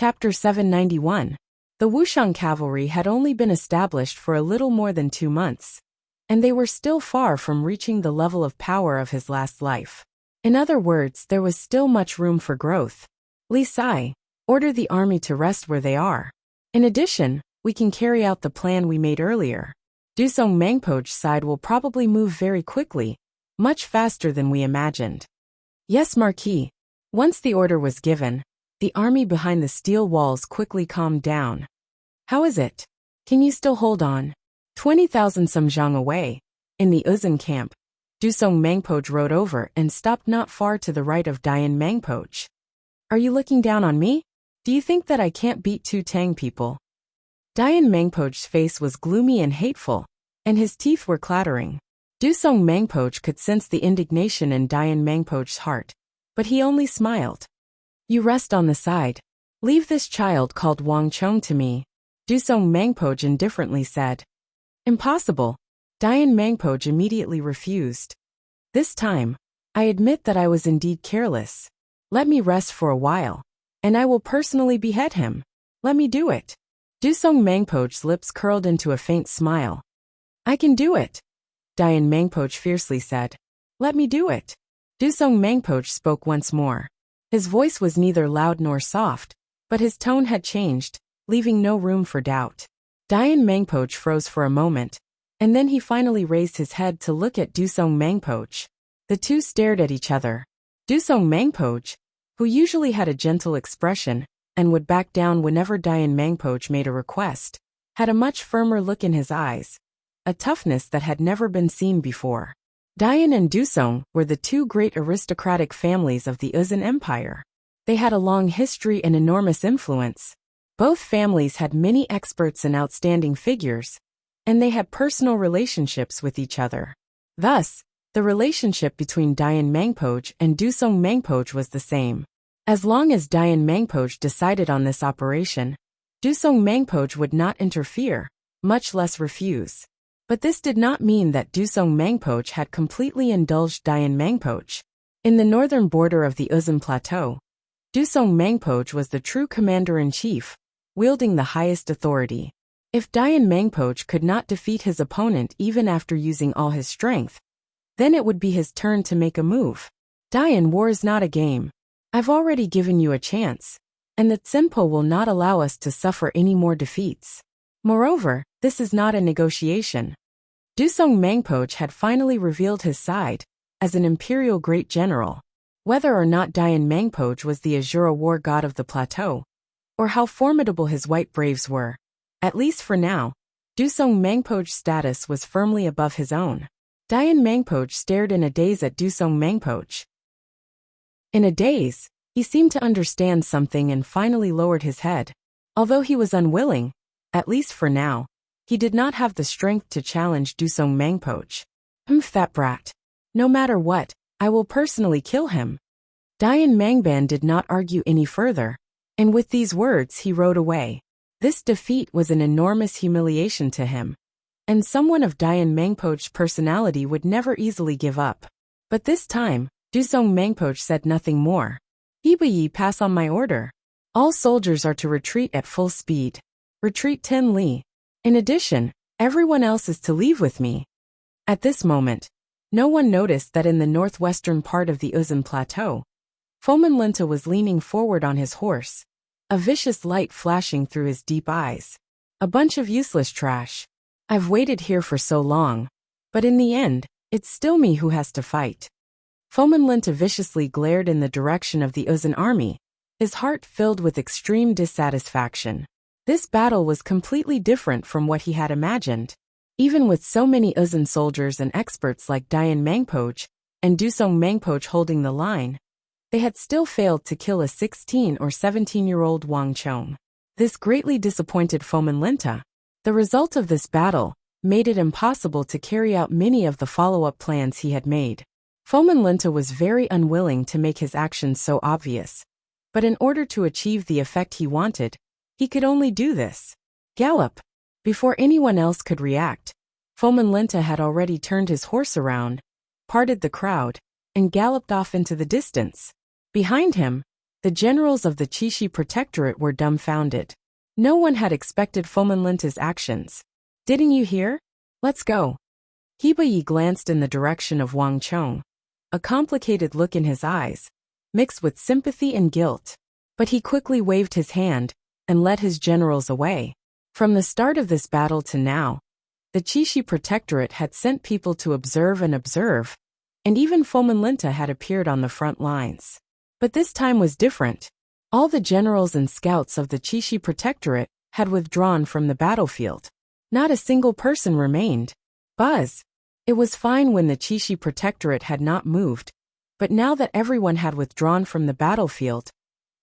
Chapter 791. The Wuxian cavalry had only been established for a little more than 2 months, and they were still far from reaching the level of power of his last life. In other words, there was still much room for growth. Li Sai, order the army to rest where they are. In addition, we can carry out the plan we made earlier. Dusong Mangpo's side will probably move very quickly, much faster than we imagined. Yes, Marquis. Once the order was given, the army behind the steel walls quickly calmed down. How is it? Can you still hold on? 20,000 samzhang away, in the Uzun camp, Dusong Mangpo rode over and stopped not far to the right of Dian Mangpo. Are you looking down on me? Do you think that I can't beat 2 Tang people? Dian Mangpo's face was gloomy and hateful, and his teeth were clattering. Dusong Mangpo could sense the indignation in Dian Mangpo's heart, but he only smiled. You rest on the side. Leave this child called Wang Chong to me, Dusong Mangpo indifferently said. Impossible. Dian Mangpo immediately refused. This time, I admit that I was indeed careless. Let me rest for a while, and I will personally behead him. Let me do it. Dusong Mangpo's lips curled into a faint smile. I can do it, Dian Mangpo fiercely said. Let me do it. Dusong Mangpo spoke once more. His voice was neither loud nor soft, but his tone had changed, leaving no room for doubt. Dian Mangpo froze for a moment, and then he finally raised his head to look at Dusong Mangpo. The two stared at each other. Dusong Mangpo, who usually had a gentle expression and would back down whenever Dian Mangpo made a request, had a much firmer look in his eyes, a toughness that had never been seen before. Dian and Dusong were the 2 great aristocratic families of the Uzun Empire. They had a long history and enormous influence. Both families had many experts and outstanding figures, and they had personal relationships with each other. Thus, the relationship between Dian Mangpo and Dusong Mangpo was the same. As long as Dian Mangpo decided on this operation, Dusong Mangpo would not interfere, much less refuse. But this did not mean that Dusong Mangpo had completely indulged Dian Mangpo. In the northern border of the Uzun Plateau, Dusong Mangpo was the true commander-in-chief, wielding the highest authority. If Dian Mangpo could not defeat his opponent even after using all his strength, then it would be his turn to make a move. Dian, war is not a game. I've already given you a chance, and the Tsinpo will not allow us to suffer any more defeats. Moreover, this is not a negotiation. Dusong Mangpo had finally revealed his side as an imperial great general. Whether or not Dian Mangpo was the Azura war god of the plateau, or how formidable his white braves were, at least for now, Dusong Mangpo's status was firmly above his own. Dian Mangpo stared in a daze at Dusong Mangpo. In a daze, he seemed to understand something and finally lowered his head. Although he was unwilling, at least for now, he did not have the strength to challenge Dusong Mangpo. That brat. No matter what, I will personally kill him. Dian Mangban did not argue any further, and with these words he rode away. This defeat was an enormous humiliation to him, and someone of Dian Mangpo's personality would never easily give up. But this time, Dusong Mangpo said nothing more. Yi pass on my order. All soldiers are to retreat at full speed. Retreat 10 li. In addition, everyone else is to leave with me. At this moment, no one noticed that in the northwestern part of the Uzun Plateau, Foman Linta was leaning forward on his horse, a vicious light flashing through his deep eyes. A bunch of useless trash. I've waited here for so long, but in the end, it's still me who has to fight. Foman Linta viciously glared in the direction of the Uzun army, his heart filled with extreme dissatisfaction. This battle was completely different from what he had imagined. Even with so many Uzun soldiers and experts like Dian Mangpo and Dusong Mangpo holding the line, they had still failed to kill a 16 or 17-year-old Wang Chong. This greatly disappointed Foman Linta. The result of this battle made it impossible to carry out many of the follow-up plans he had made. Foman Linta was very unwilling to make his actions so obvious, but in order to achieve the effect he wanted, he could only do this. Gallop! Before anyone else could react, Foman Linta had already turned his horse around, parted the crowd, and galloped off into the distance. Behind him, The generals of the Qixi Protectorate were dumbfounded. No one had expected Fomenlinta's actions. Didn't you hear? Let's go. Heba Yi glanced in the direction of Wang Chong, a complicated look in his eyes, mixed with sympathy and guilt. But he quickly waved his hand and led his generals away. From the start of this battle to now, the Qixi Protectorate had sent people to observe, and even Fomenlinta had appeared on the front lines. But this time was different. All the generals and scouts of the Qixi Protectorate had withdrawn from the battlefield. Not a single person remained. Buzz. It was fine when the Qixi Protectorate had not moved, but now that everyone had withdrawn from the battlefield,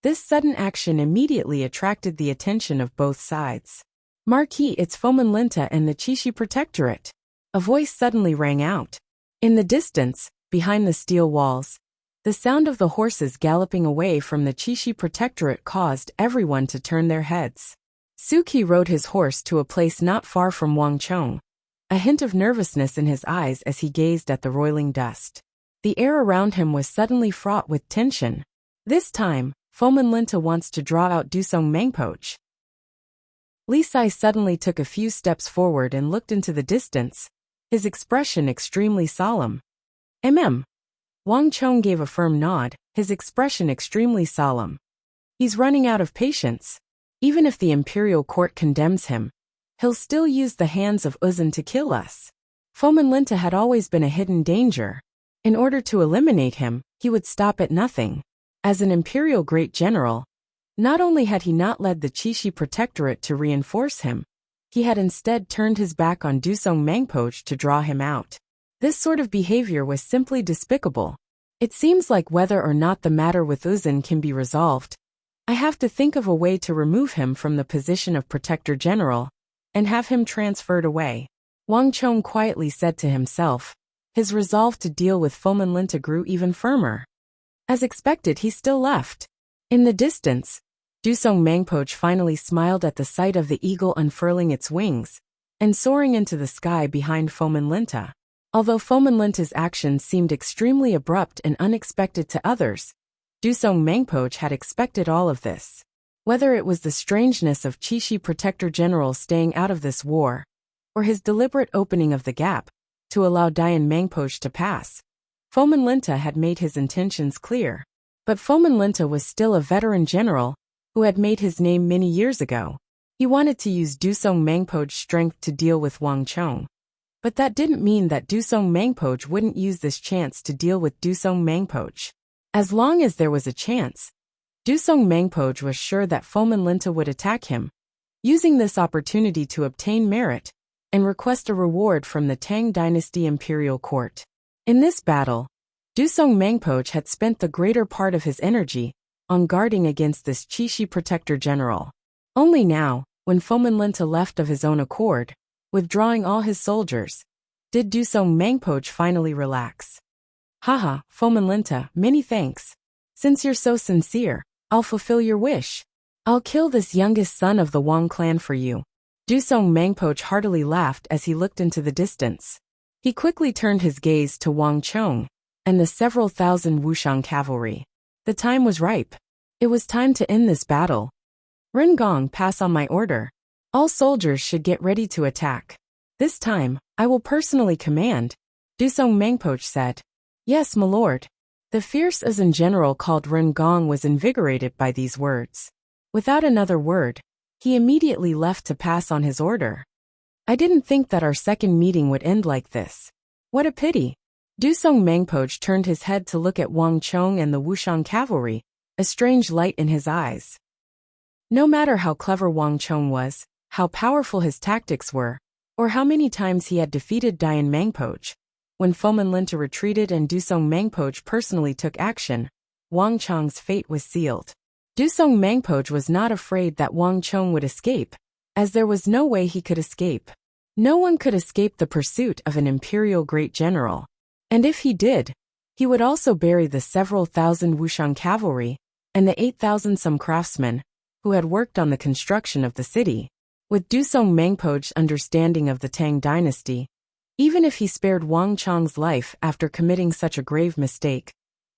this sudden action immediately attracted the attention of both sides. Marquis, it's Fomenlinta and the Qixi Protectorate. A voice suddenly rang out. In the distance, behind the steel walls, the sound of the horses galloping away from the Qixi Protectorate caused everyone to turn their heads. Suki rode his horse to a place not far from Wang Chong, a hint of nervousness in his eyes as he gazed at the roiling dust. The air around him was suddenly fraught with tension. This time, Fomenlinta wants to draw out Dusong Mangpoch. Li Sai suddenly took a few steps forward and looked into the distance, his expression extremely solemn. Wang Chong gave a firm nod, his expression extremely solemn. He's running out of patience. Even if the imperial court condemns him, he'll still use the hands of Uzun to kill us. Fomenlinta had always been a hidden danger. In order to eliminate him, he would stop at nothing. As an imperial great general, not only had he not led the Qixi Protectorate to reinforce him, he had instead turned his back on Dusong Mangpoch to draw him out. This sort of behavior was simply despicable. It seems like whether or not the matter with Uzun can be resolved, I have to think of a way to remove him from the position of Protector General and have him transferred away. Wang Chong quietly said to himself. His resolve to deal with Fomenlinta grew even firmer. As expected, he still left. In the distance, Dusong Mangpoch finally smiled at the sight of the eagle unfurling its wings and soaring into the sky behind Fomenlinta. Although Fomenlinta's actions seemed extremely abrupt and unexpected to others, Dusong Mangpoch had expected all of this. Whether it was the strangeness of Qixi Protector General staying out of this war, or his deliberate opening of the gap to allow Dian Mangpoch to pass, Fomenlinta had made his intentions clear. But Fomenlinta was still a veteran general who had made his name many years ago. He wanted to use Dusong Mangpoch's strength to deal with Wang Chong. But that didn't mean that Dusong Mangpoch wouldn't use this chance to deal with Dusong Mangpoch. As long as there was a chance, Dusong Mangpoch was sure that Fomenlinta would attack him, using this opportunity to obtain merit and request a reward from the Tang Dynasty Imperial Court. In this battle, Dusong Mangpoch had spent the greater part of his energy on guarding against this Qixi Protector General. Only now, when Fomenlinta left of his own accord, withdrawing all his soldiers, did Dusong Mangpoch finally relax. Haha, Fomenlinta, many thanks. Since you're so sincere, I'll fulfill your wish. I'll kill this youngest son of the Wang clan for you. Dusong Mangpoch heartily laughed as he looked into the distance. He quickly turned his gaze to Wang Chong and the several thousand Wuxian cavalry. The time was ripe. It was time to end this battle. Ren Gong, pass on my order. All soldiers should get ready to attack. This time, I will personally command, Dusong Mangpoch said. Yes, my lord. The fierce Uzun general called Ren Gong was invigorated by these words. Without another word, he immediately left to pass on his order. I didn't think that our second meeting would end like this. What a pity. Dusong Mangpoch turned his head to look at Wang Chong and the Wuxian cavalry, a strange light in his eyes. No matter how clever Wang Chong was, how powerful his tactics were, or how many times he had defeated Dian Mangpoch, when Fomenlinta retreated and Dusong Mangpoch personally took action, Wang Chong's fate was sealed. Dusong Mangpoch was not afraid that Wang Chong would escape, as there was no way he could escape. No one could escape the pursuit of an imperial great general. And if he did, he would also bury the several thousand Wuxian cavalry and the 8,000-some craftsmen who had worked on the construction of the city. With Dusong Mangpoch's understanding of the Tang dynasty, even if he spared Wang Chong's life after committing such a grave mistake,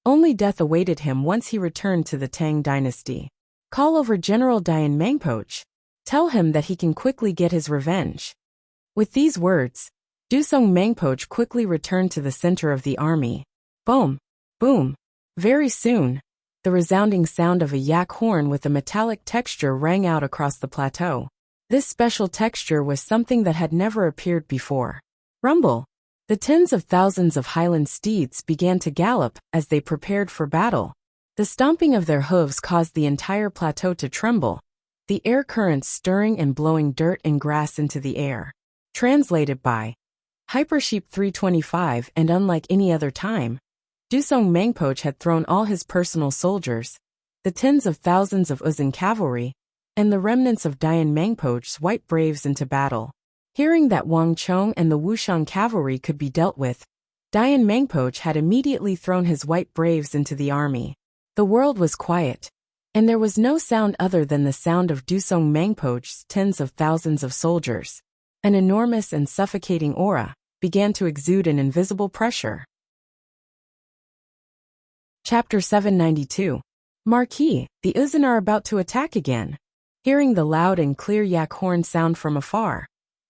Only death awaited him once he returned to the Tang dynasty. Call over General Dian Mangpoch. Tell him that he can quickly get his revenge. With these words, Dusong Mangpoch quickly returned to the center of the army. Boom! Boom! Very soon, the resounding sound of a yak horn with a metallic texture rang out across the plateau. This special texture was something that had never appeared before. Rumble! The tens of thousands of highland steeds began to gallop as they prepared for battle. The stomping of their hooves caused the entire plateau to tremble, the air currents stirring and blowing dirt and grass into the air. Translated by Hypersheep 325. And unlike any other time, Dusong Mangpoch had thrown all his personal soldiers, the tens of thousands of Uzun cavalry, and the remnants of Dian Mangpoch's white braves into battle. Hearing that Wang Chong and the Wuxian cavalry could be dealt with, Dian Mangpoch had immediately thrown his white braves into the army. The world was quiet, and there was no sound other than the sound of Dusong Mangpoch's tens of thousands of soldiers. An enormous and suffocating aura began to exude an invisible pressure. Chapter 792. Marquis, the Uzun are about to attack again. Hearing the loud and clear yak horn sound from afar,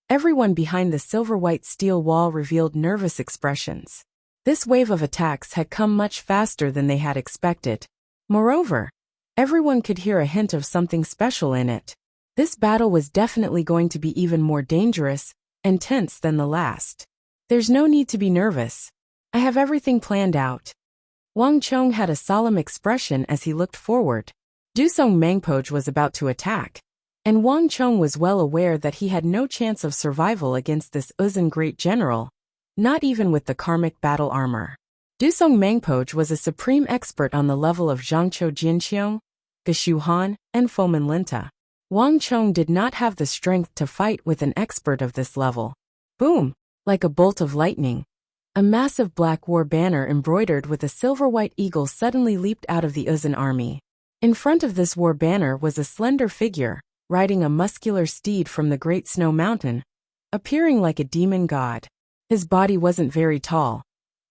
everyone behind the silver-white steel wall revealed nervous expressions. This wave of attacks had come much faster than they had expected. Moreover, everyone could hear a hint of something special in it. This battle was definitely going to be even more dangerous and tense than the last. There's no need to be nervous. I have everything planned out. Wang Chong had a solemn expression as he looked forward. Dusong Mangpoch was about to attack, and Wang Chong was well aware that he had no chance of survival against this Uzun great general, not even with the karmic battle armor. Dusong Mangpoch was a supreme expert on the level of Zhangqiu Jinqiong, Geshu Han, and Fomin Linta. Wang Chong did not have the strength to fight with an expert of this level. Boom! Like a bolt of lightning, a massive black war banner embroidered with a silver-white eagle suddenly leaped out of the Uzun army. In front of this war banner was a slender figure, riding a muscular steed from the Great Snow Mountain, appearing like a demon god. His body wasn't very tall,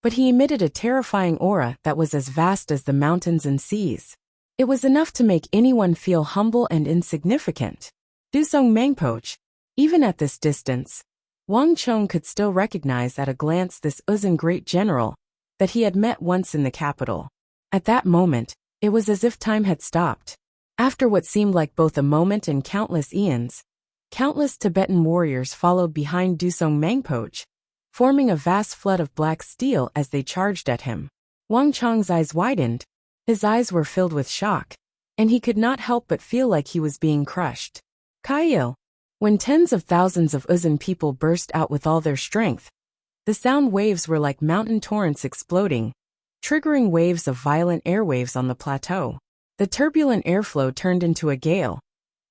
but he emitted a terrifying aura that was as vast as the mountains and seas. It was enough to make anyone feel humble and insignificant. Dusong Mangpoch. Even at this distance, Wang Chong could still recognize at a glance this Uzun great general that he had met once in the capital. At that moment, it was as if time had stopped. After what seemed like both a moment and countless eons, countless Tibetan warriors followed behind Dusong Mangpoch, forming a vast flood of black steel as they charged at him. Wang Chong's eyes widened. His eyes were filled with shock, and he could not help but feel like he was being crushed. Kail. When tens of thousands of Uzun people burst out with all their strength, the sound waves were like mountain torrents exploding, triggering waves of violent airwaves on the plateau. The turbulent airflow turned into a gale,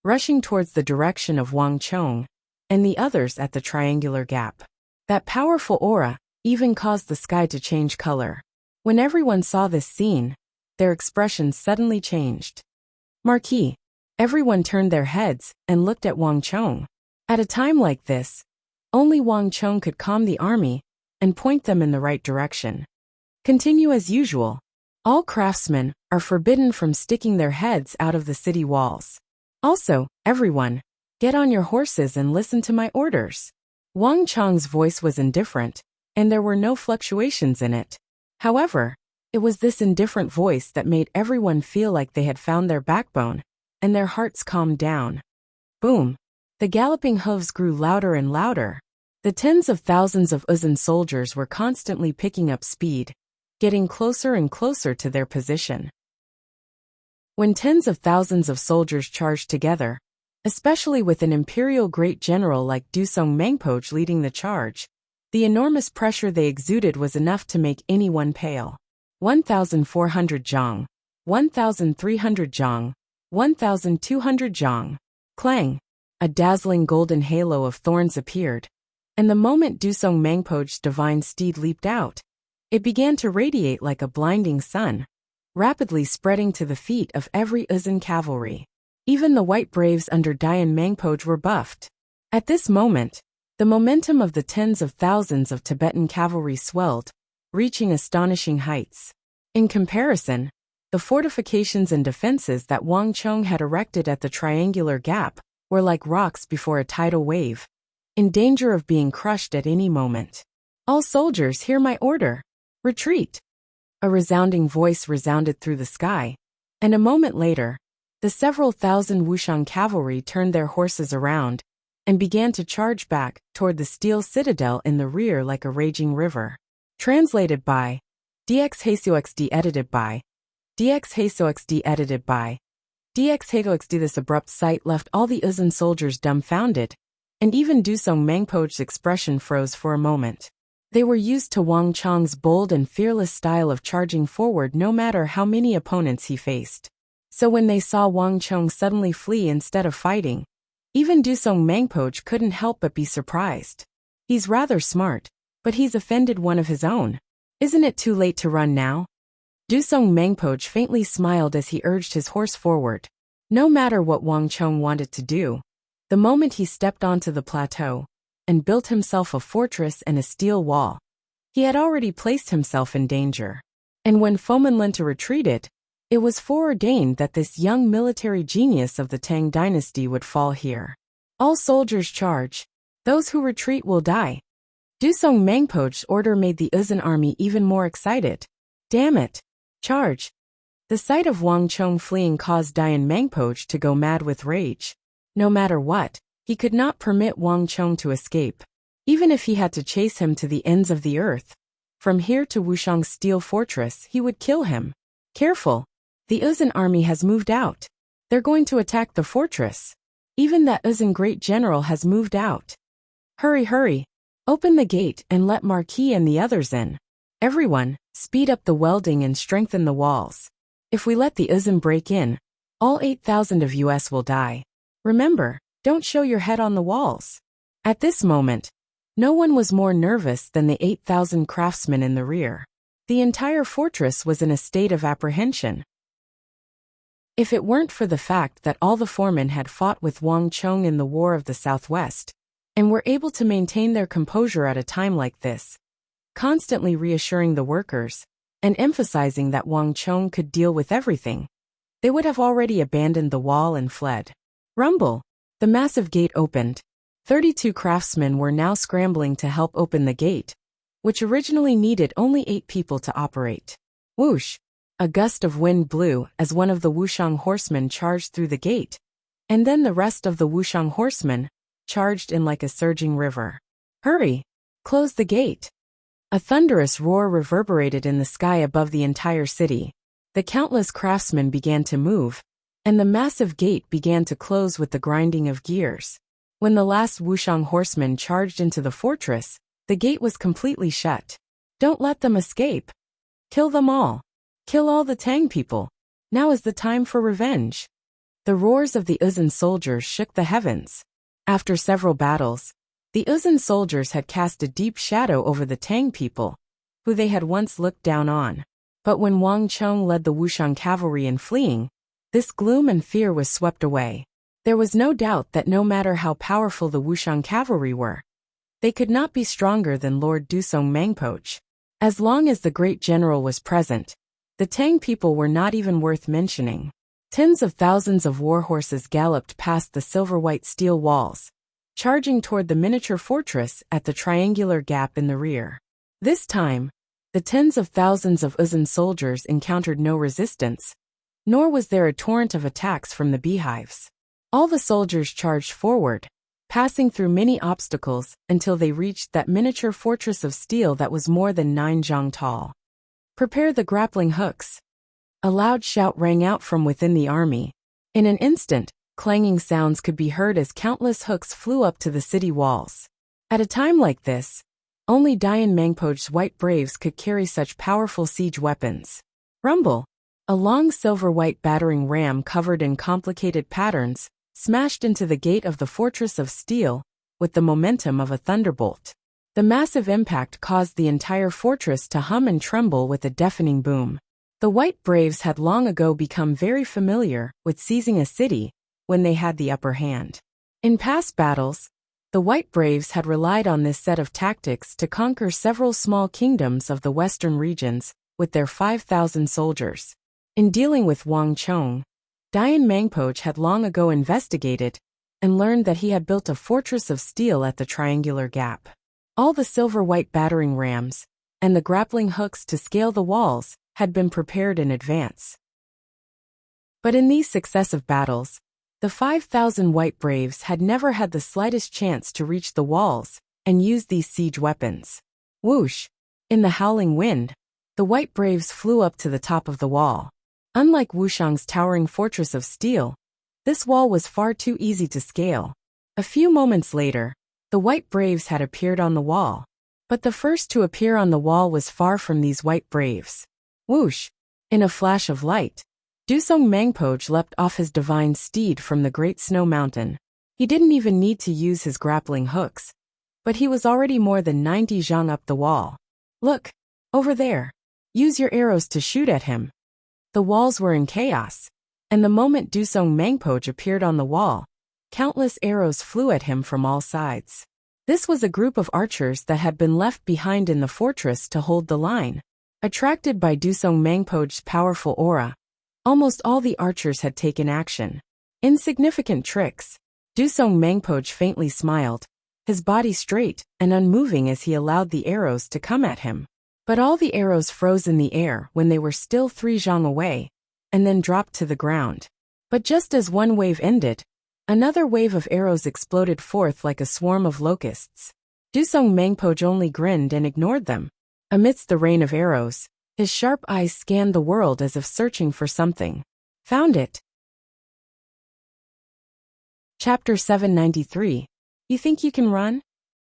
rushing towards the direction of Wang Chong and the others at the triangular gap. That powerful aura even caused the sky to change color. When everyone saw this scene, their expressions suddenly changed. Marquis. Everyone turned their heads and looked at Wang Chong. At a time like this, only Wang Chong could calm the army and point them in the right direction. Continue as usual. All craftsmen are forbidden from sticking their heads out of the city walls. Also, everyone, get on your horses and listen to my orders. Wang Chong's voice was indifferent, and there were no fluctuations in it. However, it was this indifferent voice that made everyone feel like they had found their backbone, and their hearts calmed down. Boom! The galloping hooves grew louder and louder. The tens of thousands of Uzun soldiers were constantly picking up speed, getting closer and closer to their position. When tens of thousands of soldiers charged together, especially with an imperial great general like Dusong Mangpoch leading the charge, the enormous pressure they exuded was enough to make anyone pale. 1,400 zhang, 1,300 zhang, 1,200 zhang. Clang! A dazzling golden halo of thorns appeared, and the moment Dusong Mangpoch's divine steed leaped out, it began to radiate like a blinding sun, rapidly spreading to the feet of every Uzun cavalry. Even the white braves under Dian Mangpoch were buffed. At this moment, the momentum of the tens of thousands of Tibetan cavalry swelled, reaching astonishing heights. In comparison, the fortifications and defenses that Wang Chong had erected at the triangular gap were like rocks before a tidal wave, in danger of being crushed at any moment. "All soldiers, hear my order. Retreat!" A resounding voice resounded through the sky, and a moment later, the several thousand Wuxiang cavalry turned their horses around and began to charge back toward the steel citadel in the rear like a raging river. Translated by DX HasoXD, edited by DX HasoXD, edited by DX HasoXD. This abrupt sight left all the Uzun soldiers dumbfounded, and even Dusong Mangpo's expression froze for a moment. They were used to Wang Chong's bold and fearless style of charging forward no matter how many opponents he faced. So when they saw Wang Chong suddenly flee instead of fighting, even Dusong Mangpo couldn't help but be surprised. He's rather smart, but he's offended one of his own. Isn't it too late to run now? Dusong Mangpo faintly smiled as he urged his horse forward. No matter what Wang Chong wanted to do, the moment he stepped onto the plateau and built himself a fortress and a steel wall, he had already placed himself in danger. And when Fomin Linta retreated, it was foreordained that this young military genius of the Tang dynasty would fall here. "All soldiers charge. Those who retreat will die." Dusong Mangpo's order made the Uzun army even more excited. "Damn it! Charge!" The sight of Wang Chong fleeing caused Dian Mangpo to go mad with rage. No matter what, he could not permit Wang Chong to escape, even if he had to chase him to the ends of the earth. From here to Wuxiang's steel fortress, he would kill him. "Careful! The Uzun army has moved out. They're going to attack the fortress. Even that Uzun great general has moved out. Hurry, hurry! Open the gate and let Marquis and the others in. Everyone, speed up the welding and strengthen the walls. If we let the Uzun break in, all 8,000 of us will die. Remember, don't show your head on the walls." At this moment, no one was more nervous than the 8,000 craftsmen in the rear. The entire fortress was in a state of apprehension. If it weren't for the fact that all the foremen had fought with Wang Chong in the War of the Southwest, and were able to maintain their composure at a time like this, constantly reassuring the workers, and emphasizing that Wang Chong could deal with everything, they would have already abandoned the wall and fled. Rumble! The massive gate opened. 32 craftsmen were now scrambling to help open the gate, which originally needed only 8 people to operate. Whoosh! A gust of wind blew as one of the Wuxiang horsemen charged through the gate, and then the rest of the Wuxiang horsemen charged in like a surging river. "Hurry! Close the gate!" A thunderous roar reverberated in the sky above the entire city. The countless craftsmen began to move, and the massive gate began to close with the grinding of gears. When the last Wuxiang horseman charged into the fortress, the gate was completely shut. "Don't let them escape! Kill them all! Kill all the Tang people! Now is the time for revenge!" The roars of the Uzun soldiers shook the heavens. After several battles, the Uzun soldiers had cast a deep shadow over the Tang people, who they had once looked down on. But when Wang Chong led the Wuxiang cavalry in fleeing, this gloom and fear was swept away. There was no doubt that no matter how powerful the Wuxiang cavalry were, they could not be stronger than Lord Dusong Mangpo. As long as the great general was present, the Tang people were not even worth mentioning. Tens of thousands of war horses galloped past the silver-white steel walls, charging toward the miniature fortress at the triangular gap in the rear. This time, the tens of thousands of Uzun soldiers encountered no resistance, nor was there a torrent of attacks from the beehives. All the soldiers charged forward, passing through many obstacles until they reached that miniature fortress of steel that was more than 9 zhang tall. "Prepare the grappling hooks!" A loud shout rang out from within the army. In an instant, clanging sounds could be heard as countless hooks flew up to the city walls. At a time like this, only Dian Mangpo's white braves could carry such powerful siege weapons. Rumble! A long silver-white battering ram covered in complicated patterns smashed into the gate of the fortress of steel with the momentum of a thunderbolt. The massive impact caused the entire fortress to hum and tremble with a deafening boom. The White Braves had long ago become very familiar with seizing a city when they had the upper hand. In past battles, the White Braves had relied on this set of tactics to conquer several small kingdoms of the western regions with their 5,000 soldiers. In dealing with Wang Chong, Dian Mangpoch had long ago investigated and learned that he had built a fortress of steel at the triangular gap. All the silver-white battering rams and the grappling hooks to scale the walls had been prepared in advance. But in these successive battles, the 5,000 white braves had never had the slightest chance to reach the walls and use these siege weapons. Whoosh! In the howling wind, the white braves flew up to the top of the wall. Unlike Wuxiang's towering fortress of steel, this wall was far too easy to scale. A few moments later, the white braves had appeared on the wall. But the first to appear on the wall was far from these white braves. Whoosh! In a flash of light, Dusong Mangpoch leapt off his divine steed from the great snow mountain. He didn't even need to use his grappling hooks, but he was already more than 90 zhang up the wall. Look! Over there! Use your arrows to shoot at him. The walls were in chaos, and the moment Dusong Mangpoch appeared on the wall, countless arrows flew at him from all sides. This was a group of archers that had been left behind in the fortress to hold the line. Attracted by Dusong Mangpoch's powerful aura, almost all the archers had taken action. Insignificant tricks. Dusong Mangpoch faintly smiled, his body straight and unmoving as he allowed the arrows to come at him. But all the arrows froze in the air when they were still 3 zhang away, and then dropped to the ground. But just as one wave ended, another wave of arrows exploded forth like a swarm of locusts. Dusong Mangpoch only grinned and ignored them. Amidst the rain of arrows, his sharp eyes scanned the world as if searching for something. Found it. Chapter 793. You think you can run?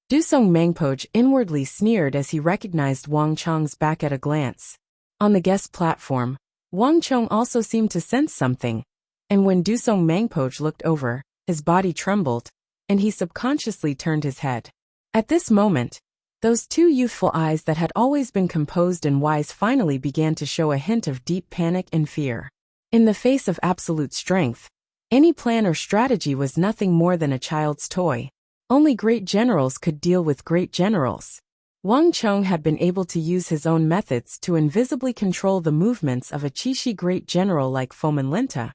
Dusong Mangpoch inwardly sneered as he recognized Wang Chong's back at a glance. On the guest platform, Wang Chong also seemed to sense something, and when Dusong Mangpoch looked over, his body trembled, and he subconsciously turned his head. At this moment, those two youthful eyes that had always been composed and wise finally began to show a hint of deep panic and fear. In the face of absolute strength, any plan or strategy was nothing more than a child's toy. Only great generals could deal with great generals. Wang Chong had been able to use his own methods to invisibly control the movements of a Qixi great general like Fomin Linta,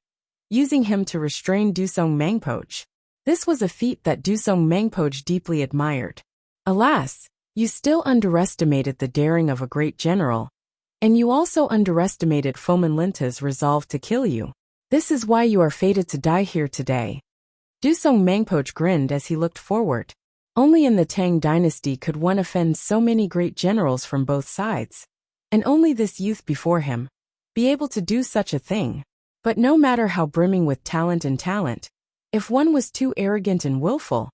using him to restrain Dusong Mangpoch. This was a feat that Dusong Mangpoch deeply admired. Alas, you still underestimated the daring of a great general, and you also underestimated Fomin Linta's resolve to kill you. This is why you are fated to die here today. Dusong Mangpoch grinned as he looked forward. Only in the Tang dynasty could one offend so many great generals from both sides, and only this youth before him be able to do such a thing. But no matter how brimming with talent, if one was too arrogant and willful,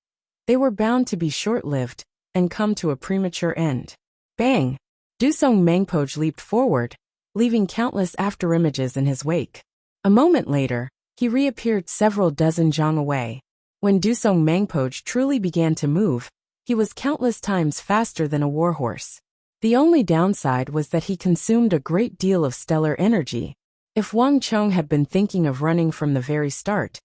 they were bound to be short-lived and come to a premature end. Bang! Dusong Mangpoch leaped forward, leaving countless afterimages in his wake. A moment later, he reappeared several dozen zhang away. When Dusong Mangpoch truly began to move, he was countless times faster than a warhorse. The only downside was that he consumed a great deal of stellar energy. If Wang Chong had been thinking of running from the very start,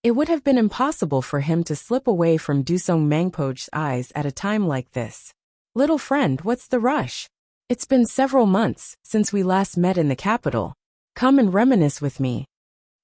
it would have been impossible for him to slip away from Dusong Mangpoch's eyes at a time like this. Little friend, what's the rush? It's been several months since we last met in the capital. Come and reminisce with me.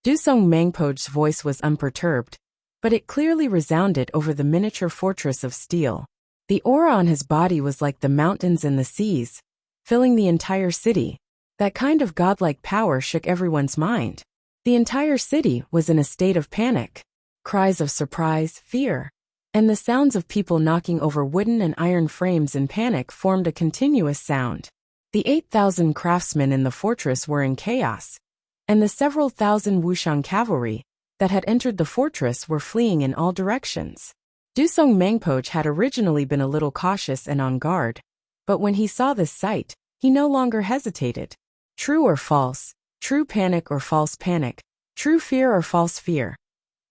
Dusong Mangpoch's voice was unperturbed, but it clearly resounded over the miniature fortress of steel. The aura on his body was like the mountains and the seas, filling the entire city. That kind of godlike power shook everyone's mind. The entire city was in a state of panic. Cries of surprise, fear, and the sounds of people knocking over wooden and iron frames in panic formed a continuous sound. The 8,000 craftsmen in the fortress were in chaos, and the several thousand Wuxiang cavalry that had entered the fortress were fleeing in all directions. Dusong Mangpoch had originally been a little cautious and on guard, but when he saw this sight, he no longer hesitated. True or false, true panic or false panic, true fear or false fear.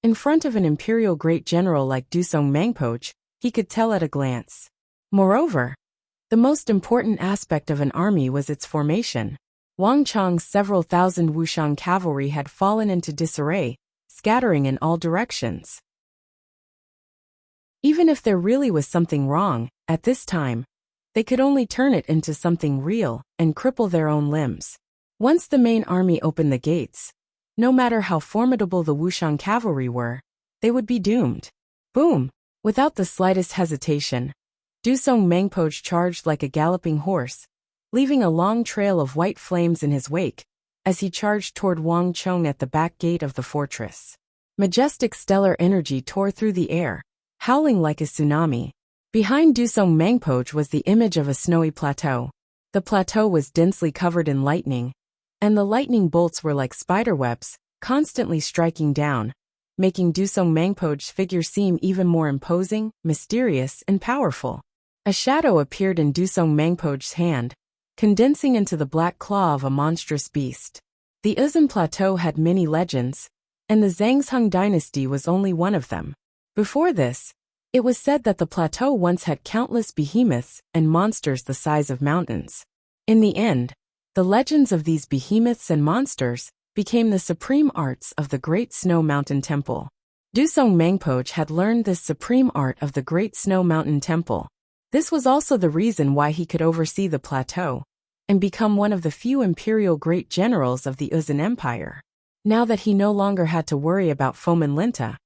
In front of an imperial great general like Dusong Mangpoch, he could tell at a glance. Moreover, the most important aspect of an army was its formation. Wang Chong's several thousand Wuxiang cavalry had fallen into disarray, scattering in all directions. Even if there really was something wrong, at this time, They could only turn it into something real and cripple their own limbs. Once the main army opened the gates, no matter how formidable the Wuxian cavalry were, they would be doomed. Boom! Without the slightest hesitation, Dusong Mengpoj charged like a galloping horse, leaving a long trail of white flames in his wake as he charged toward Wang Chong at the back gate of the fortress. Majestic stellar energy tore through the air, howling like a tsunami. Behind Dusong Mengpoj was the image of a snowy plateau. The plateau was densely covered in lightning, and the lightning bolts were like spiderwebs, constantly striking down, making Dusong Mengpoj's figure seem even more imposing, mysterious, and powerful. A shadow appeared in Dusong Mengpoj's hand, condensing into the black claw of a monstrous beast. The Uzun Plateau had many legends, and the Zhangzheng dynasty was only one of them. Before this, it was said that the plateau once had countless behemoths and monsters the size of mountains. In the end, the legends of these behemoths and monsters became the supreme arts of the Great Snow Mountain Temple. Dusong Mengpoj had learned this supreme art of the Great Snow Mountain Temple. This was also the reason why he could oversee the plateau and become one of the few imperial great generals of the Uzun Empire. Now that he no longer had to worry about Fomin Linta,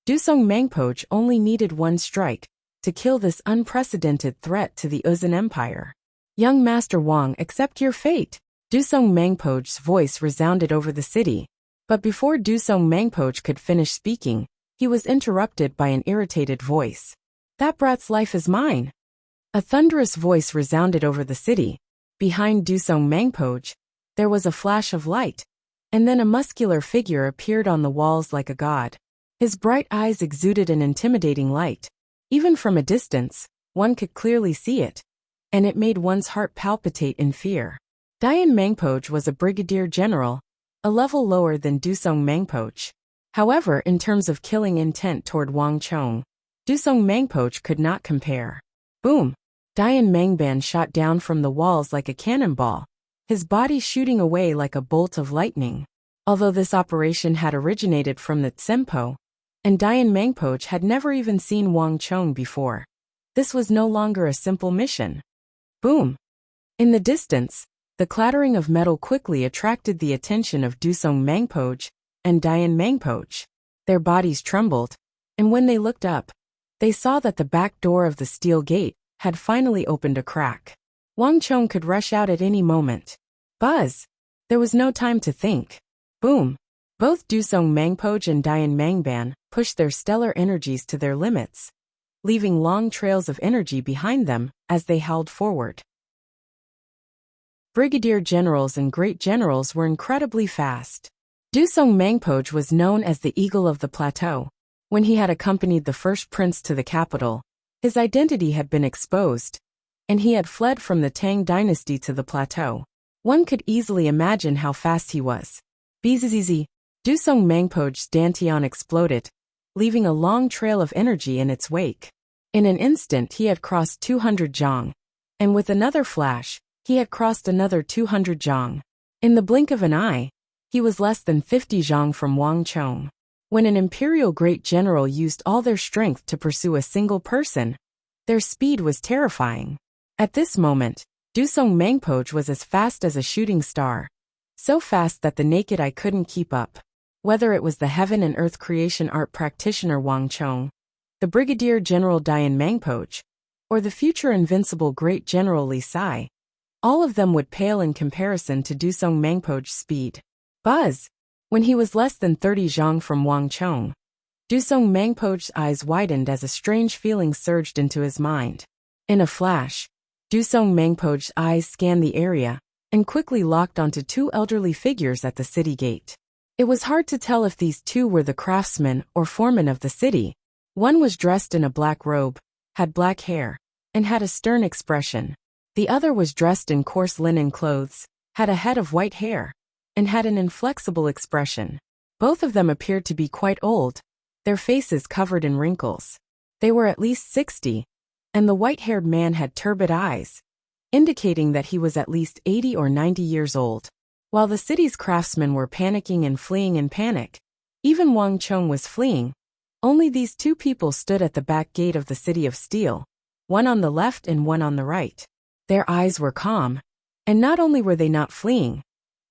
Dusong Mengpoj only needed one strike to kill this unprecedented threat to the Uzun Empire. Young Master Wang, accept your fate. Dusong Mengpoj's voice resounded over the city, but before Dusong Mengpoj could finish speaking, he was interrupted by an irritated voice. That brat's life is mine. A thunderous voice resounded over the city. Behind Dusong Mengpoj, there was a flash of light, and then a muscular figure appeared on the walls like a god. His bright eyes exuded an intimidating light. Even from a distance, one could clearly see it, and it made one's heart palpitate in fear. Dian Mengpoj was a brigadier general, a level lower than Dusong Mengpoj. However, in terms of killing intent toward Wang Chong, Dusong Mengpoj could not compare. Boom! Dian Mengban shot down from the walls like a cannonball, his body shooting away like a bolt of lightning. Although this operation had originated from the Tsempo, and Dian Mengpoj had never even seen Wang Chong before, this was no longer a simple mission. Boom! In the distance, the clattering of metal quickly attracted the attention of Dusong Mengpoj and Dian Mengpoj. Their bodies trembled, and when they looked up, they saw that the back door of the steel gate had finally opened a crack. Wang Chong could rush out at any moment. Buzz! There was no time to think. Boom! Both Dusong Mengpoj and Dian Mengban pushed their stellar energies to their limits, leaving long trails of energy behind them as they howled forward. Brigadier generals and great generals were incredibly fast. Dusong Mengpoj was known as the Eagle of the Plateau. When he had accompanied the first prince to the capital, his identity had been exposed, and he had fled from the Tang dynasty to the plateau. One could easily imagine how fast he was. Bzzz! Dusong Mengpoj's dantian exploded, leaving a long trail of energy in its wake. In an instant he had crossed 200 zhang, and with another flash, he had crossed another 200 zhang. In the blink of an eye, he was less than 50 zhang from Wang Chong. When an imperial great general used all their strength to pursue a single person, their speed was terrifying. At this moment, Dusong Mengpoj was as fast as a shooting star, so fast that the naked eye couldn't keep up. Whether it was the heaven and earth creation art practitioner Wang Chong, the brigadier general Dian Mengpoj, or the future invincible great general Li Sai, all of them would pale in comparison to Dusong Mengpoj's speed. Buzz! When he was less than 30 zhang from Wang Chong, Dusong Mengpoj's eyes widened as a strange feeling surged into his mind. In a flash, Dusong Mengpoj's eyes scanned the area and quickly locked onto two elderly figures at the city gate. It was hard to tell if these two were the craftsmen or foremen of the city. One was dressed in a black robe, had black hair, and had a stern expression. The other was dressed in coarse linen clothes, had a head of white hair, and had an inflexible expression. Both of them appeared to be quite old, their faces covered in wrinkles. They were at least 60, and the white-haired man had turbid eyes, indicating that he was at least 80 or 90 years old. While the city's craftsmen were panicking and fleeing in panic, even Wang Chong was fleeing. Only these two people stood at the back gate of the City of Steel, one on the left and one on the right. Their eyes were calm. And not only were they not fleeing,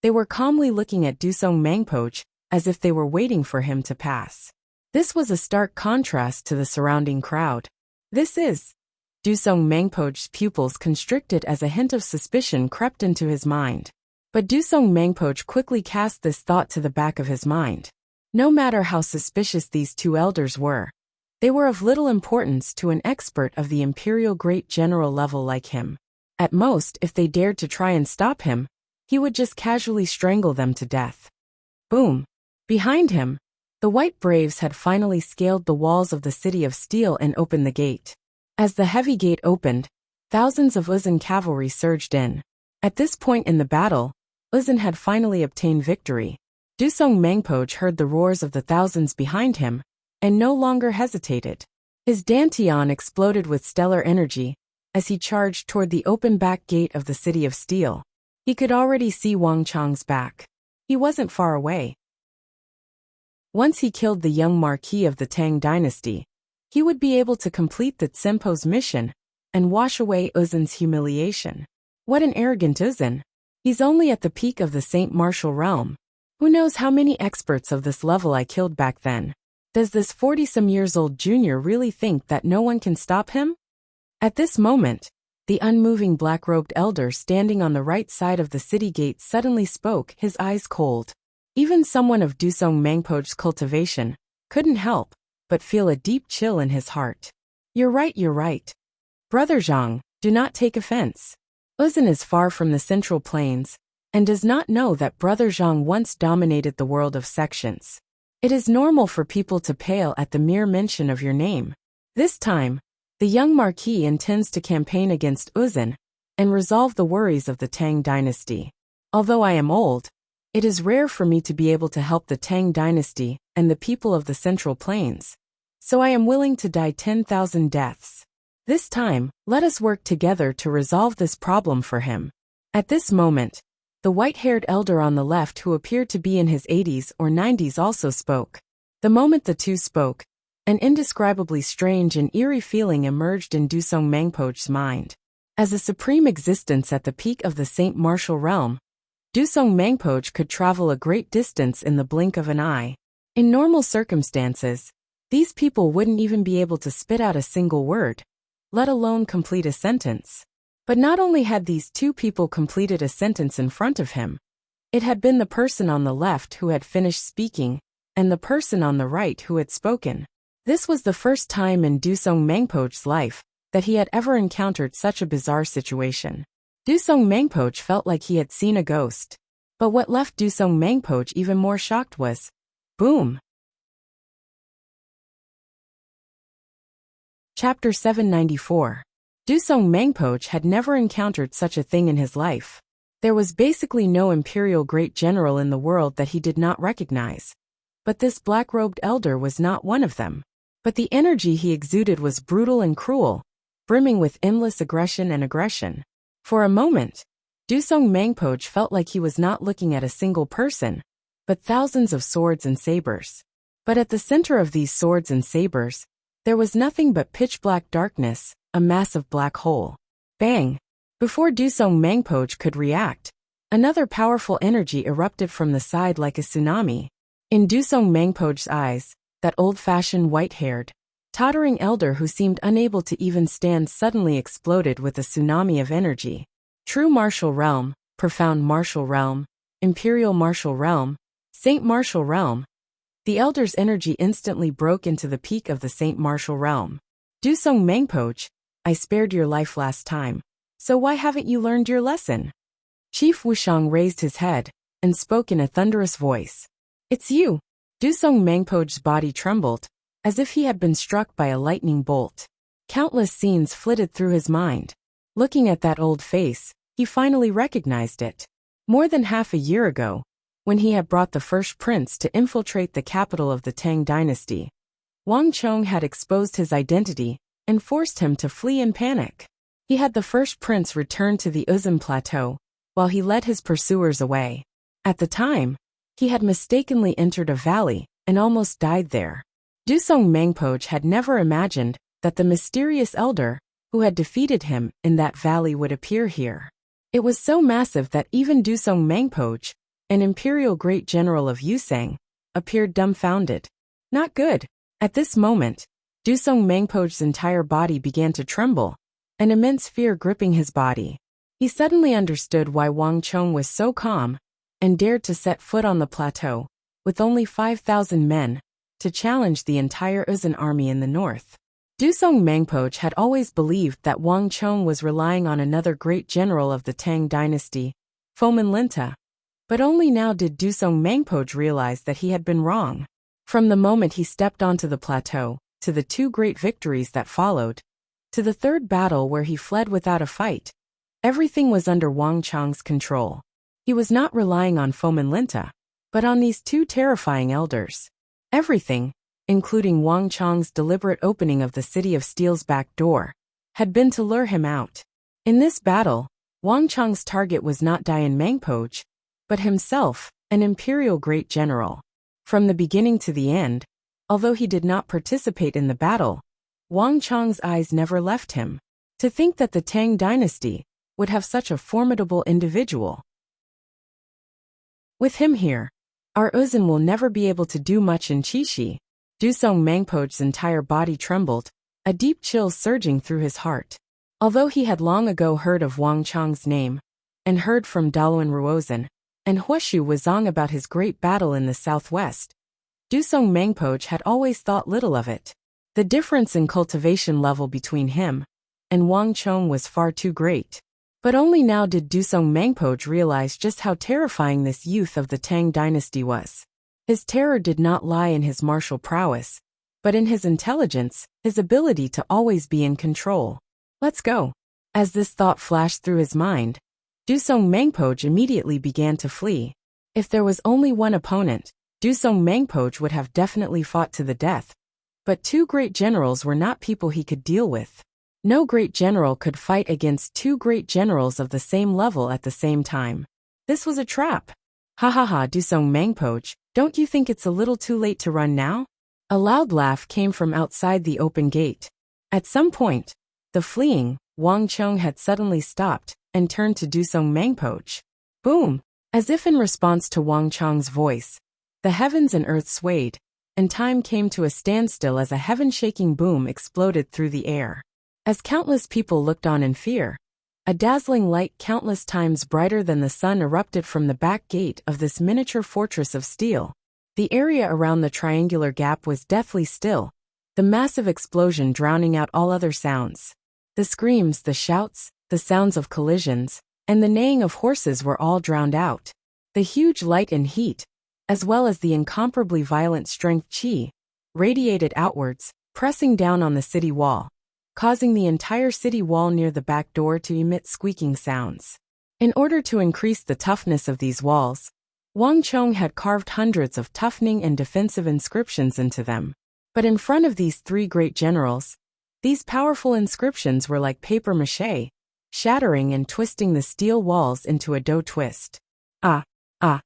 they were calmly looking at Dusong Mangpoch as if they were waiting for him to pass. This was a stark contrast to the surrounding crowd. This is. Dusong Mangpoch's pupils constricted as a hint of suspicion crept into his mind. But Dusong Mangpoch quickly cast this thought to the back of his mind. No matter how suspicious these two elders were, they were of little importance to an expert of the imperial great general level like him. At most, if they dared to try and stop him, he would just casually strangle them to death. Boom! Behind him, the white braves had finally scaled the walls of the city of steel and opened the gate. As the heavy gate opened, thousands of Uzun cavalry surged in. At this point in the battle, Uzun had finally obtained victory. Dusong Mangpoch heard the roars of the thousands behind him, and no longer hesitated. His dantian exploded with stellar energy as he charged toward the open back gate of the city of steel. He could already see Wang Chang's back. He wasn't far away. Once he killed the young marquis of the Tang dynasty, he would be able to complete the Tsimpo's mission and wash away Uzun's humiliation. What an arrogant Uzun! He's only at the peak of the Saint Martial realm. Who knows how many experts of this level I killed back then? Does this 40-some-years-old junior really think that no one can stop him? At this moment, the unmoving black-robed elder standing on the right side of the city gate suddenly spoke, his eyes cold. Even someone of Dusong Mangpoch's cultivation couldn't help but feel a deep chill in his heart. You're right. Brother Zhang, do not take offense. Uzun is far from the Central Plains and does not know that Brother Zhang once dominated the world of sections. It is normal for people to pale at the mere mention of your name. This time, the young marquis intends to campaign against Uzun and resolve the worries of the Tang dynasty. Although I am old, it is rare for me to be able to help the Tang dynasty and the people of the Central Plains, so I am willing to die 10,000 deaths. This time, let us work together to resolve this problem for him. At this moment, the white-haired elder on the left, who appeared to be in his 80s or 90s, also spoke. The moment the two spoke, an indescribably strange and eerie feeling emerged in Dusong Mangpoch's mind. As a supreme existence at the peak of the Saint Martial realm, Dusong Mangpoch could travel a great distance in the blink of an eye. In normal circumstances, these people wouldn't even be able to spit out a single word, let alone complete a sentence. But not only had these two people completed a sentence in front of him, it had been the person on the left who had finished speaking, and the person on the right who had spoken. This was the first time in Dusong Mangpoch's life that he had ever encountered such a bizarre situation. Dusong Mangpoch felt like he had seen a ghost. But what left Dusong Mangpoch even more shocked was, boom! Chapter 794. Dusong Mangpoch had never encountered such a thing in his life. There was basically no imperial great general in the world that he did not recognize. But this black-robed elder was not one of them. But the energy he exuded was brutal and cruel, brimming with endless aggression. For a moment, Dusong Mangpoch felt like he was not looking at a single person, but thousands of swords and sabers. But at the center of these swords and sabers, there was nothing but pitch-black darkness, a massive black hole. Bang! Before Dusong Mangpoch could react, another powerful energy erupted from the side like a tsunami. In Dusong Mangpoch's eyes, that old-fashioned white-haired, tottering elder who seemed unable to even stand suddenly exploded with a tsunami of energy. True martial realm, profound martial realm, imperial martial realm, Saint Martial realm. The elder's energy instantly broke into the peak of the Saint Martial realm. Dusong Mangpoch, I spared your life last time, so why haven't you learned your lesson? Chief Wuxiang raised his head and spoke in a thunderous voice. It's you. Dusong Mangpoch's body trembled, as if he had been struck by a lightning bolt. Countless scenes flitted through his mind. Looking at that old face, he finally recognized it. More than half a year ago, when he had brought the first prince to infiltrate the capital of the Tang dynasty, Wang Chong had exposed his identity and forced him to flee in panic. He had the first prince return to the Uzun Plateau, while he led his pursuers away. At the time, he had mistakenly entered a valley and almost died there. Dusong Mangpoch had never imagined that the mysterious elder who had defeated him in that valley, would appear here. It was so massive that even Dusong Mangpoj, an imperial great general of Yusang, appeared dumbfounded. Not good. At this moment, Dusong Mangpoj's entire body began to tremble, an immense fear gripping his body. He suddenly understood why Wang Chong was so calm and dared to set foot on the plateau, with only 5,000 men, to challenge the entire Uzun army in the north. Dusong Mangpoj had always believed that Wang Chong was relying on another great general of the Tang dynasty, Fomin Linta, but only now did Dusong Mangpoj realize that he had been wrong. From the moment he stepped onto the plateau, to the 2 great victories that followed, to the 3rd battle where he fled without a fight, everything was under Wang Chong's control. He was not relying on Fomin Linta, but on these 2 terrifying elders. Everything, including Wang Chong's deliberate opening of the City of Steel's back door, had been to lure him out. In this battle, Wang Chong's target was not Dian Mangpoj, but himself, an imperial great general. From the beginning to the end, although he did not participate in the battle, Wang Chong's eyes never left him. To think that the Tang dynasty would have such a formidable individual. With him here, our Uzun will never be able to do much in Qixi. Dusong Mangpoj's entire body trembled, a deep chill surging through his heart. Although he had long ago heard of Wang Chong's name, and heard from Daluan Ruozan and Huashu Wuzong about his great battle in the southwest, Dusong Mangpoj had always thought little of it. The difference in cultivation level between him and Wang Chong was far too great. But only now did Dusong Mangpoj realize just how terrifying this youth of the Tang dynasty was. His terror did not lie in his martial prowess, but in his intelligence, his ability to always be in control. Let's go. As this thought flashed through his mind, Dusong Mangpoj immediately began to flee. If there was only one opponent, Dusong Mangpoj would have definitely fought to the death. But 2 great generals were not people he could deal with. No great general could fight against 2 great generals of the same level at the same time. This was a trap. Ha ha ha, Dusong Mangpoj, don't you think it's a little too late to run now? A loud laugh came from outside the open gate. At some point, the fleeing Wang Chong had suddenly stopped and turned to Dusong Mangpoj. Boom! As if in response to Wang Chong's voice, the heavens and earth swayed, and time came to a standstill as a heaven-shaking boom exploded through the air. As countless people looked on in fear, a dazzling light countless times brighter than the sun erupted from the back gate of this miniature fortress of steel. The area around the triangular gap was deathly still, the massive explosion drowning out all other sounds. The screams, the shouts, the sounds of collisions, and the neighing of horses were all drowned out. The huge light and heat, as well as the incomparably violent strength qi, radiated outwards, pressing down on the city wall, causing the entire city wall near the back door to emit squeaking sounds. In order to increase the toughness of these walls, Wang Chong had carved hundreds of toughening and defensive inscriptions into them. But in front of these 3 great generals, these powerful inscriptions were like papier-mâché, shattering and twisting the steel walls into a dough twist. Ah! Ah!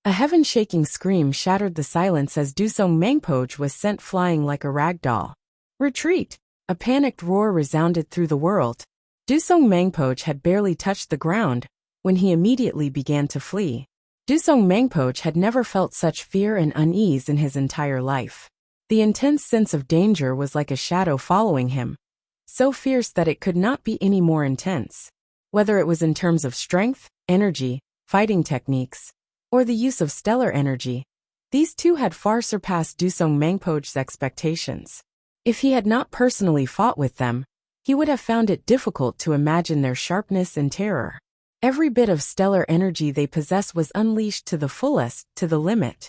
A heaven-shaking scream shattered the silence as Dusong Mangpoj was sent flying like a rag doll. Retreat! A panicked roar resounded through the world. Dusong Mangpoj had barely touched the ground when he immediately began to flee. Dusong Mangpoj had never felt such fear and unease in his entire life. The intense sense of danger was like a shadow following him, so fierce that it could not be any more intense. Whether it was in terms of strength, energy, fighting techniques, or the use of stellar energy, these 2 had far surpassed Dusong Mangpoj's expectations. If he had not personally fought with them, he would have found it difficult to imagine their sharpness and terror. Every bit of stellar energy they possessed was unleashed to the fullest, to the limit.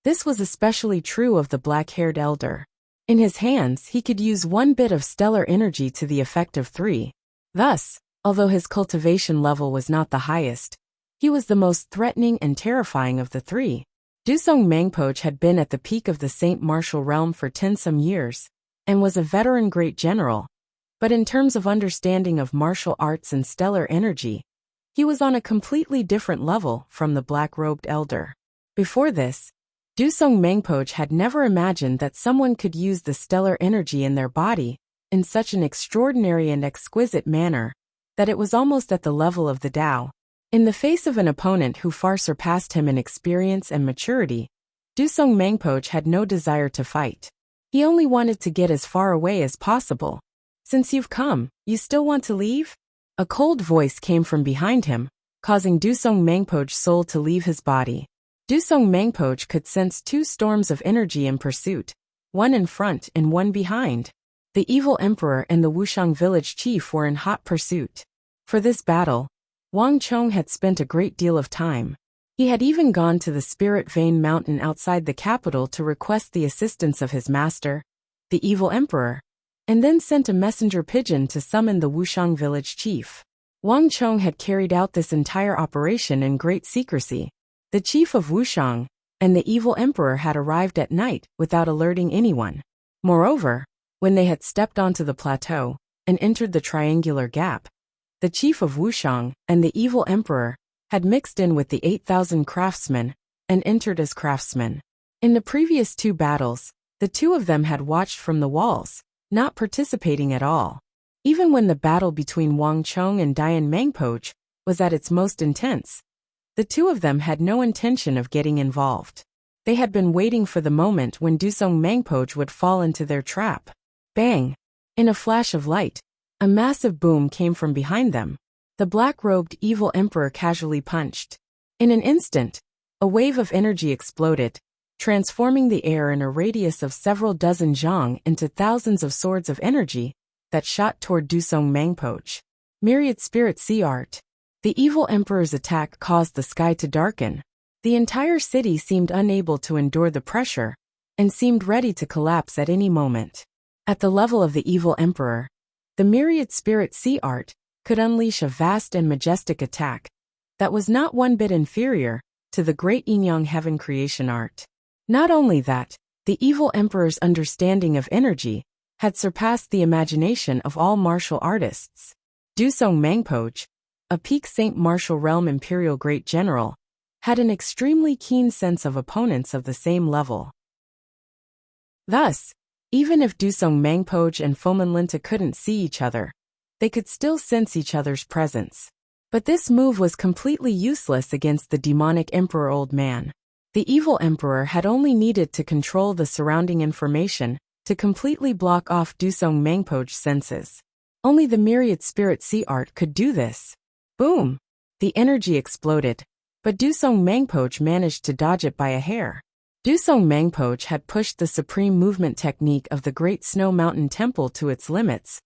This was especially true of the black-haired elder. In his hands, he could use 1 bit of stellar energy to the effect of 3. Thus, although his cultivation level was not the highest, he was the most threatening and terrifying of the 3. Dusong Mangpoj had been at the peak of the Saint Martial realm for 10-some years, and was a veteran great general. But in terms of understanding of martial arts and stellar energy, he was on a completely different level from the black-robed elder. Before this, Dusong Mangpoj had never imagined that someone could use the stellar energy in their body in such an extraordinary and exquisite manner that it was almost at the level of the Tao. In the face of an opponent who far surpassed him in experience and maturity, Dusong Mangpoch had no desire to fight. He only wanted to get as far away as possible. "Since you've come, you still want to leave?" A cold voice came from behind him, causing Dusong Mangpoch's soul to leave his body. Dusong Mangpoch could sense two storms of energy in pursuit, one in front and one behind. The evil emperor and the Wuxiang village chief were in hot pursuit. For this battle, Wang Chong had spent a great deal of time. He had even gone to the Spirit Vein Mountain outside the capital to request the assistance of his master, the evil emperor, and then sent a messenger pigeon to summon the Wuxiang village chief. Wang Chong had carried out this entire operation in great secrecy. The chief of Wuxiang and the evil emperor had arrived at night without alerting anyone. Moreover, when they had stepped onto the plateau and entered the triangular gap, the chief of Wuxiang and the evil emperor had mixed in with the 8,000 craftsmen and entered as craftsmen. In the previous two battles, the two of them had watched from the walls, not participating at all. Even when the battle between Wang Chong and Dian Mangpoch was at its most intense, the two of them had no intention of getting involved. They had been waiting for the moment when Dusong Mangpoch would fall into their trap. Bang! In a flash of light, a massive boom came from behind them. The black-robed evil emperor casually punched. In an instant, a wave of energy exploded, transforming the air in a radius of several dozen zhang into thousands of swords of energy that shot toward Dusong Mangpoch. Myriad Spirit Sea Art. The evil emperor's attack caused the sky to darken. The entire city seemed unable to endure the pressure and seemed ready to collapse at any moment. At the level of the evil emperor, the Myriad Spirit Sea Art could unleash a vast and majestic attack that was not one bit inferior to the great Yin-Yang Heaven creation art. Not only that, the evil emperor's understanding of energy had surpassed the imagination of all martial artists. Dusong Mangpoch, a peak Saint Martial Realm Imperial Great General, had an extremely keen sense of opponents of the same level. Thus, even if Dusong Mangpoch and Fomenlinta couldn't see each other, they could still sense each other's presence. But this move was completely useless against the demonic emperor old man. The evil emperor had only needed to control the surrounding information to completely block off Dusong Mangpoch's senses. Only the Myriad Spirit Sea Art could do this. Boom! The energy exploded, but Dusong Mangpoch managed to dodge it by a hair. Dusong Mangpoch had pushed the supreme movement technique of the Great Snow Mountain Temple to its limits,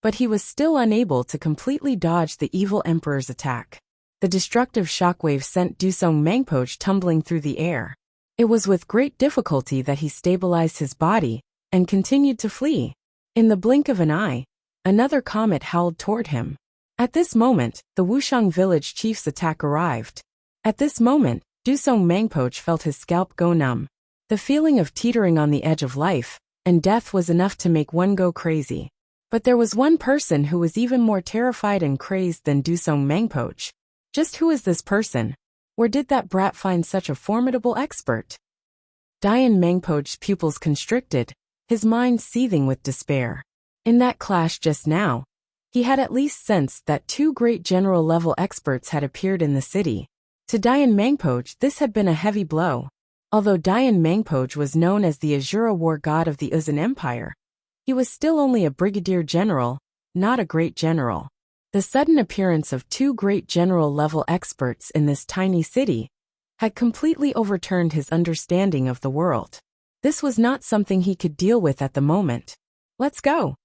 but he was still unable to completely dodge the evil emperor's attack. The destructive shockwave sent Dusong Mangpoch tumbling through the air. It was with great difficulty that he stabilized his body and continued to flee. In the blink of an eye, another comet howled toward him. At this moment, the Wuxiang village chief's attack arrived. At this moment, Dusong Mangpoch felt his scalp go numb. The feeling of teetering on the edge of life and death was enough to make one go crazy. But there was one person who was even more terrified and crazed than Dusong Mangpoch. Just who is this person? Where did that brat find such a formidable expert? Dian Mangpoch's pupils constricted, his mind seething with despair. In that clash just now, he had at least sensed that two great general-level experts had appeared in the city. To Dian Mangpoch, this had been a heavy blow. Although Dian Mangpoch was known as the Azura war god of the Uzan Empire, he was still only a brigadier general, not a great general. The sudden appearance of two great general-level experts in this tiny city had completely overturned his understanding of the world. This was not something he could deal with at the moment. Let's go.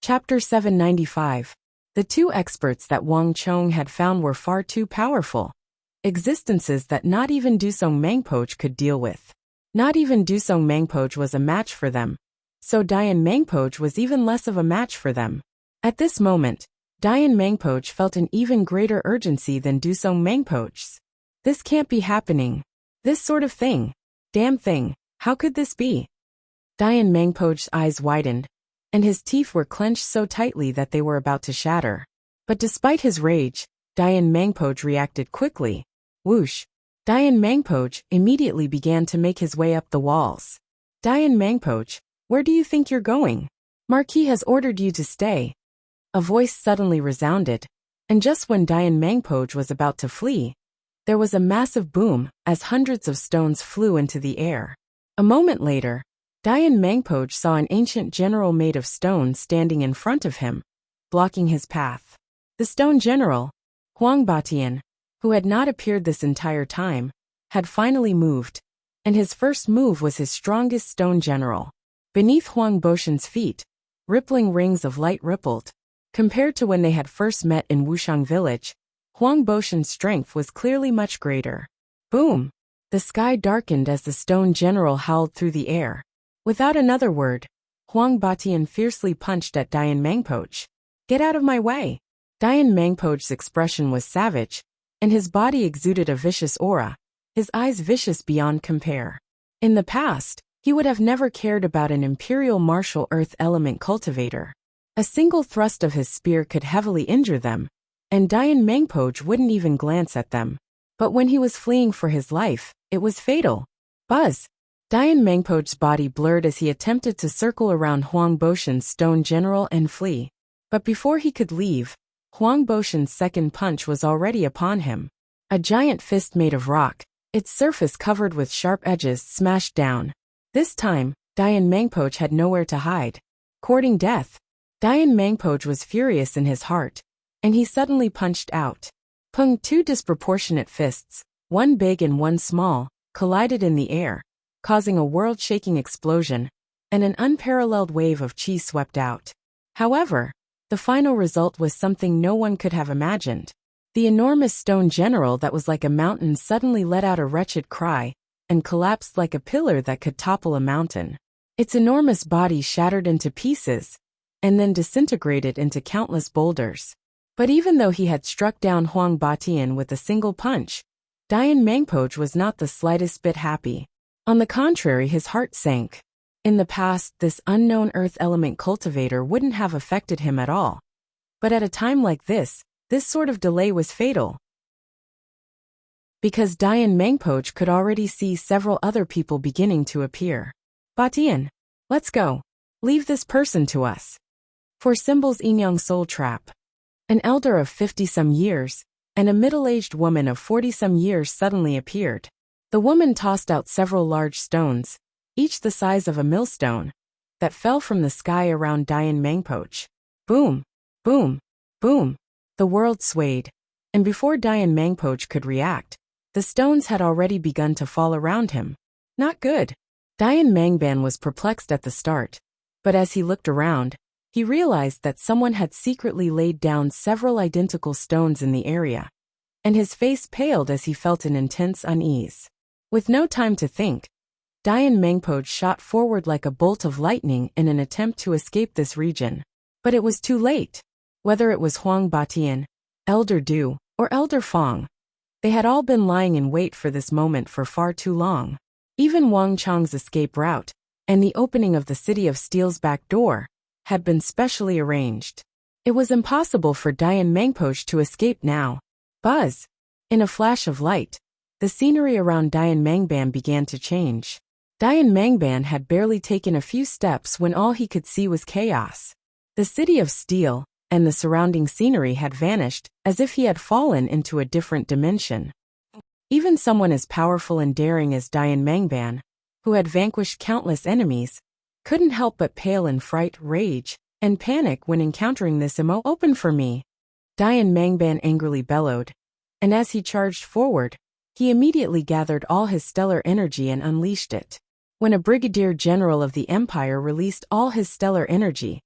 Chapter 795. The two experts that Wang Chong had found were far too powerful. Existences that not even Dusong Mangpoch could deal with. Not even Dusong Mangpoch was a match for them. So Dian Mangpoch was even less of a match for them. At this moment, Dian Mangpoch felt an even greater urgency than Dusong Mangpoch's. This can't be happening. This sort of thing. Damn thing. How could this be? Dian Mangpoch's eyes widened, and his teeth were clenched so tightly that they were about to shatter. But despite his rage, Dian Mangpoch reacted quickly. Whoosh! Dian Mangpoch immediately began to make his way up the walls. Dayan Mangpoch, where do you think you're going? Marquis has ordered you to stay. A voice suddenly resounded, and just when Dayan Mangpoch was about to flee, there was a massive boom as hundreds of stones flew into the air. A moment later, Dayan Mangpoch saw an ancient general made of stone standing in front of him, blocking his path. The stone general, Huang Batian, who had not appeared this entire time, had finally moved, and his first move was his strongest stone general. Beneath Huang Boshan's feet, rippling rings of light rippled. Compared to when they had first met in Wuxiang village, Huang Boshan's strength was clearly much greater. Boom! The sky darkened as the stone general howled through the air. Without another word, Huang Batian fiercely punched at Dayan Mangpoch. Get out of my way! Dayan Mangpoch's expression was savage, and his body exuded a vicious aura, his eyes vicious beyond compare. In the past, he would have never cared about an imperial martial earth element cultivator. A single thrust of his spear could heavily injure them, and Dayan Mangpoch wouldn't even glance at them. But when he was fleeing for his life, it was fatal. Buzz! Dayan Mangpoch's body blurred as he attempted to circle around Huang Boshan's stone general and flee. But before he could leave, Huang Boshan's second punch was already upon him. A giant fist made of rock, its surface covered with sharp edges, smashed down. This time, Dayan Mangpoch had nowhere to hide. Courting death, Dayan Mangpoch was furious in his heart, and he suddenly punched out. Pung! Two disproportionate fists, one big and one small, collided in the air, causing a world-shaking explosion, and an unparalleled wave of chi swept out. However, the final result was something no one could have imagined. The enormous stone general that was like a mountain suddenly let out a wretched cry, and collapsed like a pillar that could topple a mountain. Its enormous body shattered into pieces, and then disintegrated into countless boulders. But even though he had struck down Huang Batian with a single punch, Dayan Mangpoch was not the slightest bit happy. On the contrary, his heart sank. In the past, this unknown earth element cultivator wouldn't have affected him at all. But at a time like this sort of delay was fatal. Because Dayan Mangpoch could already see several other people beginning to appear. Batian, let's go. Leave this person to us. For Symbol's Inyang soul trap. An elder of 50-some years, and a middle-aged woman of 40-some years suddenly appeared. The woman tossed out several large stones, each the size of a millstone, that fell from the sky around Dayan Mangpoch. Boom! Boom! Boom! The world swayed, and before Dayan Mangpoch could react, the stones had already begun to fall around him. Not good. Dayan Mangban was perplexed at the start, but as he looked around, he realized that someone had secretly laid down several identical stones in the area, and his face paled as he felt an intense unease. With no time to think, Dayan Mangpoch shot forward like a bolt of lightning in an attempt to escape this region. But it was too late. Whether it was Huang Batian, Elder Du, or Elder Fong, they had all been lying in wait for this moment for far too long. Even Wang Chang's escape route, and the opening of the City of Steel's back door, had been specially arranged. It was impossible for Dayan Mangpoch to escape now. Buzz! In a flash of light, the scenery around Dayan Mangban began to change. Dayan Mangban had barely taken a few steps when all he could see was chaos. The City of Steel and the surrounding scenery had vanished as if he had fallen into a different dimension. Even someone as powerful and daring as Dayan Mangban, who had vanquished countless enemies, couldn't help but pale in fright, rage, and panic when encountering this Open for me! Dayan Mangban angrily bellowed, and as he charged forward, he immediately gathered all his stellar energy and unleashed it. When a brigadier general of the Empire released all his stellar energy,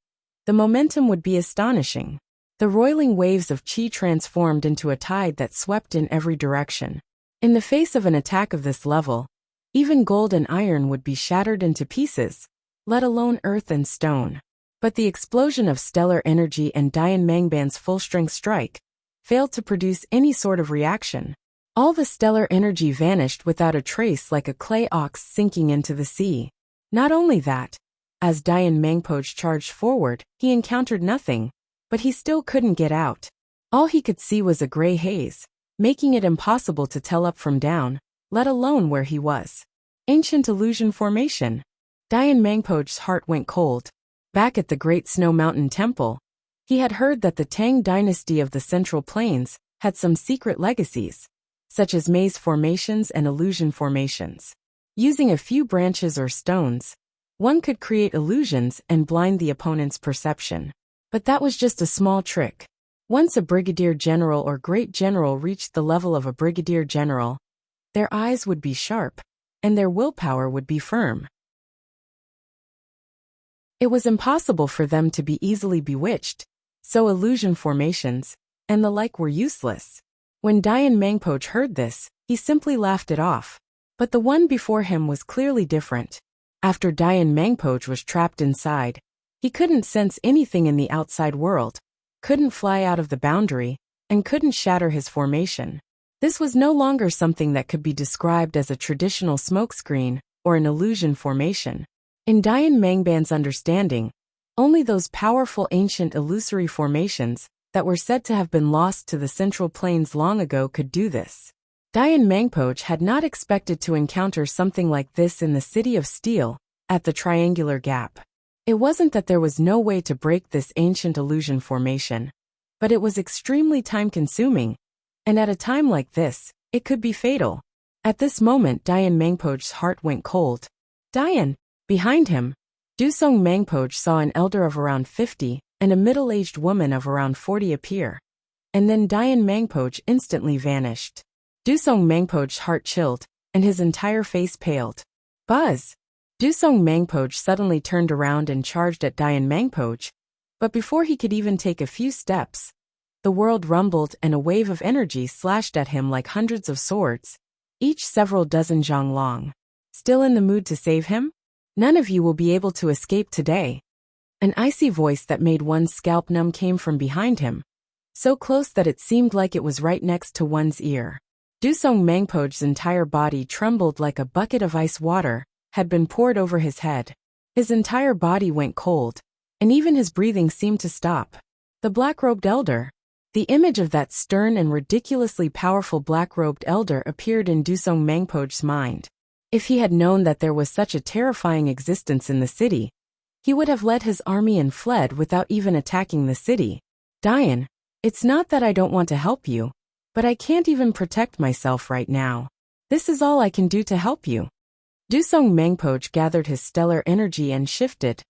the momentum would be astonishing. The roiling waves of chi transformed into a tide that swept in every direction. In the face of an attack of this level, even gold and iron would be shattered into pieces, let alone earth and stone. But the explosion of stellar energy and Dayan Mangban's full-strength strike failed to produce any sort of reaction. All the stellar energy vanished without a trace, like a clay ox sinking into the sea. Not only that, as Dayan Mangpoch charged forward, he encountered nothing, but he still couldn't get out. All he could see was a gray haze, making it impossible to tell up from down, let alone where he was. Ancient illusion formation. Dian Mangpo's heart went cold. Back at the Great Snow Mountain Temple, he had heard that the Tang dynasty of the Central Plains had some secret legacies, such as maze formations and illusion formations. Using a few branches or stones, one could create illusions and blind the opponent's perception. But that was just a small trick. Once a brigadier general or great general reached the level of a brigadier general, their eyes would be sharp, and their willpower would be firm. It was impossible for them to be easily bewitched, so illusion formations and the like were useless. When Dian Mangpo heard this, he simply laughed it off. But the one before him was clearly different. After Dian Mangpo was trapped inside, he couldn't sense anything in the outside world, couldn't fly out of the boundary, and couldn't shatter his formation. This was no longer something that could be described as a traditional smokescreen or an illusion formation. In Dian Mangban's understanding, only those powerful ancient illusory formations that were said to have been lost to the Central Plains long ago could do this. Dian Mangpo had not expected to encounter something like this in the City of Steel, at the Triangular Gap. It wasn't that there was no way to break this ancient illusion formation, but it was extremely time-consuming, and at a time like this, it could be fatal. At this moment Dian Mangpo's heart went cold. Dian! Behind him, Dusong Mangpo saw an elder of around 50 and a middle-aged woman of around 40 appear. And then Dian Mangpo instantly vanished. Dusong Mangpo's heart chilled, and his entire face paled. Buzz! Dusong Mangpo suddenly turned around and charged at Dian Mangpo, but before he could even take a few steps, the world rumbled and a wave of energy slashed at him like hundreds of swords, each several dozen zhang long. Still in the mood to save him? None of you will be able to escape today. An icy voice that made one's scalp numb came from behind him, so close that it seemed like it was right next to one's ear. Dusong Mangpo's entire body trembled like a bucket of ice water had been poured over his head. His entire body went cold, and even his breathing seemed to stop. The black-robed elder. The image of that stern and ridiculously powerful black-robed elder appeared in Dusong Mangpo's mind. If he had known that there was such a terrifying existence in the city, he would have led his army and fled without even attacking the city. Dian, it's not that I don't want to help you, but I can't even protect myself right now. This is all I can do to help you. Dusong Mangpo gathered his stellar energy and shifted,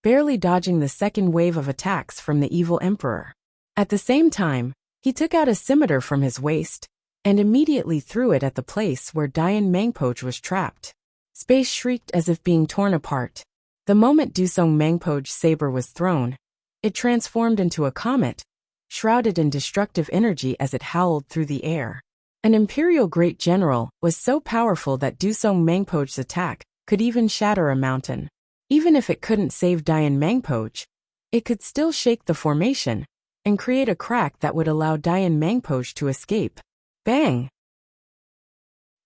barely dodging the second wave of attacks from the evil emperor. At the same time, he took out a scimitar from his waist and immediately threw it at the place where Dian Mangpo was trapped. Space shrieked as if being torn apart. The moment Dusong Mangpo's saber was thrown, it transformed into a comet, shrouded in destructive energy as it howled through the air. An imperial great general was so powerful that Dusong Mangpo's attack could even shatter a mountain. Even if it couldn't save Dian Mangpo, it could still shake the formation and create a crack that would allow Dian Mangpo to escape. Bang!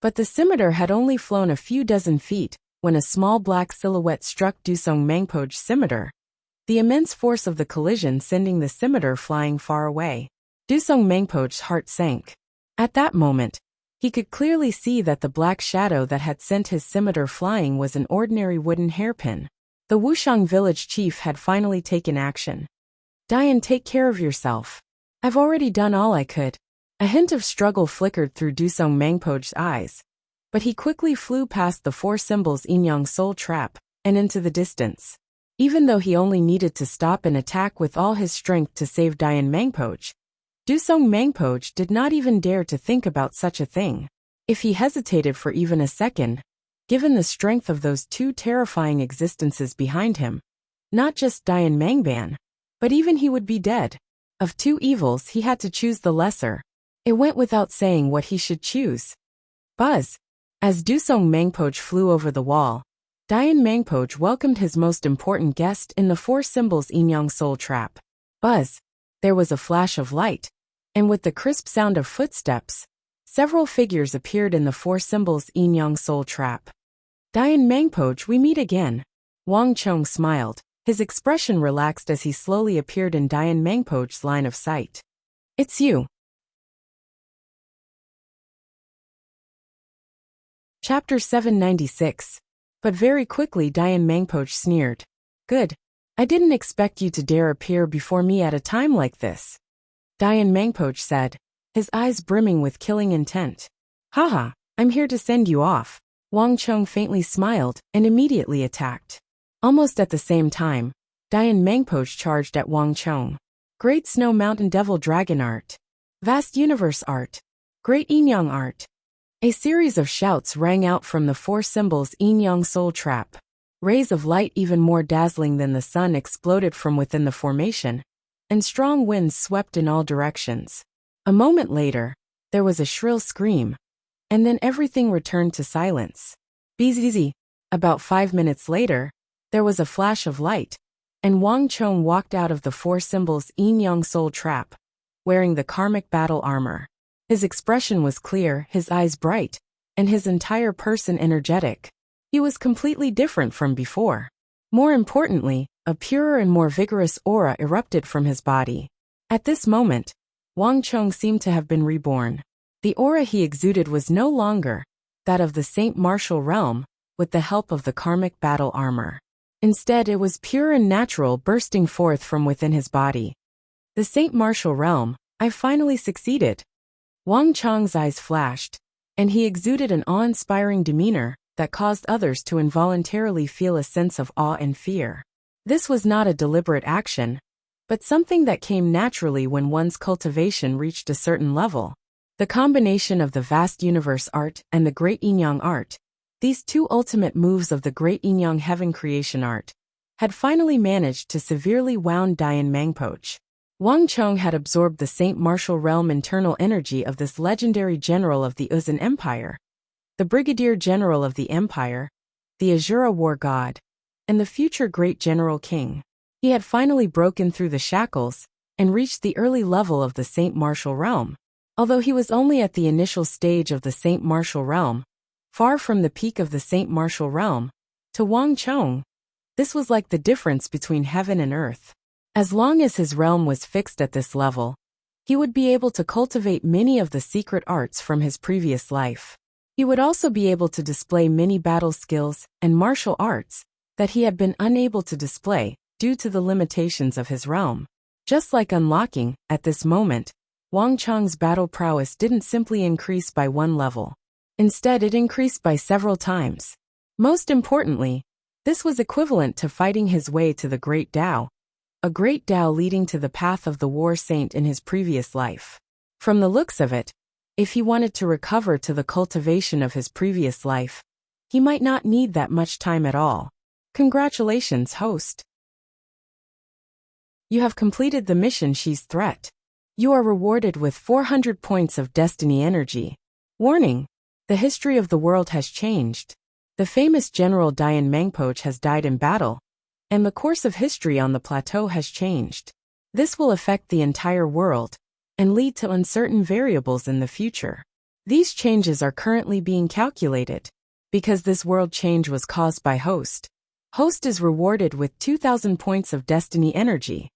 But the scimitar had only flown a few dozen feet when a small black silhouette struck Dusong Mangpo's scimitar, the immense force of the collision sending the scimitar flying far away. Dusong Mangpo's heart sank. At that moment, he could clearly see that the black shadow that had sent his scimitar flying was an ordinary wooden hairpin. The Wuxiang village chief had finally taken action. Dian, take care of yourself. I've already done all I could. A hint of struggle flickered through Dusong Mangpo's eyes, but he quickly flew past the four symbols Yin-Yang Soul Trap and into the distance. Even though he only needed to stop and attack with all his strength to save Dian Mangpo, Dusong Mangpo did not even dare to think about such a thing. If he hesitated for even a second, given the strength of those two terrifying existences behind him, not just Dian Mangban, but even he would be dead. Of two evils he had to choose the lesser. It went without saying what he should choose. Buzz! As Dusong Mangpo flew over the wall, Dian Mangpo welcomed his most important guest in the four symbols Yin-Yang Soul Trap. Buzz! There was a flash of light, and with the crisp sound of footsteps, several figures appeared in the four symbols Yin-Yang Soul Trap. Dian Mangpo, we meet again. Wang Chong smiled, his expression relaxed as he slowly appeared in Dian Mangpo's line of sight. It's you. Chapter 796. But very quickly Dian Mangpoch sneered. Good. I didn't expect you to dare appear before me at a time like this. Dian Mangpoch said, his eyes brimming with killing intent. Haha, I'm here to send you off. Wang Chong faintly smiled and immediately attacked. Almost at the same time, Dian Mangpoch charged at Wang Chong. Great Snow Mountain Devil Dragon Art. Vast Universe Art. Great Yin-Yang Art. A series of shouts rang out from the four symbols Yin-Yang Soul Trap. Rays of light even more dazzling than the sun exploded from within the formation, and strong winds swept in all directions. A moment later, there was a shrill scream, and then everything returned to silence. Bzz. About 5 minutes later, there was a flash of light, and Wang Chong walked out of the four symbols Yin-Yang Soul Trap, wearing the karmic battle armor. His expression was clear, his eyes bright, and his entire person energetic. He was completely different from before. More importantly, a purer and more vigorous aura erupted from his body. At this moment, Wang Chong seemed to have been reborn. The aura he exuded was no longer that of the Saint Martial Realm, with the help of the karmic battle armor. Instead, it was pure and natural, bursting forth from within his body. The Saint Martial Realm, I finally succeeded. Wang Chong's eyes flashed, and he exuded an awe-inspiring demeanor that caused others to involuntarily feel a sense of awe and fear. This was not a deliberate action, but something that came naturally when one's cultivation reached a certain level. The combination of the vast universe art and the great Yin-Yang art, these two ultimate moves of the great Yin-Yang heaven creation art, had finally managed to severely wound Dian Mangpoch. Wang Chong had absorbed the Saint Martial Realm internal energy of this legendary general of the Uzan Empire, the Brigadier General of the Empire, the Azura War God, and the future Great General King. He had finally broken through the shackles and reached the early level of the Saint Martial Realm. Although he was only at the initial stage of the Saint Martial Realm, far from the peak of the Saint Martial Realm, to Wang Chong, this was like the difference between heaven and earth. As long as his realm was fixed at this level, he would be able to cultivate many of the secret arts from his previous life. He would also be able to display many battle skills and martial arts that he had been unable to display due to the limitations of his realm. Just like unlocking, at this moment, Wang Chong's battle prowess didn't simply increase by one level. Instead, it increased by several times. Most importantly, this was equivalent to fighting his way to the Great Tao, a Great Tao leading to the path of the War Saint in his previous life. From the looks of it, if he wanted to recover to the cultivation of his previous life, he might not need that much time at all. Congratulations, host. You have completed the mission She's Threat. You are rewarded with 400 points of destiny energy. Warning: the history of the world has changed. The famous General Dian Mangpoch has died in battle, and the course of history on the plateau has changed. This will affect the entire world and lead to uncertain variables in the future. These changes are currently being calculated. Because this world change was caused by Host, Host is rewarded with 2,000 points of destiny energy.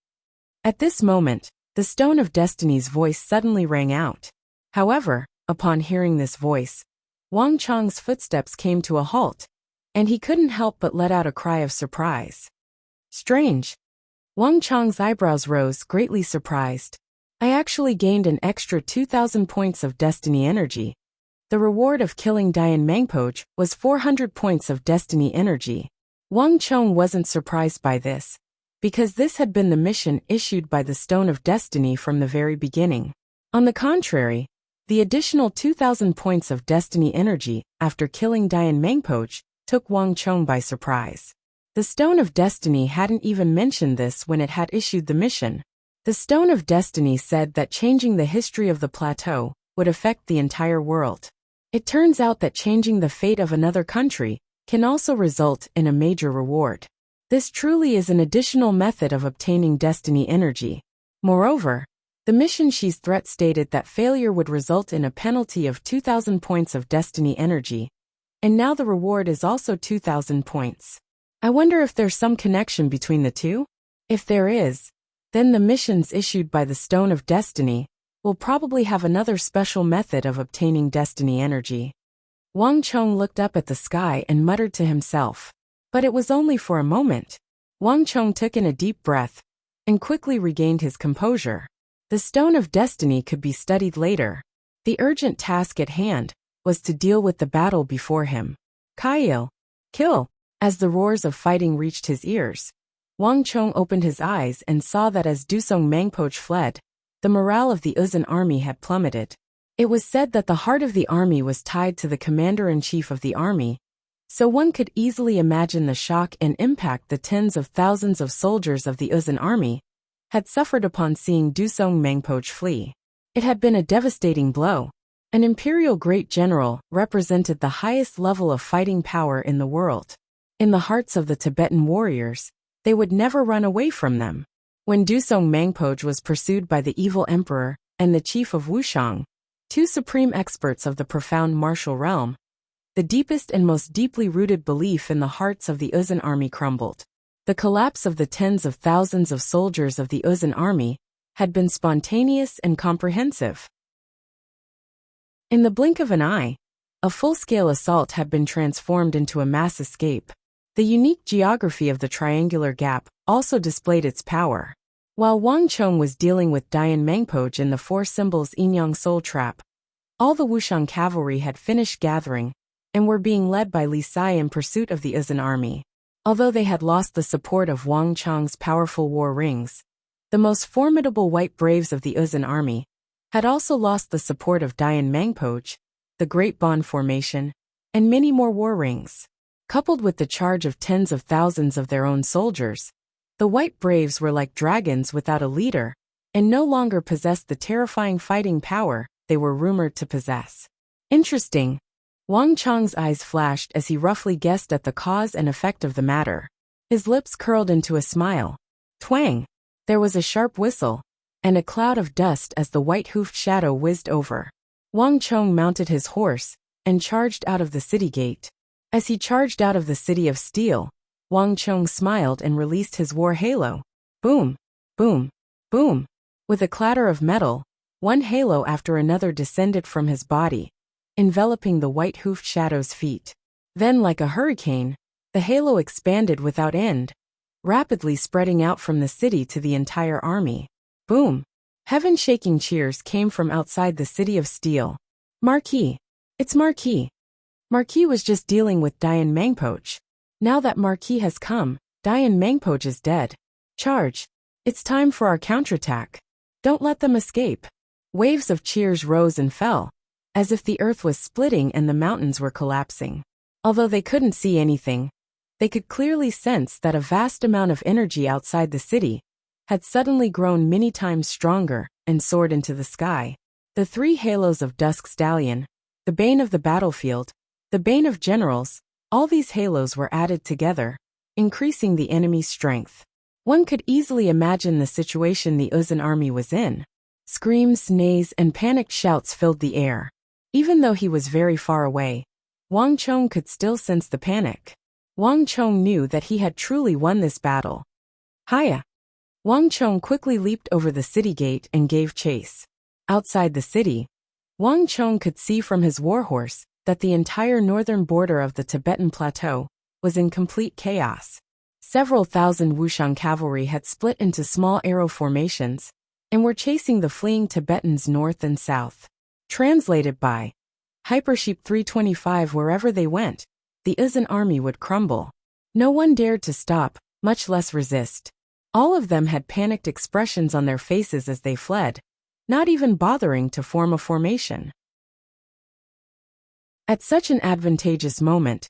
At this moment, the Stone of Destiny's voice suddenly rang out. However, upon hearing this voice, Wang Chong's footsteps came to a halt, and he couldn't help but let out a cry of surprise. Strange. Wang Chong's eyebrows rose, greatly surprised. I actually gained an extra 2,000 points of destiny energy. The reward of killing Dian Mangpoch was 400 points of destiny energy. Wang Chong wasn't surprised by this, because this had been the mission issued by the Stone of Destiny from the very beginning. On the contrary, the additional 2,000 points of destiny energy after killing Dian Mangpoch took Wang Chong by surprise. The Stone of Destiny hadn't even mentioned this when it had issued the mission. The Stone of Destiny said that changing the history of the plateau would affect the entire world. It turns out that changing the fate of another country can also result in a major reward. This truly is an additional method of obtaining destiny energy. Moreover, the mission She's Threat stated that failure would result in a penalty of 2,000 points of destiny energy, and now the reward is also 2,000 points. I wonder if there's some connection between the two? If there is, then the missions issued by the Stone of Destiny will probably have another special method of obtaining destiny energy. Wang Chong looked up at the sky and muttered to himself. But it was only for a moment. Wang Chong took in a deep breath and quickly regained his composure. The Stone of Destiny could be studied later. The urgent task at hand was to deal with the battle before him. Kail, kill! As the roars of fighting reached his ears, Wang Chong opened his eyes and saw that as Dusong Mangpoch fled, the morale of the Uzun army had plummeted. It was said that the heart of the army was tied to the commander-in-chief of the army, so one could easily imagine the shock and impact the tens of thousands of soldiers of the Uzun army had suffered upon seeing Dusong Mangpoch flee. It had been a devastating blow. An imperial great general represented the highest level of fighting power in the world. In the hearts of the Tibetan warriors, they would never run away from them. When Dusong Mangpoch was pursued by the evil emperor and the chief of Wuxiang, two supreme experts of the profound martial realm, the deepest and most deeply rooted belief in the hearts of the Uzun army crumbled. The collapse of the tens of thousands of soldiers of the Uzun army had been spontaneous and comprehensive. In the blink of an eye, a full-scale assault had been transformed into a mass escape. The unique geography of the triangular gap also displayed its power. While Wang Chong was dealing with Dian Mangpoch in the four symbols Inyang Soul Trap, all the Wuxiang cavalry had finished gathering and were being led by Li Sai in pursuit of the Uzun army. Although they had lost the support of Wang Chong's powerful war rings, the most formidable white braves of the Uzun army had also lost the support of Dian Mangpoch, the Great Bond Formation, and many more war rings. Coupled with the charge of tens of thousands of their own soldiers, the white braves were like dragons without a leader, and no longer possessed the terrifying fighting power they were rumored to possess. Interesting. Wang Chong's eyes flashed as he roughly guessed at the cause and effect of the matter. His lips curled into a smile. Twang! There was a sharp whistle, and a cloud of dust as the white-hoofed shadow whizzed over. Wang Chong mounted his horse and charged out of the city gate. As he charged out of the city of steel, Wang Chong smiled and released his war halo. Boom! Boom! Boom! With a clatter of metal, one halo after another descended from his body, enveloping the white-hoofed shadow's feet. Then, like a hurricane, the halo expanded without end, rapidly spreading out from the city to the entire army. Boom! Heaven-shaking cheers came from outside the city of steel. Marquis! It's Marquis! Marquis was just dealing with Dian Mangpoch. Now that Marquis has come, Dian Mangpoch is dead. Charge! It's time for our counterattack. Don't let them escape. Waves of cheers rose and fell, as if the earth was splitting and the mountains were collapsing. Although they couldn't see anything, they could clearly sense that a vast amount of energy outside the city had suddenly grown many times stronger and soared into the sky. The three halos of Dusk Stallion, the bane of the battlefield, the bane of generals, all these halos were added together, increasing the enemy's strength. One could easily imagine the situation the Uzun army was in. Screams, neighs, and panicked shouts filled the air. Even though he was very far away, Wang Chong could still sense the panic. Wang Chong knew that he had truly won this battle. Hiya! Wang Chong quickly leaped over the city gate and gave chase. Outside the city, Wang Chong could see from his warhorse that the entire northern border of the Tibetan plateau was in complete chaos. Several thousand Wuxiang cavalry had split into small arrow formations and were chasing the fleeing Tibetans north and south. Translated by Hypersheep 325. Wherever they went, the Uzun army would crumble. No one dared to stop, much less resist. All of them had panicked expressions on their faces as they fled, not even bothering to form a formation. At such an advantageous moment,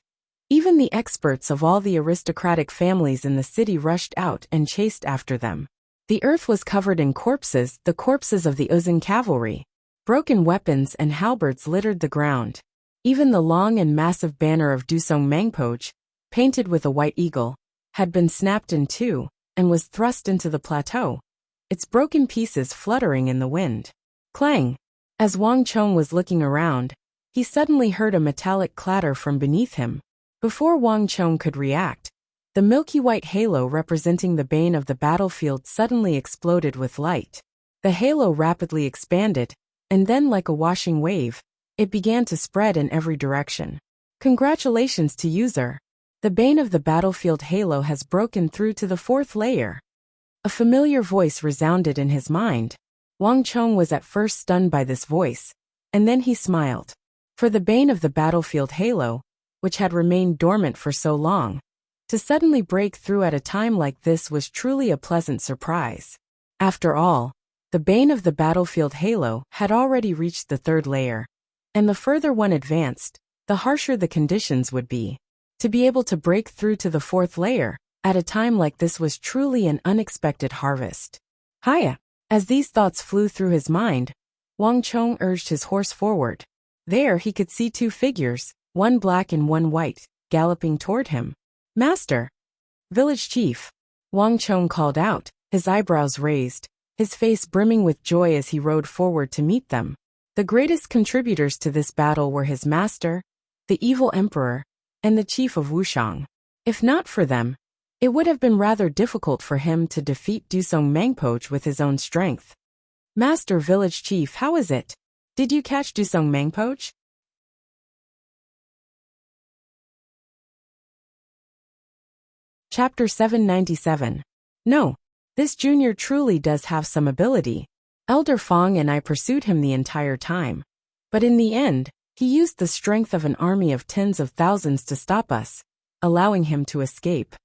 even the experts of all the aristocratic families in the city rushed out and chased after them. The earth was covered in corpses, the corpses of the Uzun cavalry. Broken weapons and halberds littered the ground. Even the long and massive banner of Dusong Mangpoch, painted with a white eagle, had been snapped in two and was thrust into the plateau, its broken pieces fluttering in the wind. Clang! As Wang Chong was looking around, he suddenly heard a metallic clatter from beneath him. Before Wang Chong could react, the milky white halo representing the bane of the battlefield suddenly exploded with light. The halo rapidly expanded, and then like a washing wave, It began to spread in every direction. Congratulations to user. The bane of the battlefield halo has broken through to the 4th layer. A familiar voice resounded in his mind. Wang Chong was at first stunned by this voice, and then he smiled. For the bane of the battlefield halo, which had remained dormant for so long, to suddenly break through at a time like this was truly a pleasant surprise. After all, the bane of the battlefield halo had already reached the 3rd layer, and the further one advanced, the harsher the conditions would be. To be able to break through to the 4th layer at a time like this was truly an unexpected harvest. Hiya! As these thoughts flew through his mind, Wang Chong urged his horse forward. There he could see 2 figures, one black and one white, galloping toward him. Master! Village chief! Wang Chong called out, his eyebrows raised, his face brimming with joy as he rode forward to meet them. The greatest contributors to this battle were his master, the evil emperor, and the chief of Wuxiang. If not for them, it would have been rather difficult for him to defeat Dusong Mangpoch with his own strength. Master Village Chief, how is it? Did you catch Dusong Mangpoch? Chapter 797. No, this junior truly does have some ability. Elder Fong and I pursued him the entire time. But in the end, he used the strength of an army of tens of thousands to stop us, allowing him to escape.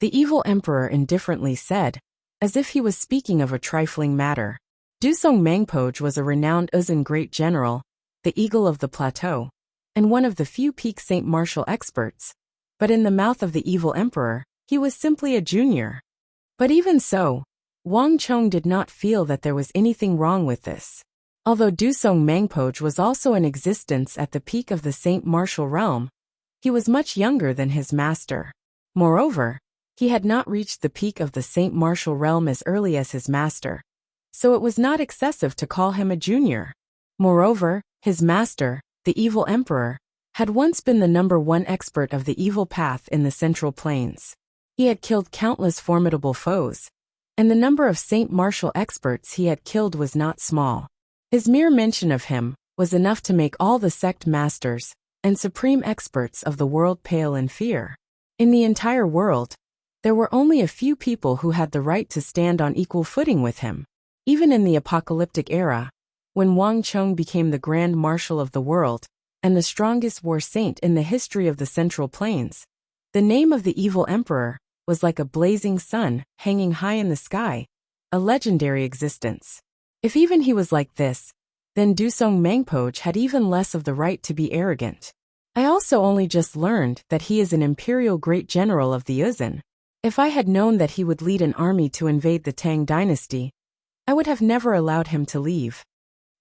The evil emperor indifferently said, as if he was speaking of a trifling matter. Dusong Mangpoch was a renowned Uzun great general, the eagle of the plateau, and one of the few peak Saint martial experts. But in the mouth of the evil emperor, he was simply a junior. But even so, Wang Chong did not feel that there was anything wrong with this. Although Dusong Mangpoch was also in existence at the peak of the Saint martial realm, he was much younger than his master. Moreover, he had not reached the peak of the Saint martial realm as early as his master, so it was not excessive to call him a junior. Moreover, his master, the evil emperor, had once been the #1 expert of the evil path in the Central Plains. He had killed countless formidable foes, and the number of Saint martial experts he had killed was not small. His mere mention of him was enough to make all the sect masters and supreme experts of the world pale in fear. In the entire world, there were only a few people who had the right to stand on equal footing with him. Even in the apocalyptic era, when Wang Chong became the Grand Marshal of the world and the strongest war saint in the history of the Central Plains, the name of the evil emperor was like a blazing sun hanging high in the sky, a legendary existence. If even he was like this, then Dusong Mangpoch had even less of the right to be arrogant. I also only just learned that he is an imperial great general of the Uzun. If I had known that he would lead an army to invade the Tang dynasty, I would have never allowed him to leave.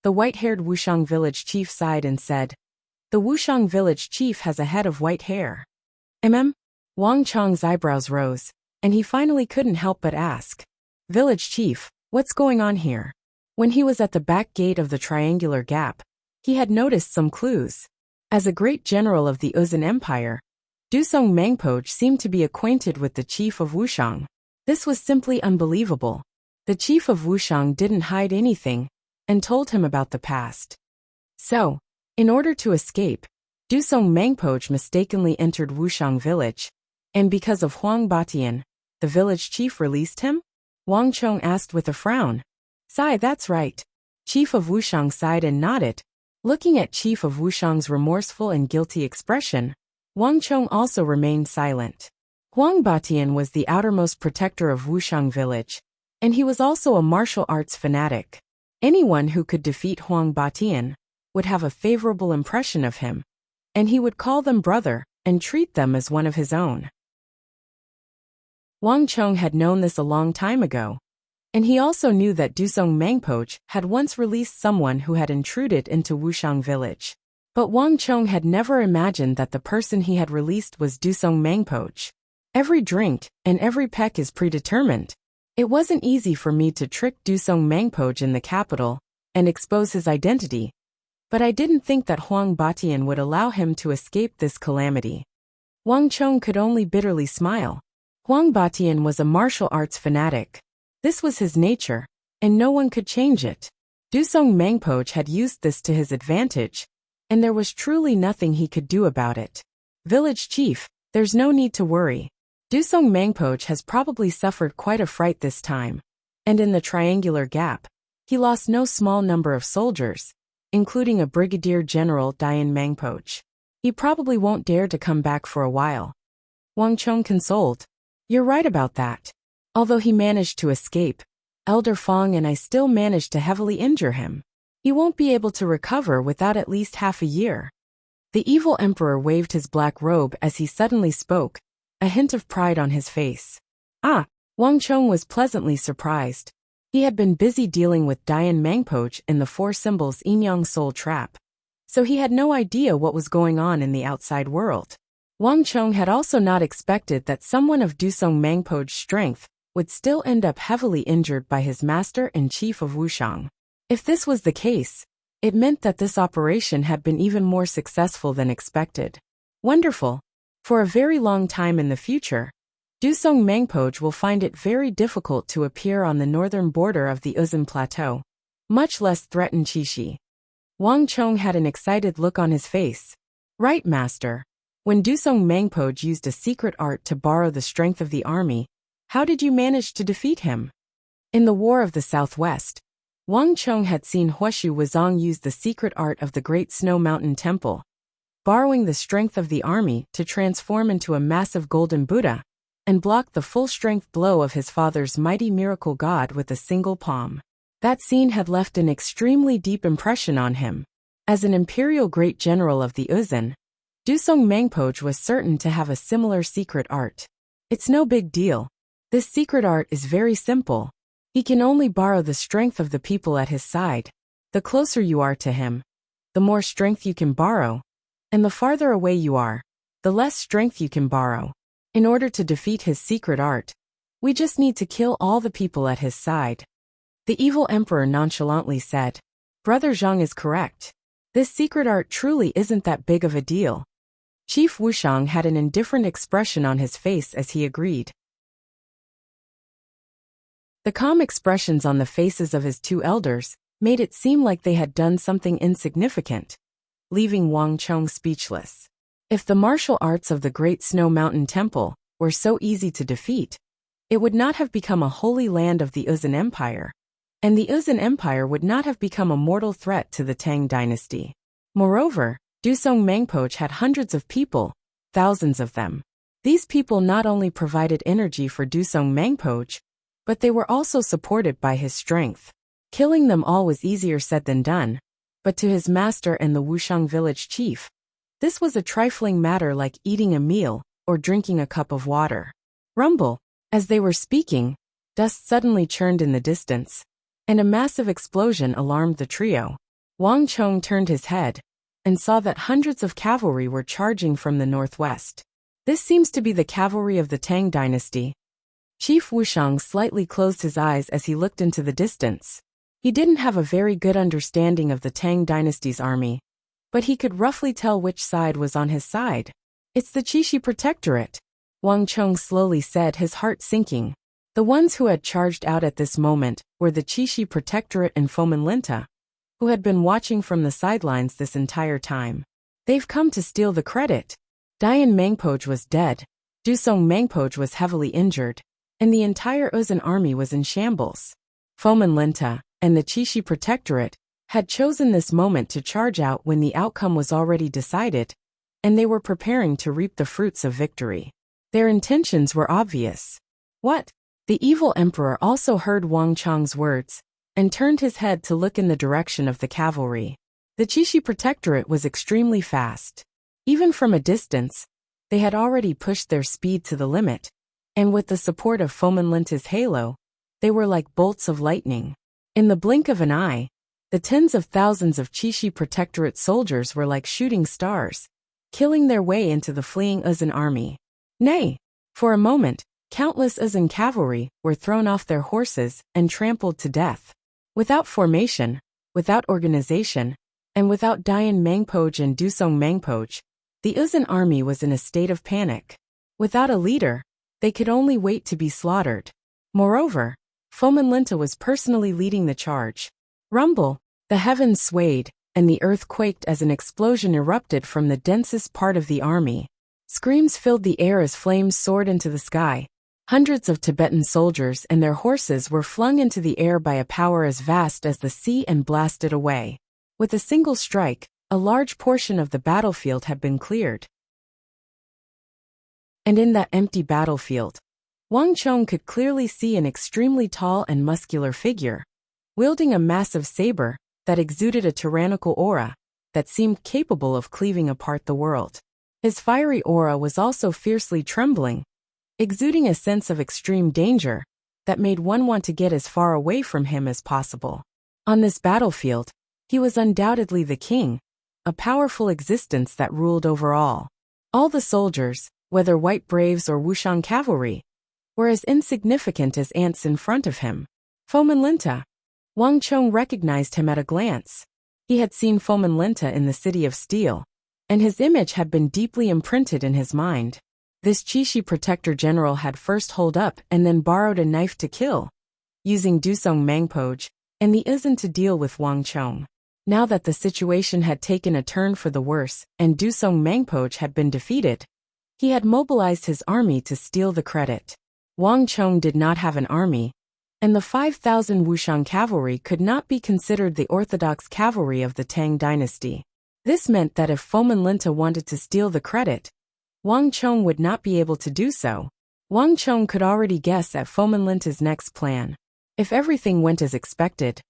The white-haired Wuxiang village chief sighed and said, "The Wuxiang village chief has a head of white hair." Wang Chong's eyebrows rose, and he finally couldn't help but ask, "Village chief, what's going on here?" When he was at the back gate of the triangular gap, he had noticed some clues. As a great general of the Uzun Empire, Dusong Mangpoch seemed to be acquainted with the chief of Wuxiang. This was simply unbelievable. The chief of Wuxiang didn't hide anything, and told him about the past. So, in order to escape, Dusong Mangpoch mistakenly entered Wuxiang village, and because of Huang Batian, the village chief released him? Wang Chong asked with a frown. "Sigh, that's right." Chief of Wuxiang sighed and nodded. Looking at Chief of Wuxiang's remorseful and guilty expression, Wang Chong also remained silent. Huang Batian was the outermost protector of Wuxiang village, and he was also a martial arts fanatic. Anyone who could defeat Huang Batian would have a favorable impression of him, and he would call them brother and treat them as one of his own. Wang Chong had known this a long time ago, and he also knew that Dusong Mangpoch had once released someone who had intruded into Wuxiang village. But Wang Chong had never imagined that the person he had released was Dusong Mangpoch. Every drink and every peck is predetermined. It wasn't easy for me to trick Dusong Mangpoch in the capital and expose his identity, but I didn't think that Huang Batian would allow him to escape this calamity. Wang Chong could only bitterly smile. Huang Batian was a martial arts fanatic. This was his nature, and no one could change it. Dusong Mangpoch had used this to his advantage, and there was truly nothing he could do about it. Village chief, there's no need to worry. Dusong Mangpoch has probably suffered quite a fright this time. And in the triangular gap, he lost no small number of soldiers, including a Brigadier General Dian Mangpoch. He probably won't dare to come back for a while. Wang Chong consoled. You're right about that. Although he managed to escape, Elder Fong and I still managed to heavily injure him. He won't be able to recover without at least half a year. The evil emperor waved his black robe as he suddenly spoke, a hint of pride on his face. Ah! Wang Chong was pleasantly surprised. He had been busy dealing with Dian Mangpoch in the Four Symbols Inyang Soul Trap, so he had no idea what was going on in the outside world. Wang Chong had also not expected that someone of Dusong Mangpoch's strength would still end up heavily injured by his master and chief of Wuxiang. If this was the case, it meant that this operation had been even more successful than expected. Wonderful! For a very long time in the future, Dusong Mangpoch will find it very difficult to appear on the northern border of the Uzan Plateau, much less threaten Qixi. Wang Chong had an excited look on his face. Right, master. When Dusong Mangpoch used a secret art to borrow the strength of the army, how did you manage to defeat him? In the War of the Southwest, Wang Chong had seen Huashu Wuzong use the secret art of the Great Snow Mountain Temple, borrowing the strength of the army to transform into a massive golden Buddha, and block the full-strength blow of his father's mighty miracle god with a single palm. That scene had left an extremely deep impression on him. As an imperial great general of the Uzan, Dusong Mangpoch was certain to have a similar secret art. It's no big deal. This secret art is very simple. He can only borrow the strength of the people at his side. The closer you are to him, the more strength you can borrow, and the farther away you are, the less strength you can borrow. In order to defeat his secret art, we just need to kill all the people at his side. The evil emperor nonchalantly said. Brother Zhang is correct. This secret art truly isn't that big of a deal. Chief Wuxiang had an indifferent expression on his face as he agreed. The calm expressions on the faces of his two elders made it seem like they had done something insignificant, leaving Wang Chong speechless. If the martial arts of the Great Snow Mountain Temple were so easy to defeat, it would not have become a holy land of the Uzan Empire, and the Uzan Empire would not have become a mortal threat to the Tang dynasty. Moreover, Dusong Mangpoch had hundreds of people, thousands of them. These people not only provided energy for Dusong Mangpoch, but they were also supported by his strength. Killing them all was easier said than done, but to his master and the Wuxiang village chief, this was a trifling matter like eating a meal or drinking a cup of water. Rumble! As they were speaking, dust suddenly churned in the distance, and a massive explosion alarmed the trio. Wang Chong turned his head and saw that hundreds of cavalry were charging from the northwest. This seems to be the cavalry of the Tang dynasty. Chief Wuxiang slightly closed his eyes as he looked into the distance. He didn't have a very good understanding of the Tang dynasty's army, but he could roughly tell which side was on his side. It's the Qixi Protectorate, Wang Chong slowly said, his heart sinking. The ones who had charged out at this moment were the Qixi Protectorate and Fomin Linta, who had been watching from the sidelines this entire time. They've come to steal the credit. Dian Mangpoch was dead, Dusong Mangpoch was heavily injured, and the entire Uzan army was in shambles. Fomin Linta and the Qixi Protectorate had chosen this moment to charge out when the outcome was already decided, and they were preparing to reap the fruits of victory. Their intentions were obvious. What? The evil emperor also heard Wang Chong's words, and turned his head to look in the direction of the cavalry. The Qixi Protectorate was extremely fast. Even from a distance, they had already pushed their speed to the limit, and with the support of Fomin Linta's halo, they were like bolts of lightning. In the blink of an eye, the tens of thousands of Qixi Protectorate soldiers were like shooting stars, killing their way into the fleeing Uzan army. Nay! For a moment, countless Uzan cavalry were thrown off their horses and trampled to death. Without formation, without organization, and without Dian Mangpoch and Dusong Mangpoch, the Uzan army was in a state of panic. Without a leader, they could only wait to be slaughtered. Moreover, Fomin Linta was personally leading the charge. Rumble! The heavens swayed, and the earth quaked as an explosion erupted from the densest part of the army. Screams filled the air as flames soared into the sky. Hundreds of Tibetan soldiers and their horses were flung into the air by a power as vast as the sea and blasted away. With a single strike, a large portion of the battlefield had been cleared. And in that empty battlefield, Wang Chong could clearly see an extremely tall and muscular figure, wielding a massive saber that exuded a tyrannical aura that seemed capable of cleaving apart the world. His fiery aura was also fiercely trembling, exuding a sense of extreme danger that made one want to get as far away from him as possible. On this battlefield, he was undoubtedly the king, a powerful existence that ruled over all. All the soldiers, whether white braves or Wuxian cavalry, were as insignificant as ants in front of him. Foman Linta. Wang Chong recognized him at a glance. He had seen Foman Linta in the City of Steel, and his image had been deeply imprinted in his mind. This Qixi protector general had first holed up and then borrowed a knife to kill, using Dusong Mangpoj and the Izan to deal with Wang Chong. Now that the situation had taken a turn for the worse and Dusong Mangpoj had been defeated, he had mobilized his army to steal the credit. Wang Chong did not have an army, and the 5,000 Wuxian cavalry could not be considered the orthodox cavalry of the Tang dynasty. This meant that if Foman Linta wanted to steal the credit, Wang Chong would not be able to do so. Wang Chong could already guess at Foman Linta's next plan. If everything went as expected,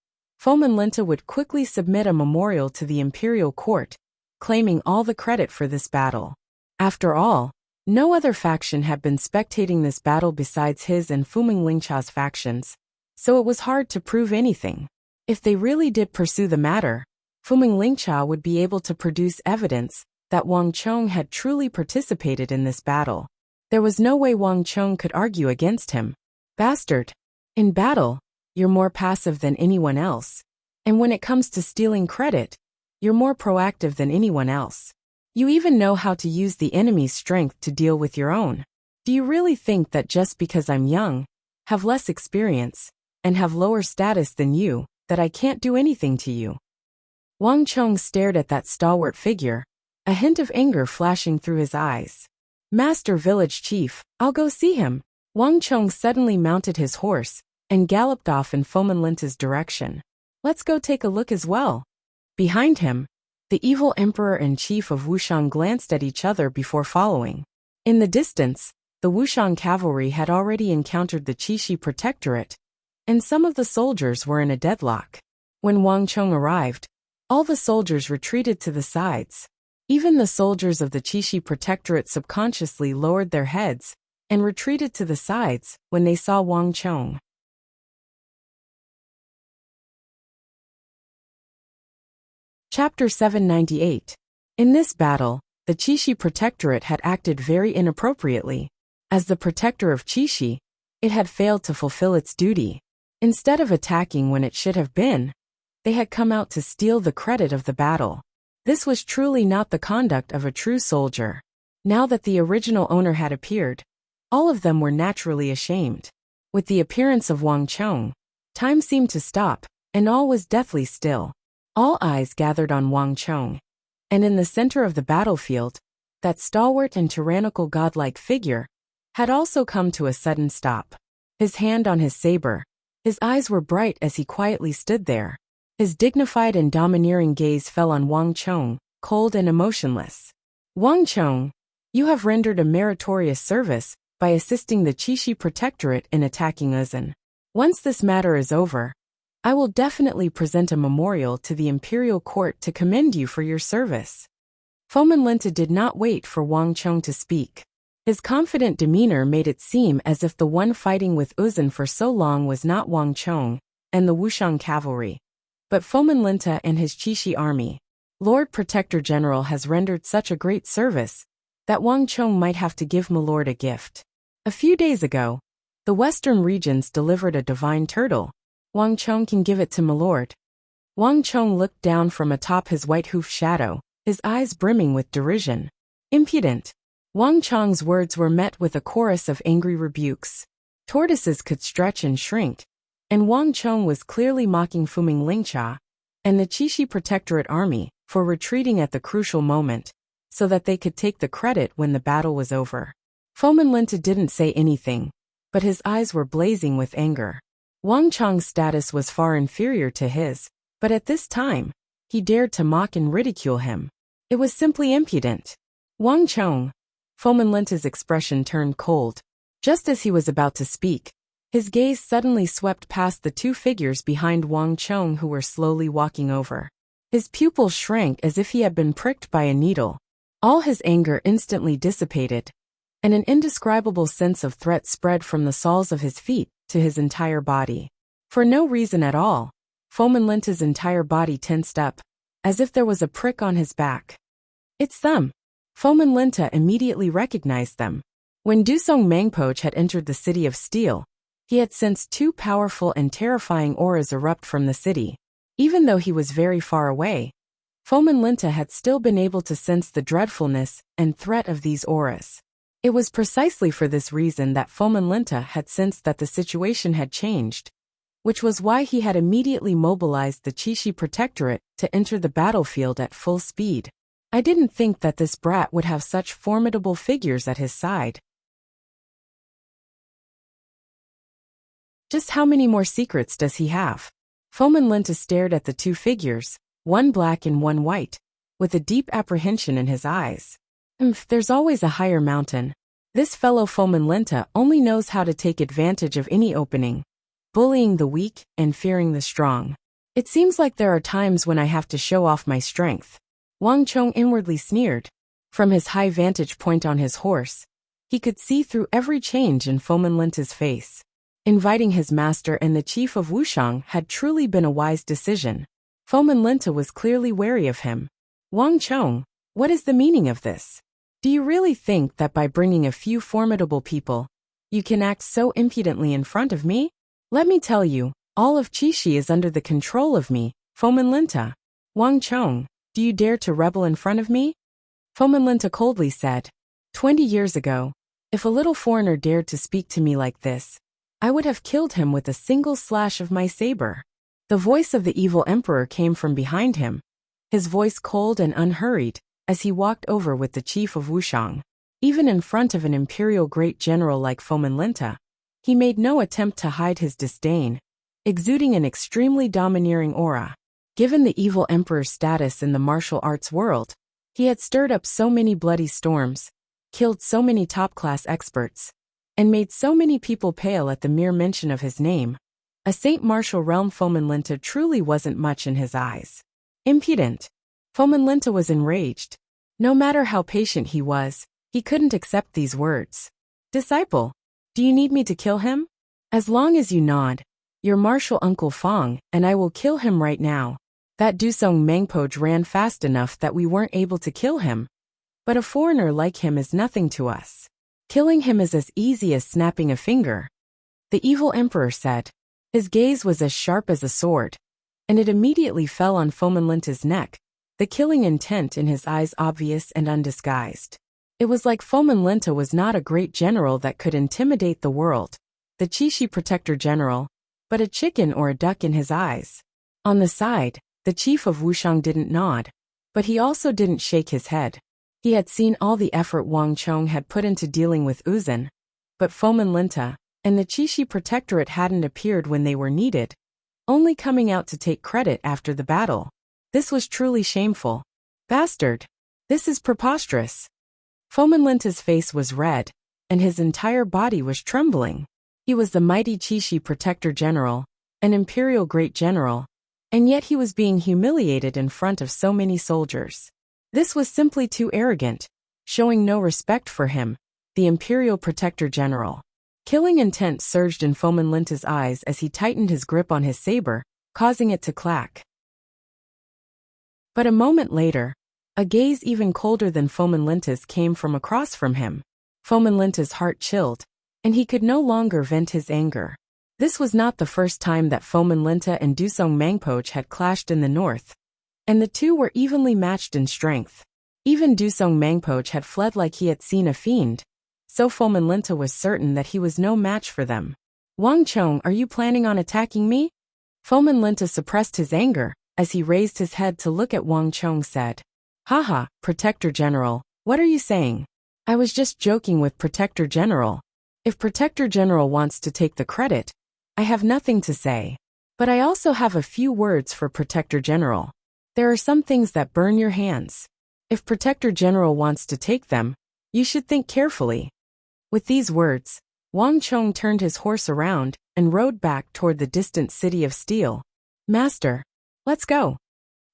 Foman Linta would quickly submit a memorial to the imperial court, claiming all the credit for this battle. After all, no other faction had been spectating this battle besides his and Fuming Lingcha's factions, so it was hard to prove anything. If they really did pursue the matter, Fuming Lingcha would be able to produce evidence that Wang Chong had truly participated in this battle. There was no way Wang Chong could argue against him. Bastard! In battle, you're more passive than anyone else, and when it comes to stealing credit, you're more proactive than anyone else. You even know how to use the enemy's strength to deal with your own. Do you really think that just because I'm young, have less experience, and have lower status than you, that I can't do anything to you? Wang Chong stared at that stalwart figure, a hint of anger flashing through his eyes. Master Village Chief, I'll go see him. Wang Chong suddenly mounted his horse and galloped off in Foman Linta's direction. Let's go take a look as well. Behind him, the evil emperor and chief of Wuxian glanced at each other before following. In the distance, the Wuxian cavalry had already encountered the Qixi protectorate, and some of the soldiers were in a deadlock. When Wang Chong arrived, all the soldiers retreated to the sides. Even the soldiers of the Qixi protectorate subconsciously lowered their heads and retreated to the sides when they saw Wang Chong. Chapter 798. In this battle, the Qixi protectorate had acted very inappropriately. As the protector of Qixi, it had failed to fulfill its duty. Instead of attacking when it should have been, they had come out to steal the credit of the battle. This was truly not the conduct of a true soldier. Now that the original owner had appeared, all of them were naturally ashamed. With the appearance of Wang Chong, time seemed to stop, and all was deathly still. All eyes gathered on Wang Chong, and in the center of the battlefield, that stalwart and tyrannical godlike figure had also come to a sudden stop. His hand on his saber, his eyes were bright as he quietly stood there. His dignified and domineering gaze fell on Wang Chong, cold and emotionless. Wang Chong, you have rendered a meritorious service by assisting the Qixi protectorate in attacking Uzan. Once this matter is over, I will definitely present a memorial to the imperial court to commend you for your service. Foman Linta did not wait for Wang Chong to speak. His confident demeanor made it seem as if the one fighting with Uzan for so long was not Wang Chong and the Wuxian cavalry, but Foman Linta and his Qixi army. Lord Protector General has rendered such a great service that Wang Chong might have to give Milord a gift. A few days ago, the western regions delivered a divine turtle. Wang Chong can give it to Milord. Wang Chong looked down from atop his white hoof shadow, his eyes brimming with derision. Impudent! Wang Chong's words were met with a chorus of angry rebukes. Tortoises could stretch and shrink, and Wang Chong was clearly mocking Fuming Lingcha and the Qixi Protectorate army for retreating at the crucial moment, so that they could take the credit when the battle was over. Fomin Linta didn't say anything, but his eyes were blazing with anger. Wang Chong's status was far inferior to his, but at this time, he dared to mock and ridicule him. It was simply impudent. Wang Chong. Fomin Linta's expression turned cold. Just as he was about to speak, his gaze suddenly swept past the two figures behind Wang Chong who were slowly walking over. His pupils shrank as if he had been pricked by a needle. All his anger instantly dissipated, and an indescribable sense of threat spread from the soles of his feet to his entire body. For no reason at all, Fomin Linta's entire body tensed up, as if there was a prick on his back. It's them. Fomin Linta immediately recognized them. When Dusong Mangpoch had entered the City of Steel, he had sensed two powerful and terrifying auras erupt from the city. Even though he was very far away, Fomin Linta had still been able to sense the dreadfulness and threat of these auras. It was precisely for this reason that Fomin Linta had sensed that the situation had changed, which was why he had immediately mobilized the Qixi Protectorate to enter the battlefield at full speed. I didn't think that this brat would have such formidable figures at his side. Just how many more secrets does he have? Fomin Linta stared at the two figures, one black and one white, with a deep apprehension in his eyes. There's always a higher mountain. This fellow Fomin Linta only knows how to take advantage of any opening, bullying the weak and fearing the strong. It seems like there are times when I have to show off my strength. Wang Chong inwardly sneered. From his high vantage point on his horse, he could see through every change in Fomin Linta's face. Inviting his master and the chief of Wuxiang had truly been a wise decision. Fomin Linta was clearly wary of him. Wang Chong, what is the meaning of this? Do you really think that by bringing a few formidable people, you can act so impudently in front of me? Let me tell you, all of Qixi is under the control of me, Fomin Linta. Wang Chong, do you dare to rebel in front of me? Fomin Linta coldly said. 20 years ago, if a little foreigner dared to speak to me like this, I would have killed him with a single slash of my saber. The voice of the evil emperor came from behind him, his voice cold and unhurried, as he walked over with the chief of Wuxiang. Even in front of an imperial great general like Fomin Linta, he made no attempt to hide his disdain, exuding an extremely domineering aura. Given the evil emperor's status in the martial arts world, he had stirred up so many bloody storms, killed so many top-class experts, and made so many people pale at the mere mention of his name. A Saint Martial realm Fomin Linta truly wasn't much in his eyes. Impudent. Fomin Linta was enraged. No matter how patient he was, he couldn't accept these words. Disciple, do you need me to kill him? As long as you nod, your martial uncle Fong, and I will kill him right now. That Dusong Mangpoch ran fast enough that we weren't able to kill him. But a foreigner like him is nothing to us. Killing him is as easy as snapping a finger. The evil emperor said. His gaze was as sharp as a sword, and it immediately fell on Fomin Linta's neck, the killing intent in his eyes obvious and undisguised. It was like Fomin Linta was not a great general that could intimidate the world, the Qixi Protector General, but a chicken or a duck in his eyes. On the side, the chief of Wuxiang didn't nod, but he also didn't shake his head. He had seen all the effort Wang Chong had put into dealing with Uzan, but Fomin Linta and the Qixi Protectorate hadn't appeared when they were needed, only coming out to take credit after the battle. This was truly shameful. Bastard! This is preposterous. Fomin Linta's face was red, and his entire body was trembling. He was the mighty Qixi Protector General, an imperial great general, and yet he was being humiliated in front of so many soldiers. This was simply too arrogant, showing no respect for him, the imperial Protector General. Killing intent surged in Fomin Linta's eyes as he tightened his grip on his saber, causing it to clack. But a moment later, a gaze even colder than Fomin Linta's came from across from him. Fomin Linta's heart chilled, and he could no longer vent his anger. This was not the first time that Fomin Linta and Dusong Mangpoch had clashed in the north, and the two were evenly matched in strength. Even Dusong Mangpoch had fled like he had seen a fiend, so Fomin Linta was certain that he was no match for them. Wang Chong, are you planning on attacking me? Fomin Linta suppressed his anger, as he raised his head to look at Wang Chong said, "Haha, Protector General, what are you saying? I was just joking with Protector General. If Protector General wants to take the credit, I have nothing to say. But I also have a few words for Protector General. There are some things that burn your hands. If Protector General wants to take them, you should think carefully." With these words, Wang Chong turned his horse around and rode back toward the distant city of steel. "Master, let's go."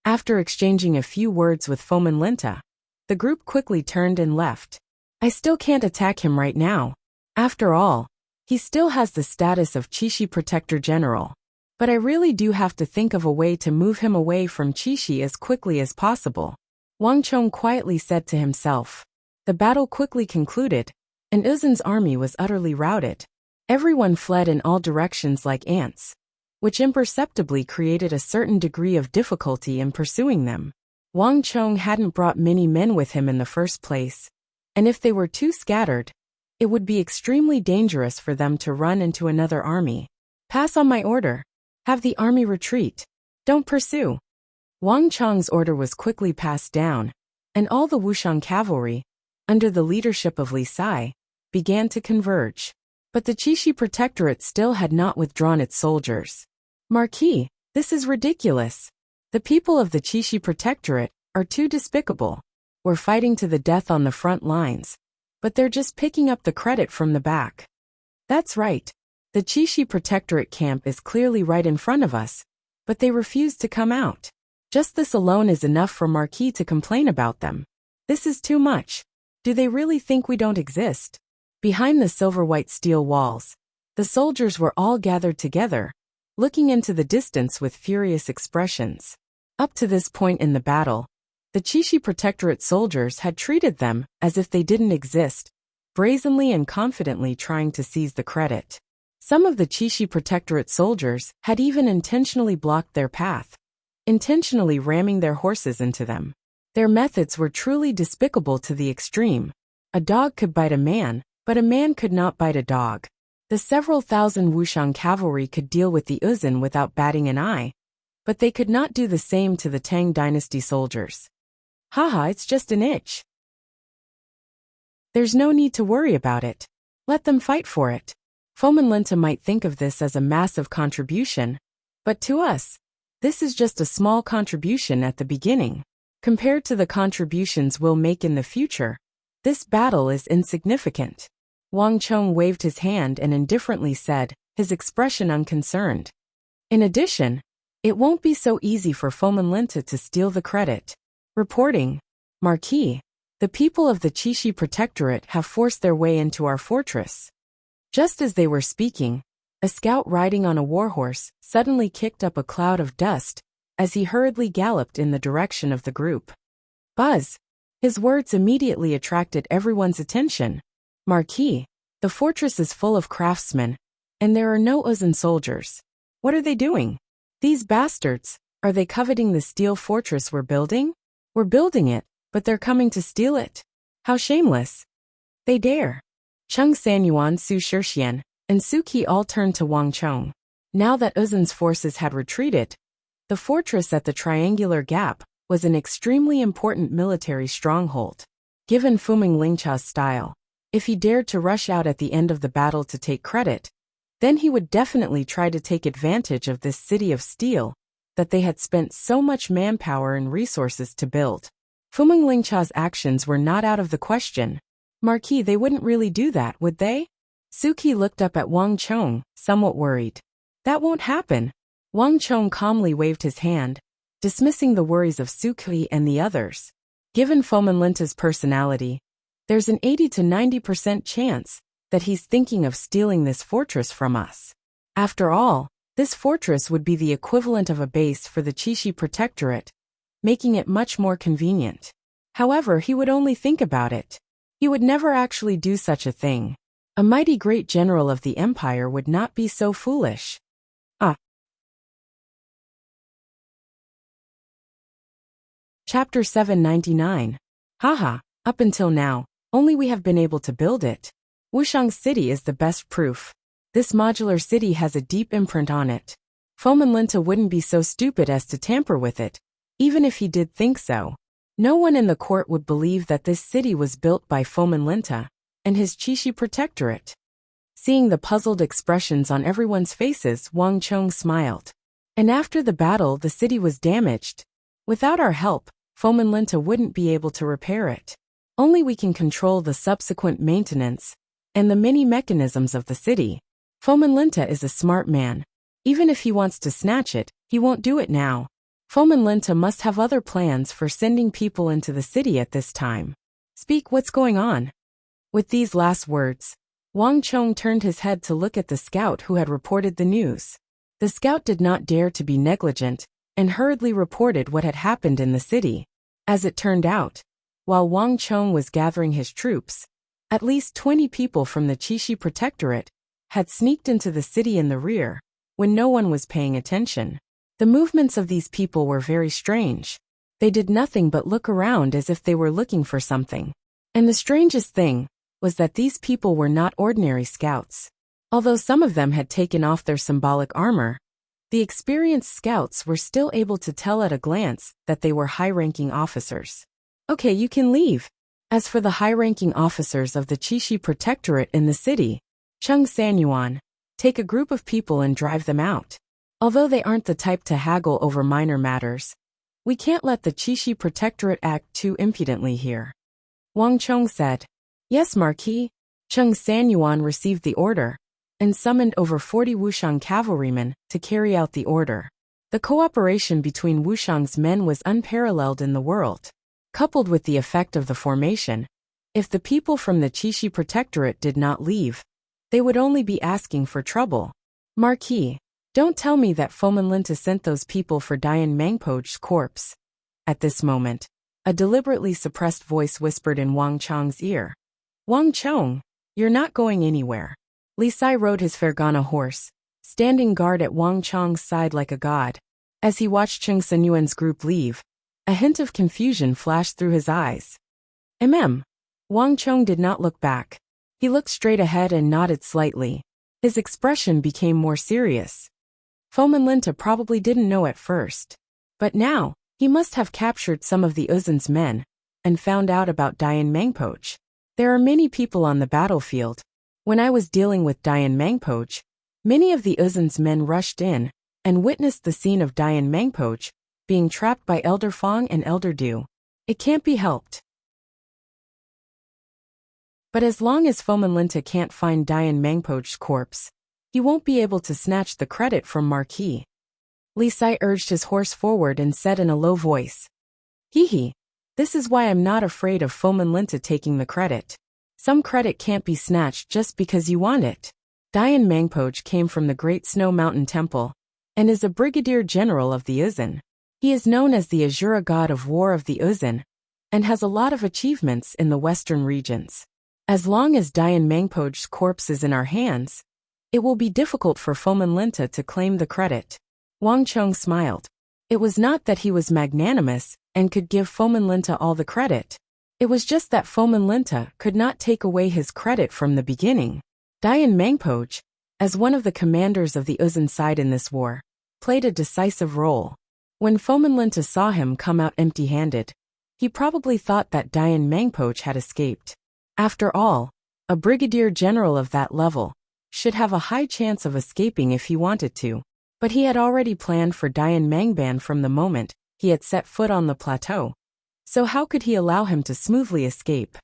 After exchanging a few words with Fomin Linta, the group quickly turned and left. "I still can't attack him right now. After all, he still has the status of Chishi Protector General. But I really do have to think of a way to move him away from Chishi as quickly as possible," Wang Chong quietly said to himself. The battle quickly concluded, and Uzin's army was utterly routed. Everyone fled in all directions like ants, which imperceptibly created a certain degree of difficulty in pursuing them. Wang Chong hadn't brought many men with him in the first place, and if they were too scattered, it would be extremely dangerous for them to run into another army. "Pass on my order. Have the army retreat. Don't pursue." Wang Chong's order was quickly passed down, and all the Wuxian cavalry, under the leadership of Li Sai, began to converge. But the Chishi Protectorate still had not withdrawn its soldiers. "Marquis, this is ridiculous. The people of the Chishi Protectorate are too despicable. We're fighting to the death on the front lines, but they're just picking up the credit from the back." "That's right. The Chishi Protectorate camp is clearly right in front of us, but they refuse to come out. Just this alone is enough for Marquis to complain about them. This is too much. Do they really think we don't exist?" Behind the silver-white steel walls, the soldiers were all gathered together, looking into the distance with furious expressions. Up to this point in the battle, the Chishi Protectorate soldiers had treated them as if they didn't exist, brazenly and confidently trying to seize the credit. Some of the Chishi Protectorate soldiers had even intentionally blocked their path, intentionally ramming their horses into them. Their methods were truly despicable to the extreme. A dog could bite a man, but a man could not bite a dog. The several thousand Wuxian cavalry could deal with the Uzin without batting an eye, but they could not do the same to the Tang Dynasty soldiers. "Haha, it's just an itch. There's no need to worry about it. Let them fight for it." Fomin Linta might think of this as a massive contribution, but to us, this is just a small contribution at the beginning. Compared to the contributions we'll make in the future, this battle is insignificant. Wang Chong waved his hand and indifferently said, his expression unconcerned. In addition, it won't be so easy for Fomin Linta to steal the credit. Reporting, "Marquis, the people of the Chishi Protectorate have forced their way into our fortress." Just as they were speaking, a scout riding on a warhorse suddenly kicked up a cloud of dust as he hurriedly galloped in the direction of the group. "Buzz!" His words immediately attracted everyone's attention. "Marquis, the fortress is full of craftsmen, and there are no Uzin soldiers. What are they doing? These bastards, are they coveting the steel fortress we're building? We're building it, but they're coming to steal it. How shameless. They dare." Chung Sanyuan, Su Shixian, and Suki all turned to Wang Chong. Now that Uzin's forces had retreated, the fortress at the Triangular Gap was an extremely important military stronghold. Given Fuming Lingcha's style, if he dared to rush out at the end of the battle to take credit, then he would definitely try to take advantage of this city of steel that they had spent so much manpower and resources to build. Fuming Lingcha's actions were not out of the question. "Marquis, they wouldn't really do that, would they?" Suki looked up at Wang Chong, somewhat worried. "That won't happen." Wang Chong calmly waved his hand, dismissing the worries of Suki and the others. Given Fomin Linta's personality, there's an 80 to 90% chance that he's thinking of stealing this fortress from us. After all, this fortress would be the equivalent of a base for the Chishi Protectorate, making it much more convenient. However, he would only think about it. He would never actually do such a thing. A mighty great general of the empire would not be so foolish. Chapter 799. Haha, up until now, only we have been able to build it. Wuxiang City is the best proof. This modular city has a deep imprint on it. Fomenlinta wouldn't be so stupid as to tamper with it, even if he did think so. No one in the court would believe that this city was built by Fomenlinta and his Chishi protectorate. Seeing the puzzled expressions on everyone's faces, Wang Chong smiled. And after the battle, the city was damaged. Without our help, Fomenlinta wouldn't be able to repair it. Only we can control the subsequent maintenance and the many mechanisms of the city. Fomenlinta is a smart man. Even if he wants to snatch it, he won't do it now. Fomenlinta must have other plans for sending people into the city at this time. Speak, what's going on? With these last words, Wang Chong turned his head to look at the scout who had reported the news. The scout did not dare to be negligent and hurriedly reported what had happened in the city. As it turned out, while Wang Chong was gathering his troops, at least 20 people from the Chishi protectorate had sneaked into the city in the rear when no one was paying attention. The movements of these people were very strange. They did nothing but look around as if they were looking for something. And the strangest thing was that these people were not ordinary scouts. Although some of them had taken off their symbolic armor, the experienced scouts were still able to tell at a glance that they were high-ranking officers. Okay, you can leave. As for the high-ranking officers of the Chishi protectorate in the city, Chung Sanyuan, take a group of people and drive them out. Although they aren't the type to haggle over minor matters, we can't let the Chishi protectorate act too impudently here. Wang Chong said. Yes, Marquis. Chung Sanyuan received the order and summoned over 40 Wuxiang cavalrymen to carry out the order. The cooperation between Wuxiang's men was unparalleled in the world. Coupled with the effect of the formation, if the people from the Chishi protectorate did not leave, they would only be asking for trouble. Marquis, don't tell me that Fomenlinta sent those people for Dian Mangpo's corpse. At this moment, a deliberately suppressed voice whispered in Wang Chong's ear. Wang Chong, you're not going anywhere. Li Sai rode his Fergana horse, standing guard at Wang Chong's side like a god. As he watched Chung Sanyuan's group leave, a hint of confusion flashed through his eyes. Wang Chong did not look back. He looked straight ahead and nodded slightly. His expression became more serious. Fomenlinta probably didn't know at first. But now, he must have captured some of the Uzin's men and found out about Dian Mangpo. There are many people on the battlefield. When I was dealing with Dian Mangpo, many of the Uzin's men rushed in and witnessed the scene of Dian Mangpo being trapped by Elder Fong and Elder Du. It can't be helped. But as long as Fomenlinta can't find Dian Mangpo's corpse, he won't be able to snatch the credit from Marquis. Li Sai urged his horse forward and said in a low voice, Hee, this is why I'm not afraid of Fomenlinta taking the credit. Some credit can't be snatched just because you want it. Dian Mangpo came from the Great Snow Mountain Temple and is a brigadier general of the Uzin. He is known as the Azura god of war of the Uzin and has a lot of achievements in the western regions. As long as Dian Mangpo's corpse is in our hands, it will be difficult for Fomenlinta to claim the credit. Wang Chong smiled. It was not that he was magnanimous and could give Fomenlinta all the credit. It was just that Fomenlinta could not take away his credit from the beginning. Dian Mangpo, as one of the commanders of the Uzin side in this war, played a decisive role. When Fomenlinta saw him come out empty-handed, he probably thought that Dian Mangpo had escaped. After all, a brigadier general of that level should have a high chance of escaping if he wanted to. But he had already planned for Dian Mangban from the moment he had set foot on the plateau. So how could he allow him to smoothly escape?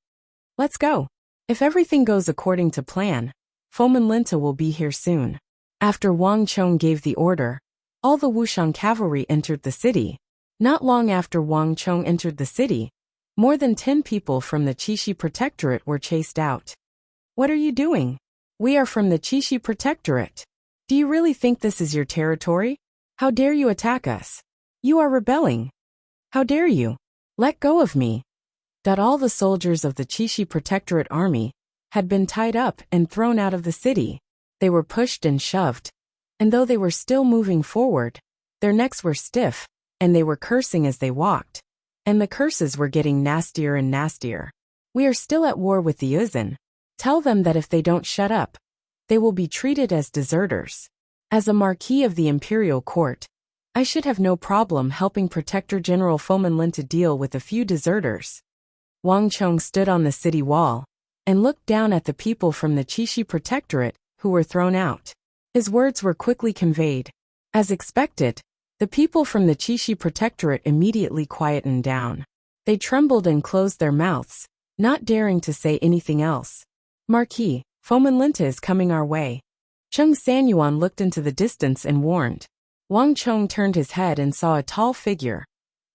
Let's go. If everything goes according to plan, Fomenlinta will be here soon. After Wang Chong gave the order, all the Wuxiang cavalry entered the city. Not long after Wang Chong entered the city, more than 10 people from the Chishi protectorate were chased out. What are you doing? We are from the Chishi protectorate. Do you really think this is your territory? How dare you attack us? You are rebelling. How dare you? Let go of me. All the soldiers of the Chishi protectorate army had been tied up and thrown out of the city. They were pushed and shoved, and though they were still moving forward, their necks were stiff, and they were cursing as they walked. And the curses were getting nastier and nastier. We are still at war with the Uzin. Tell them that if they don't shut up, they will be treated as deserters. As a Marquis of the Imperial Court, I should have no problem helping Protector General Fomenlinta deal with a few deserters. Wang Chong stood on the city wall and looked down at the people from the Qixi Protectorate who were thrown out. His words were quickly conveyed. As expected, the people from the Qixi Protectorate immediately quietened down. They trembled and closed their mouths, not daring to say anything else. Marquis, Fomenlinta is coming our way. Cheng Sanyuan looked into the distance and warned. Wang Chong turned his head and saw a tall figure,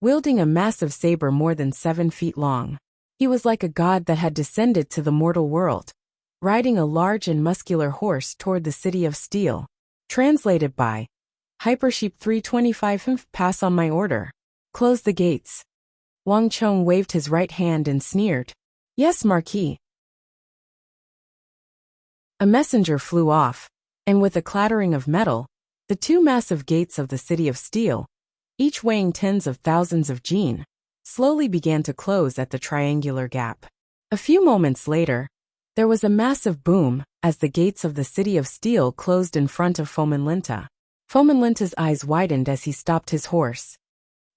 wielding a massive saber more than 7 feet long. He was like a god that had descended to the mortal world, riding a large and muscular horse toward the city of steel. Translated by Hypersheep 325. Pass on my order. Close the gates. Wang Chong waved his right hand and sneered. Yes, Marquis. A messenger flew off, and with a clattering of metal, the 2 massive gates of the city of steel, each weighing tens of thousands of jin, slowly began to close at the triangular gap. A few moments later, there was a massive boom as the gates of the city of steel closed in front of Fomenlinta. Fomenlinta's eyes widened as he stopped his horse.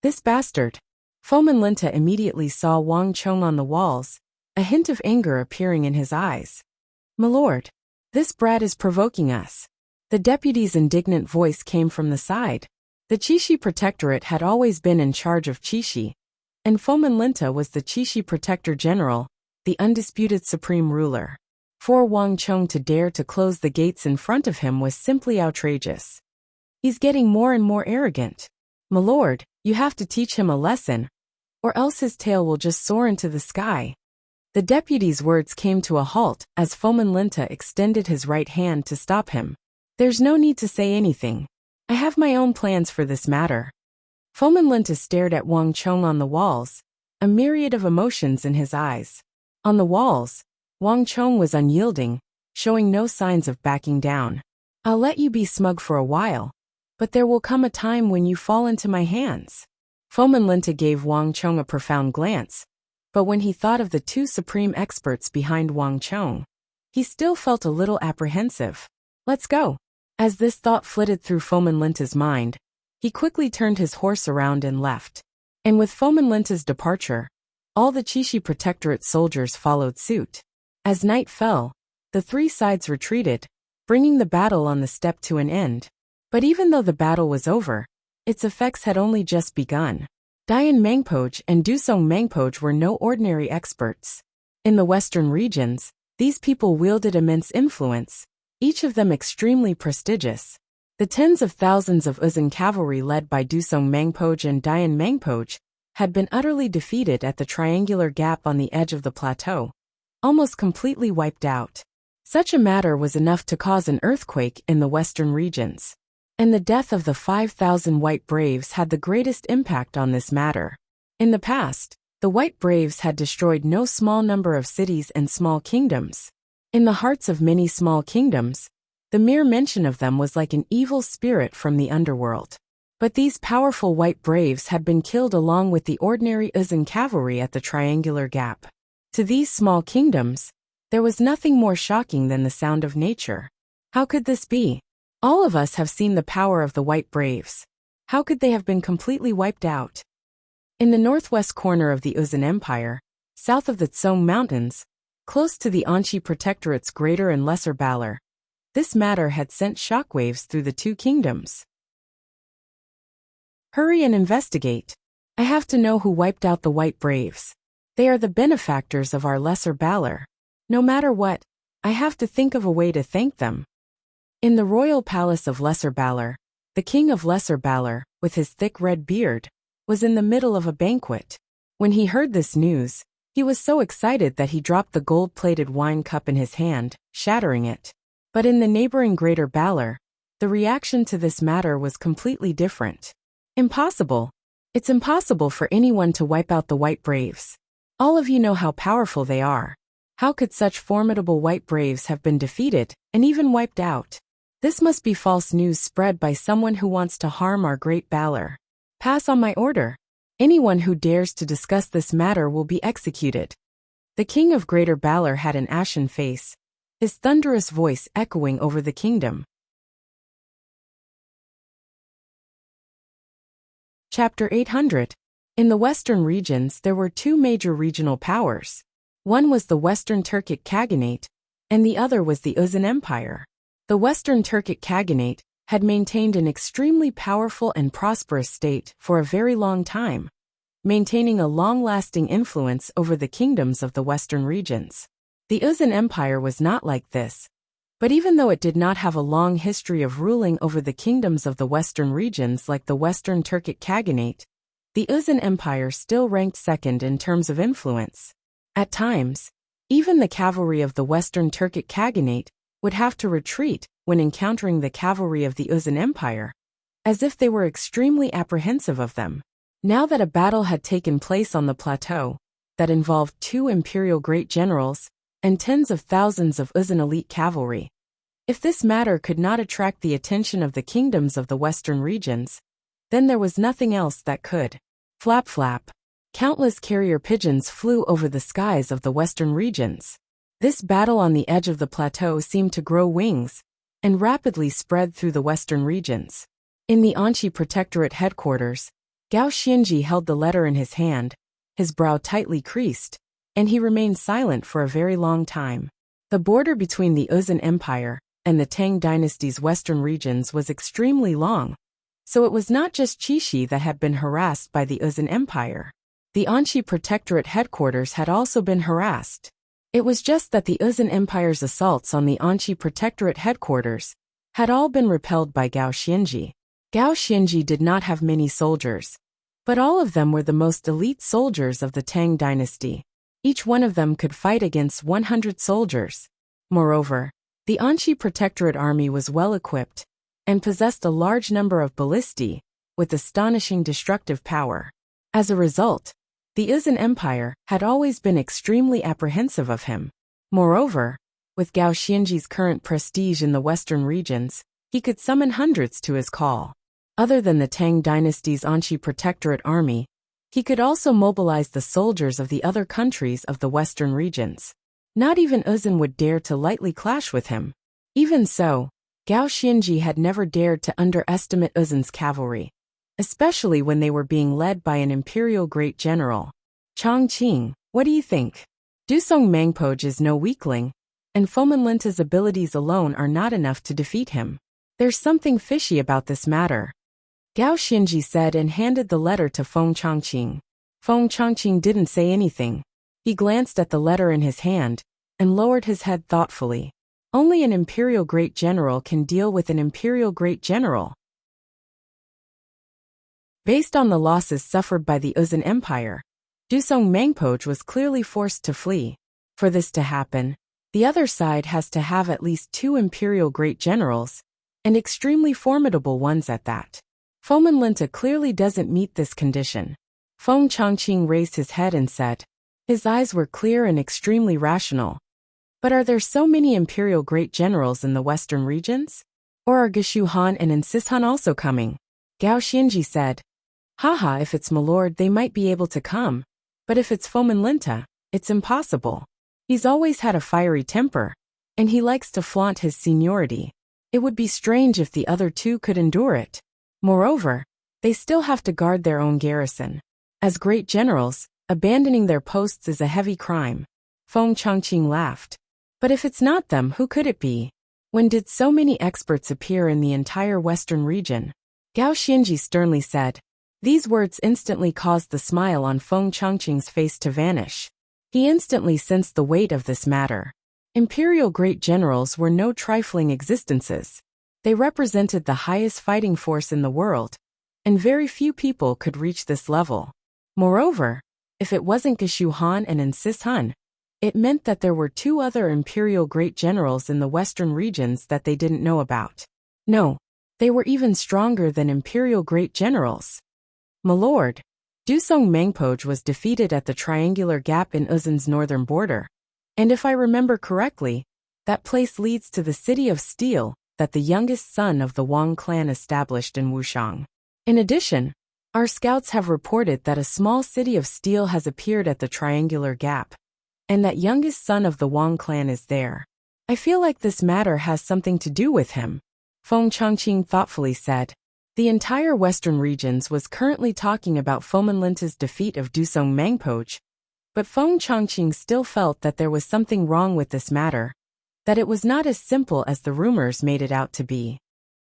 This bastard! Fomenlinta immediately saw Wang Chong on the walls, a hint of anger appearing in his eyes. My lord, this brat is provoking us. The deputy's indignant voice came from the side. The Qixi Protectorate had always been in charge of Qixi, and Fomenlinta was the Qixi Protector General, the undisputed supreme ruler. For Wang Chong to dare to close the gates in front of him was simply outrageous. He's getting more and more arrogant. My lord, you have to teach him a lesson, or else his tail will just soar into the sky. The deputy's words came to a halt as Fomenlinta extended his right hand to stop him. There's no need to say anything. I have my own plans for this matter. Fomenlinta stared at Wang Chong on the walls, a myriad of emotions in his eyes. On the walls, Wang Chong was unyielding, showing no signs of backing down. I'll let you be smug for a while, but there will come a time when you fall into my hands. Fomenlinta gave Wang Chong a profound glance, but when he thought of the 2 supreme experts behind Wang Chong, he still felt a little apprehensive. Let's go. As this thought flitted through Fomenlinta's mind, he quickly turned his horse around and left. And with Fomenlinta's departure, all the Qixi Protectorate soldiers followed suit. As night fell, the 3 sides retreated, bringing the battle on the steppe to an end. But even though the battle was over, its effects had only just begun. Dian Mangpoj and Dusong Mangpoj were no ordinary experts. In the western regions, these people wielded immense influence, each of them extremely prestigious. The tens of thousands of Uzun cavalry led by Dusong Mangpoj and Dian Mangpoj had been utterly defeated at the triangular gap on the edge of the plateau, almost completely wiped out. Such a matter was enough to cause an earthquake in the western regions. And the death of the 5,000 White Braves had the greatest impact on this matter. In the past, the White Braves had destroyed no small number of cities and small kingdoms. In the hearts of many small kingdoms, the mere mention of them was like an evil spirit from the underworld. But these powerful White Braves had been killed along with the ordinary Uzun cavalry at the triangular gap. To these small kingdoms, there was nothing more shocking than the sound of nature. How could this be? All of us have seen the power of the White Braves. How could they have been completely wiped out? In the northwest corner of the Uzun Empire, south of the Tsong Mountains, close to the Anxi Protectorate's Greater and Lesser Balar, this matter had sent shockwaves through the 2 kingdoms. Hurry and investigate. I have to know who wiped out the White Braves. They are the benefactors of our Lesser Balar. No matter what, I have to think of a way to thank them. In the royal palace of Lesser Balar, the king of Lesser Balar, with his thick red beard, was in the middle of a banquet. When he heard this news, he was so excited that he dropped the gold-plated wine cup in his hand, shattering it. But in the neighboring Greater Balar, the reaction to this matter was completely different. Impossible. It's impossible for anyone to wipe out the White Braves. All of you know how powerful they are. How could such formidable White Braves have been defeated, and even wiped out? This must be false news spread by someone who wants to harm our great Balar. Pass on my order. Anyone who dares to discuss this matter will be executed. The king of Greater Balar had an ashen face, his thunderous voice echoing over the kingdom. Chapter 800. In the western regions there were two major regional powers. One was the Western Turkic Khaganate, and the other was the Uzun Empire. The Western Turkic Khaganate had maintained an extremely powerful and prosperous state for a very long time, maintaining a long-lasting influence over the kingdoms of the western regions. The Uzun Empire was not like this, but even though it did not have a long history of ruling over the kingdoms of the western regions like the Western Turkic Khaganate, the Uzun Empire still ranked second in terms of influence. At times, even the cavalry of the Western Turkic Khaganate would have to retreat when encountering the cavalry of the Uzun Empire, as if they were extremely apprehensive of them. Now that a battle had taken place on the plateau that involved two imperial great generals and tens of thousands of Uzun elite cavalry, if this matter could not attract the attention of the kingdoms of the western regions, then there was nothing else that could. Flap flap. Countless carrier pigeons flew over the skies of the western regions. This battle on the edge of the plateau seemed to grow wings and rapidly spread through the western regions. In the Anqi Protectorate headquarters, Gao Xianji held the letter in his hand, his brow tightly creased, and he remained silent for a very long time. The border between the Uzun Empire and the Tang dynasty's western regions was extremely long, so it was not just Qixi that had been harassed by the Uzun Empire. The Anqi Protectorate headquarters had also been harassed. It was just that the Uzun Empire's assaults on the Anqi Protectorate headquarters had all been repelled by Gao Xianji. Gao Xianji did not have many soldiers, but all of them were the most elite soldiers of the Tang dynasty. Each one of them could fight against 100 soldiers. Moreover, the Anqi Protectorate army was well equipped and possessed a large number of ballistae with astonishing destructive power. As a result, the Uzun Empire had always been extremely apprehensive of him. Moreover, with Gao Xianji's current prestige in the western regions, he could summon hundreds to his call. Other than the Tang dynasty's Anqi Protectorate army, he could also mobilize the soldiers of the other countries of the western regions. Not even Uzun would dare to lightly clash with him. Even so, Gao Xianji had never dared to underestimate Uzun's cavalry, especially when they were being led by an imperial great general. Chongqing, what do you think? Dusong Mangpoj is no weakling, and Fomenlinta's abilities alone are not enough to defeat him. There's something fishy about this matter, Gao Xianji said and handed the letter to Feng Chongqing. Feng Chongqing didn't say anything. He glanced at the letter in his hand and lowered his head thoughtfully. Only an imperial great general can deal with an imperial great general. Based on the losses suffered by the Uzun Empire, Dusong Mangpoj was clearly forced to flee. For this to happen, the other side has to have at least two imperial great generals, and extremely formidable ones at that. Fomenlinta clearly doesn't meet this condition. Feng Chongqing raised his head and said. His eyes were clear and extremely rational. But are there so many imperial great generals in the western regions? Or are Geshu Han and Insis Han also coming? Gao Xianji said. Haha, if it's Milord they might be able to come, but if it's Fomenlinta, it's impossible. He's always had a fiery temper, and he likes to flaunt his seniority. It would be strange if the other two could endure it. Moreover, they still have to guard their own garrison. As great generals, abandoning their posts is a heavy crime. Feng Chongqing laughed. But if it's not them, who could it be? When did so many experts appear in the entire western region? Gao Xianji sternly said. These words instantly caused the smile on Feng Chongqing's face to vanish. He instantly sensed the weight of this matter. Imperial great generals were no trifling existences. They represented the highest fighting force in the world, and very few people could reach this level. Moreover, if it wasn't Geshu Han and Insis Han, it meant that there were two other imperial great generals in the western regions that they didn't know about. No, they were even stronger than imperial great generals. Milord, Dusong Mangpoj was defeated at the triangular gap in Uzun's northern border. And if I remember correctly, that place leads to the city of Steel that the youngest son of the Wang clan established in Wuxiang. In addition, our scouts have reported that a small city of steel has appeared at the triangular gap, and that youngest son of the Wang clan is there. I feel like this matter has something to do with him, Feng Chongqing thoughtfully said. The entire western regions was currently talking about Fomenlinta's defeat of Dusong Mangpoch, but Feng Chongqing still felt that there was something wrong with this matter, that it was not as simple as the rumors made it out to be.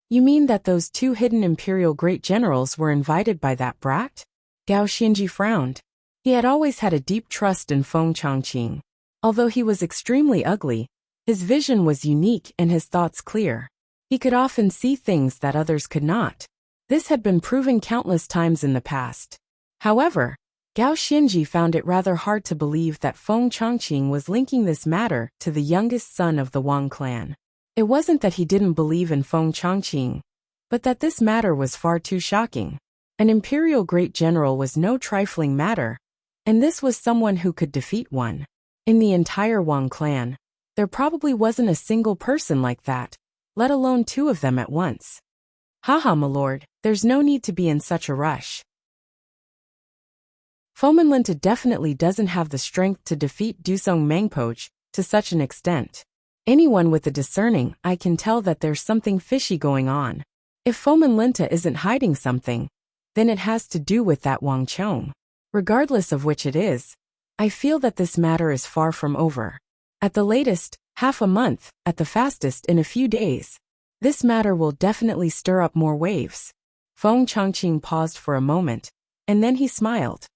You mean that those two hidden imperial great generals were invited by that brat? Gao Xinji frowned. He had always had a deep trust in Feng Chongqing. Although he was extremely ugly, his vision was unique and his thoughts clear. He could often see things that others could not. This had been proven countless times in the past. However, Gao Xinji found it rather hard to believe that Feng Chongqing was linking this matter to the youngest son of the Wang clan. It wasn't that he didn't believe in Feng Chongqing, but that this matter was far too shocking. An imperial great general was no trifling matter, and this was someone who could defeat one. In the entire Wang clan, there probably wasn't a single person like that, let alone two of them at once. Haha, my lord, there's no need to be in such a rush. Fomenlinta definitely doesn't have the strength to defeat Dusong Mangpoch to such an extent. Anyone with a discerning eye can tell that there's something fishy going on. If Fomenlinta isn't hiding something, then it has to do with that Wang Chong. Regardless of which it is, I feel that this matter is far from over. At the latest, half a month, at the fastest in a few days. This matter will definitely stir up more waves. Feng Chongqing paused for a moment, and then he smiled.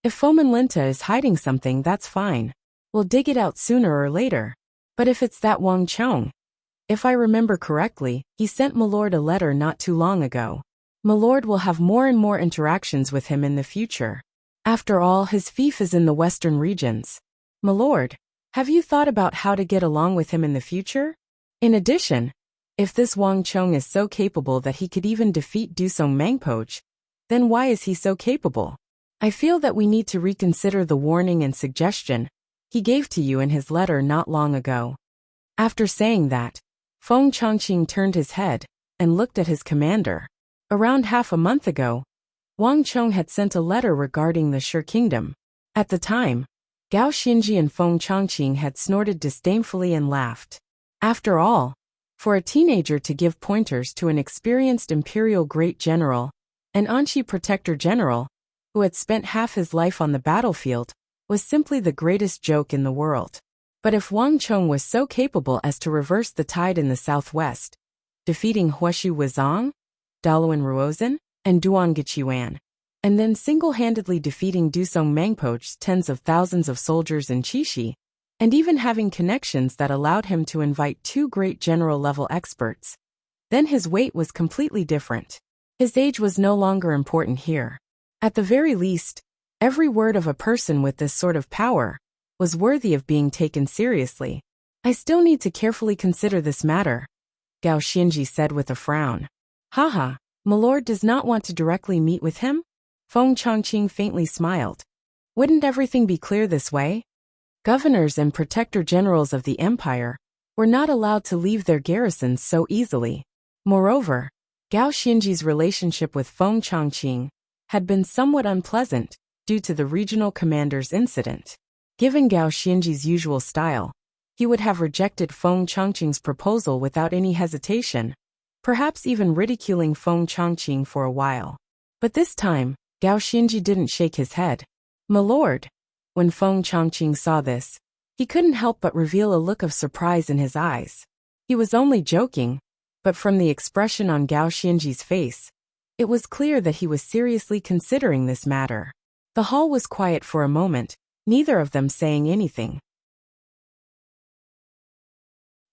If Fomenlinta is hiding something, that's fine. We'll dig it out sooner or later. But if it's that Wang Chong, if I remember correctly, he sent Milord a letter not too long ago. Milord will have more and more interactions with him in the future. After all, his fief is in the western regions. Milord, have you thought about how to get along with him in the future? In addition, if this Wang Chong is so capable that he could even defeat Dusong Mangpoch, then why is he so capable? I feel that we need to reconsider the warning and suggestion he gave to you in his letter not long ago. After saying that, Feng Chongqing turned his head and looked at his commander. Around half a month ago, Wang Chong had sent a letter regarding the Shi Kingdom. At the time, Gao Xinji and Feng Chongqing had snorted disdainfully and laughed. After all, for a teenager to give pointers to an experienced imperial great general, an Anshi protector general, who had spent half his life on the battlefield, was simply the greatest joke in the world. But if Wang Chong was so capable as to reverse the tide in the southwest, defeating Huashu Wuzong, Daluan Ruozhen, and Duan Geqiuan, and then single-handedly defeating Dusong Mangpoch's tens of thousands of soldiers in Qixi, and even having connections that allowed him to invite two great general-level experts, then his weight was completely different. His age was no longer important here. At the very least, every word of a person with this sort of power was worthy of being taken seriously. I still need to carefully consider this matter, Gao Xinji said with a frown. Haha, Milord does not want to directly meet with him? Feng Chongqing faintly smiled. Wouldn't everything be clear this way? Governors and protector generals of the empire were not allowed to leave their garrisons so easily. Moreover, Gao Xinji's relationship with Feng Chongqing had been somewhat unpleasant due to the regional commander's incident. Given Gao Xinji's usual style, he would have rejected Feng Chongqing's proposal without any hesitation, perhaps even ridiculing Feng Chongqing for a while. But this time, Gao Xinji didn't shake his head. Milord, when Feng Chongqing saw this, he couldn't help but reveal a look of surprise in his eyes. He was only joking, but from the expression on Gao Xinji's face, it was clear that he was seriously considering this matter. The hall was quiet for a moment, neither of them saying anything.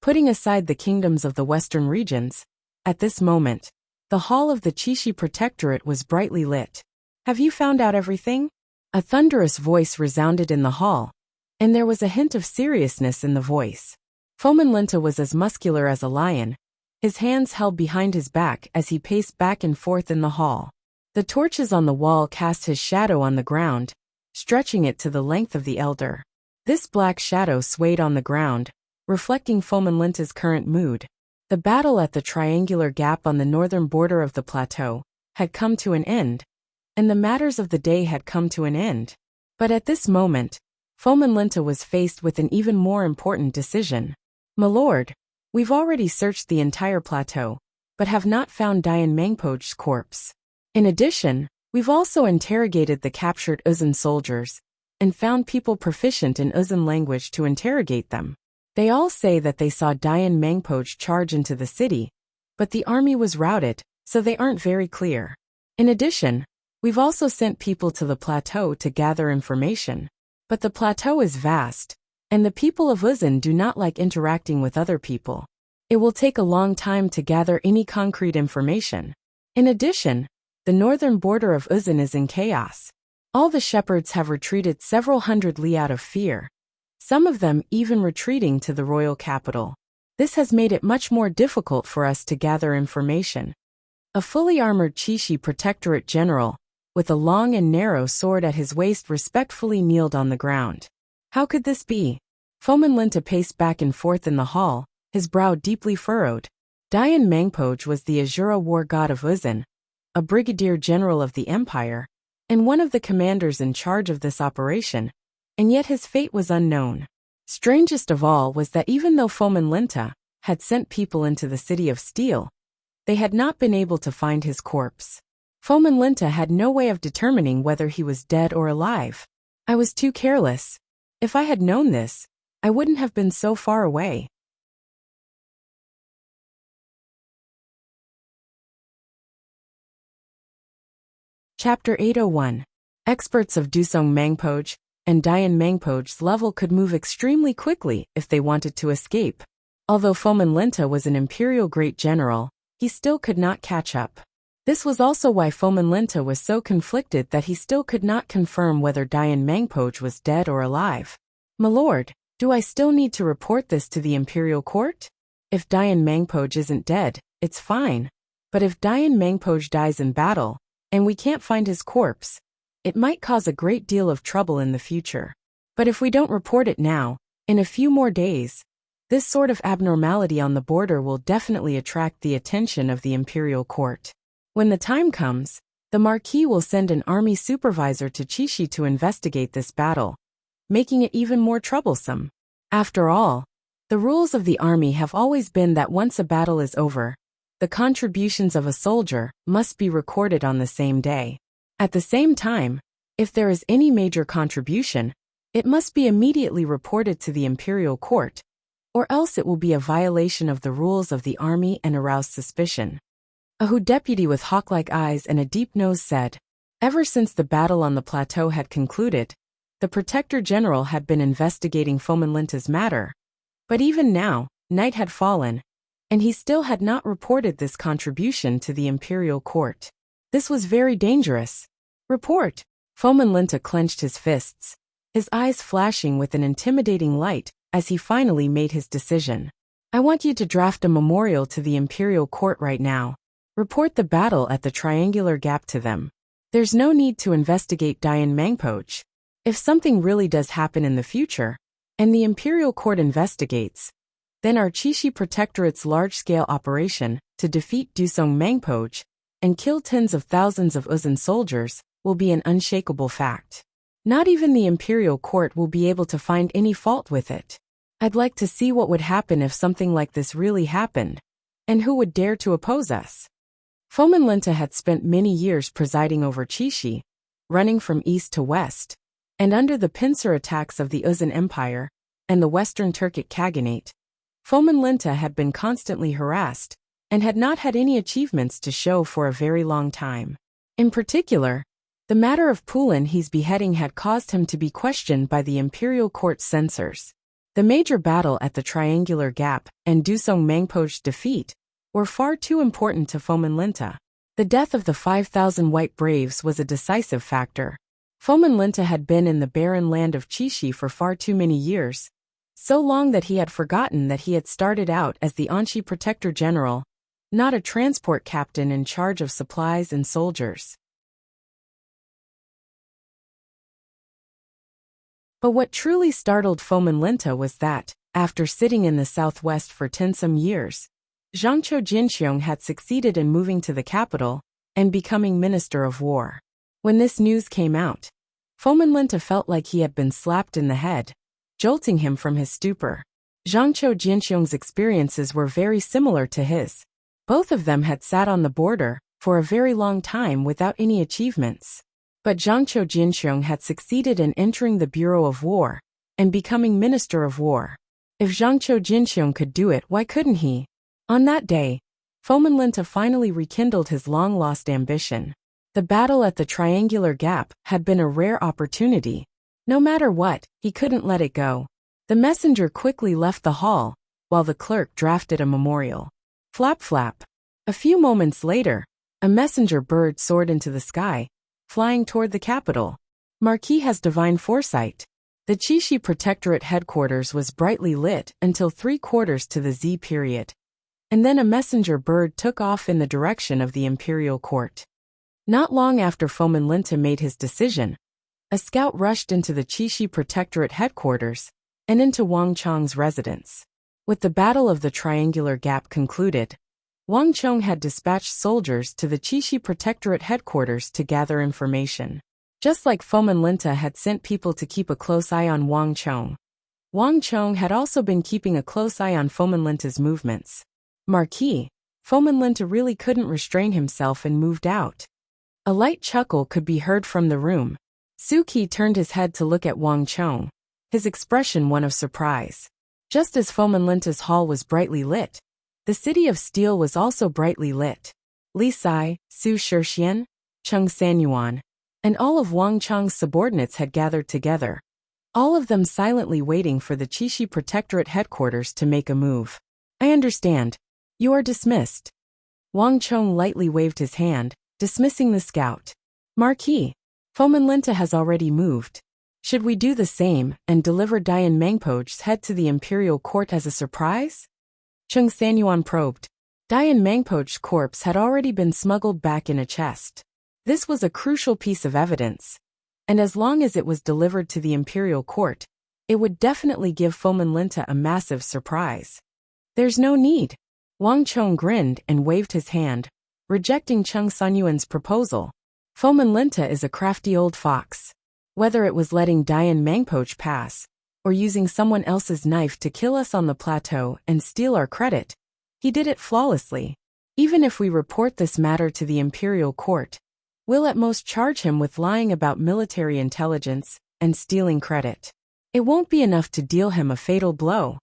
Putting aside the kingdoms of the western regions, at this moment, the hall of the Qixi Protectorate was brightly lit. Have you found out everything? A thunderous voice resounded in the hall, and there was a hint of seriousness in the voice. Fomenlinta was as muscular as a lion, his hands held behind his back as he paced back and forth in the hall. The torches on the wall cast his shadow on the ground, stretching it to the length of the elder. This black shadow swayed on the ground, reflecting Fomenlinta's current mood. The battle at the triangular gap on the northern border of the plateau had come to an end, and the matters of the day had come to an end. But at this moment, Fomenlinta was faced with an even more important decision. Milord, we've already searched the entire plateau, but have not found Dian Mangpo's corpse. In addition, we've also interrogated the captured Uzun soldiers and found people proficient in Uzun language to interrogate them. They all say that they saw Dian Mangpo charge into the city, but the army was routed, so they aren't very clear. In addition, we've also sent people to the plateau to gather information, but the plateau is vast, and the people of Uzun do not like interacting with other people. It will take a long time to gather any concrete information. In addition, the northern border of Uzun is in chaos. All the shepherds have retreated several hundred li out of fear, some of them even retreating to the royal capital. This has made it much more difficult for us to gather information. A fully armored Qixi Protectorate general, with a long and narrow sword at his waist, respectfully kneeled on the ground. How could this be? Fomin Linta paced back and forth in the hall, his brow deeply furrowed. Dian Mangpo was the Azura war god of Uzun, a brigadier general of the empire, and one of the commanders in charge of this operation, and yet his fate was unknown. Strangest of all was that even though Fomin Linta had sent people into the city of steel, they had not been able to find his corpse. Fomin Linta had no way of determining whether he was dead or alive. I was too careless. If I had known this, I wouldn't have been so far away. Chapter 801. Experts of Dusong Mangpo and Dian Mangpo's level could move extremely quickly if they wanted to escape. Although Fomin Linta was an imperial great general, he still could not catch up. This was also why Fomin Linta was so conflicted that he still could not confirm whether Dian Mangpo was dead or alive. My lord, do I still need to report this to the imperial court? If Dian Mangpo isn't dead, it's fine. But if Dian Mangpo dies in battle, and we can't find his corpse, it might cause a great deal of trouble in the future. But if we don't report it now, in a few more days, this sort of abnormality on the border will definitely attract the attention of the imperial court. When the time comes, the Marquis will send an army supervisor to Qixi to investigate this battle, making it even more troublesome. After all, the rules of the army have always been that once a battle is over, the contributions of a soldier must be recorded on the same day. At the same time, if there is any major contribution, it must be immediately reported to the imperial court, or else it will be a violation of the rules of the army and arouse suspicion. A Hu deputy with hawk-like eyes and a deep nose said, ever since the battle on the plateau had concluded, the Protector General had been investigating Fomin Linta's matter. But even now, night had fallen, and he still had not reported this contribution to the imperial court. This was very dangerous. Report! Fomin Linta clenched his fists, his eyes flashing with an intimidating light as he finally made his decision. I want you to draft a memorial to the imperial court right now. Report the battle at the triangular gap to them. There's no need to investigate Dian Mangpo. If something really does happen in the future, and the imperial court investigates, then our Qixi Protectorate's large-scale operation to defeat Dusong Mangpo and kill tens of thousands of Uzun soldiers will be an unshakable fact. Not even the imperial court will be able to find any fault with it. I'd like to see what would happen if something like this really happened, and who would dare to oppose us. Fomin Linta had spent many years presiding over Qixi, running from east to west, and under the pincer attacks of the Uzun Empire and the Western Turkic Khaganate, Fomin Linta had been constantly harassed and had not had any achievements to show for a very long time. In particular, the matter of Pulan's beheading had caused him to be questioned by the imperial court's censors. The major battle at the Triangular Gap and Dusong Mangpo's defeat were far too important to Fomin Linta. The death of the 5,000 white braves was a decisive factor. Fomin Linta had been in the barren land of Qixi for far too many years, so long that he had forgotten that he had started out as the Anxi Protector General, not a transport captain in charge of supplies and soldiers. But what truly startled Fomin Linta was that, after sitting in the southwest for 10-some years, Zhangqiu Jinxiong had succeeded in moving to the capital and becoming Minister of War. When this news came out, Fomin Linta felt like he had been slapped in the head, jolting him from his stupor. Zhangqiu Jinxiong's experiences were very similar to his. Both of them had sat on the border for a very long time without any achievements. But Zhangqiu Jinxiong had succeeded in entering the Bureau of War and becoming Minister of War. If Zhangqiu Jinxiong could do it, why couldn't he? On that day, Fomin Linta finally rekindled his long-lost ambition. The battle at the Triangular Gap had been a rare opportunity. No matter what, he couldn't let it go. The messenger quickly left the hall, while the clerk drafted a memorial. Flap flap. A few moments later, a messenger bird soared into the sky, flying toward the capital. Marquis has divine foresight. The Qixi Protectorate headquarters was brightly lit until 3/4 to the Z period. And then a messenger bird took off in the direction of the imperial court. Not long after Fomin Linta made his decision, a scout rushed into the Qixi Protectorate headquarters and into Wang Chong's residence. With the Battle of the Triangular Gap concluded, Wang Chong had dispatched soldiers to the Qixi Protectorate headquarters to gather information. Just like Fomin Linta had sent people to keep a close eye on Wang Chong had also been keeping a close eye on Fomin Linta's movements. Marquis, Fomin Linta really couldn't restrain himself and moved out. A light chuckle could be heard from the room. Suki turned his head to look at Wang Chong, his expression one of surprise. Just as Fomin Linta's hall was brightly lit, the city of Steel was also brightly lit. Li Sai, Su Shixian, Cheng Sanyuan, and all of Wang Chong's subordinates had gathered together, all of them silently waiting for the Qixi Protectorate headquarters to make a move. I understand. You are dismissed. Wang Chong lightly waved his hand, dismissing the scout. Marquis, Fomin Linta has already moved. Should we do the same and deliver Dian Mangpo's head to the imperial court as a surprise? Cheng Sanyuan probed. Dian Mangpo's corpse had already been smuggled back in a chest. This was a crucial piece of evidence, and as long as it was delivered to the imperial court, it would definitely give Fomin Linta a massive surprise. There's no need. Wang Chong grinned and waved his hand, rejecting Cheng Sanyuan's proposal. Fomin Linta is a crafty old fox. Whether it was letting Dian Mangpoch pass, or using someone else's knife to kill us on the plateau and steal our credit, he did it flawlessly. Even if we report this matter to the imperial court, we'll at most charge him with lying about military intelligence and stealing credit. It won't be enough to deal him a fatal blow.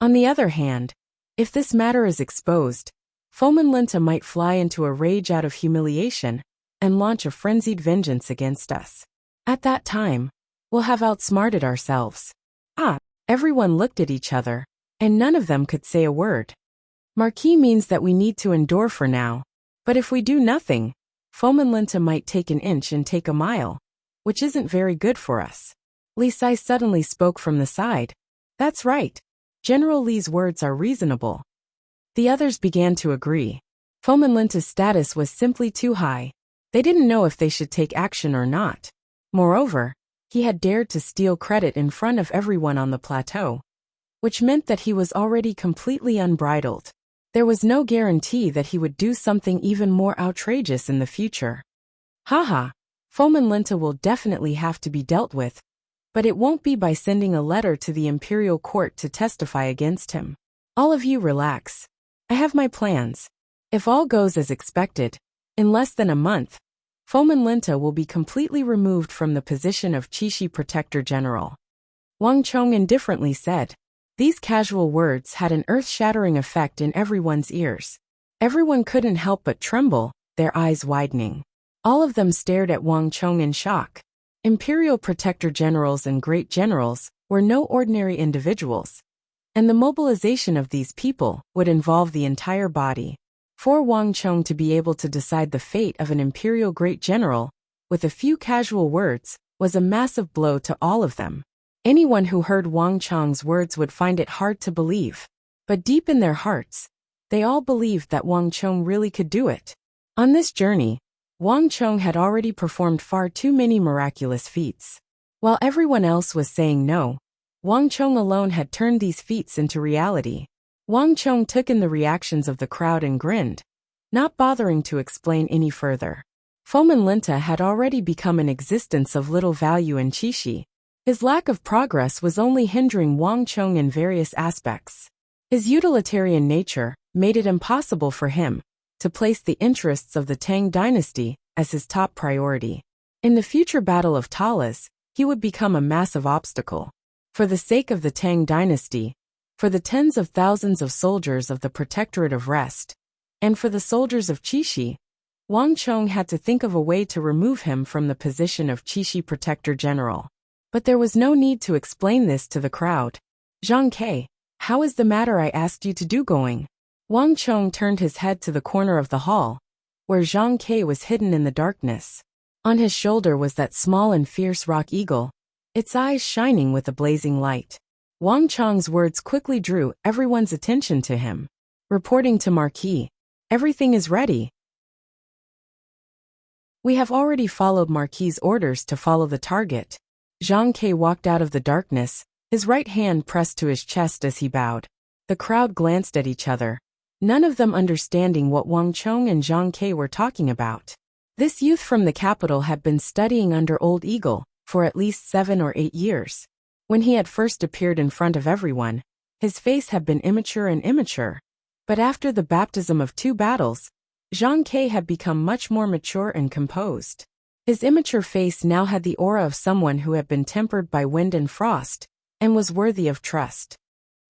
On the other hand, if this matter is exposed, Fomin Linta might fly into a rage out of humiliation and launch a frenzied vengeance against us. At that time, we'll have outsmarted ourselves. Everyone looked at each other, and none of them could say a word. Marquis means that we need to endure for now, but if we do nothing, Fomin Linta might take an inch and take a mile, which isn't very good for us. Li Sai suddenly spoke from the side. That's right. General Li's words are reasonable. The others began to agree. Fomin Linta's status was simply too high. They didn't know if they should take action or not. Moreover, he had dared to steal credit in front of everyone on the plateau, which meant that he was already completely unbridled. There was no guarantee that he would do something even more outrageous in the future. Haha, Fomin Linta will definitely have to be dealt with, but it won't be by sending a letter to the imperial court to testify against him. All of you relax. I have my plans. If all goes as expected, in less than a month, Fomin Linta will be completely removed from the position of Qixi Protector General. Wang Chong indifferently said. These casual words had an earth-shattering effect in everyone's ears. Everyone couldn't help but tremble, their eyes widening. All of them stared at Wang Chong in shock. Imperial Protector Generals and Great Generals were no ordinary individuals, and the mobilization of these people would involve the entire body. For Wang Chong to be able to decide the fate of an Imperial Great General, with a few casual words, was a massive blow to all of them. Anyone who heard Wang Chong's words would find it hard to believe, but deep in their hearts, they all believed that Wang Chong really could do it. On this journey, Wang Chong had already performed far too many miraculous feats. While everyone else was saying no, Wang Chong alone had turned these feats into reality. Wang Chong took in the reactions of the crowd and grinned, not bothering to explain any further. Fomin Linta had already become an existence of little value in Qixi. His lack of progress was only hindering Wang Chong in various aspects. His utilitarian nature made it impossible for him to place the interests of the Tang dynasty as his top priority. In the future Battle of Talas, he would become a massive obstacle. For the sake of the Tang dynasty, for the tens of thousands of soldiers of the Protectorate of Rest, and for the soldiers of Qixi, Wang Chong had to think of a way to remove him from the position of Qixi Protector General. But there was no need to explain this to the crowd. Zhang Ke, how is the matter I asked you to do going? Wang Chong turned his head to the corner of the hall, where Zhang Ke was hidden in the darkness. On his shoulder was that small and fierce rock eagle, its eyes shining with a blazing light. Wang Chong's words quickly drew everyone's attention to him. Reporting to Marquis, everything is ready. We have already followed Marquis's orders to follow the target. Zhang Ke walked out of the darkness, his right hand pressed to his chest as he bowed. The crowd glanced at each other, none of them understanding what Wang Chong and Zhang Ke were talking about. This youth from the capital had been studying under Old Eagle for at least 7 or 8 years. When he had first appeared in front of everyone, his face had been immature. But after the baptism of 2 battles, Zhang Ke had become much more mature and composed. His immature face now had the aura of someone who had been tempered by wind and frost, and was worthy of trust.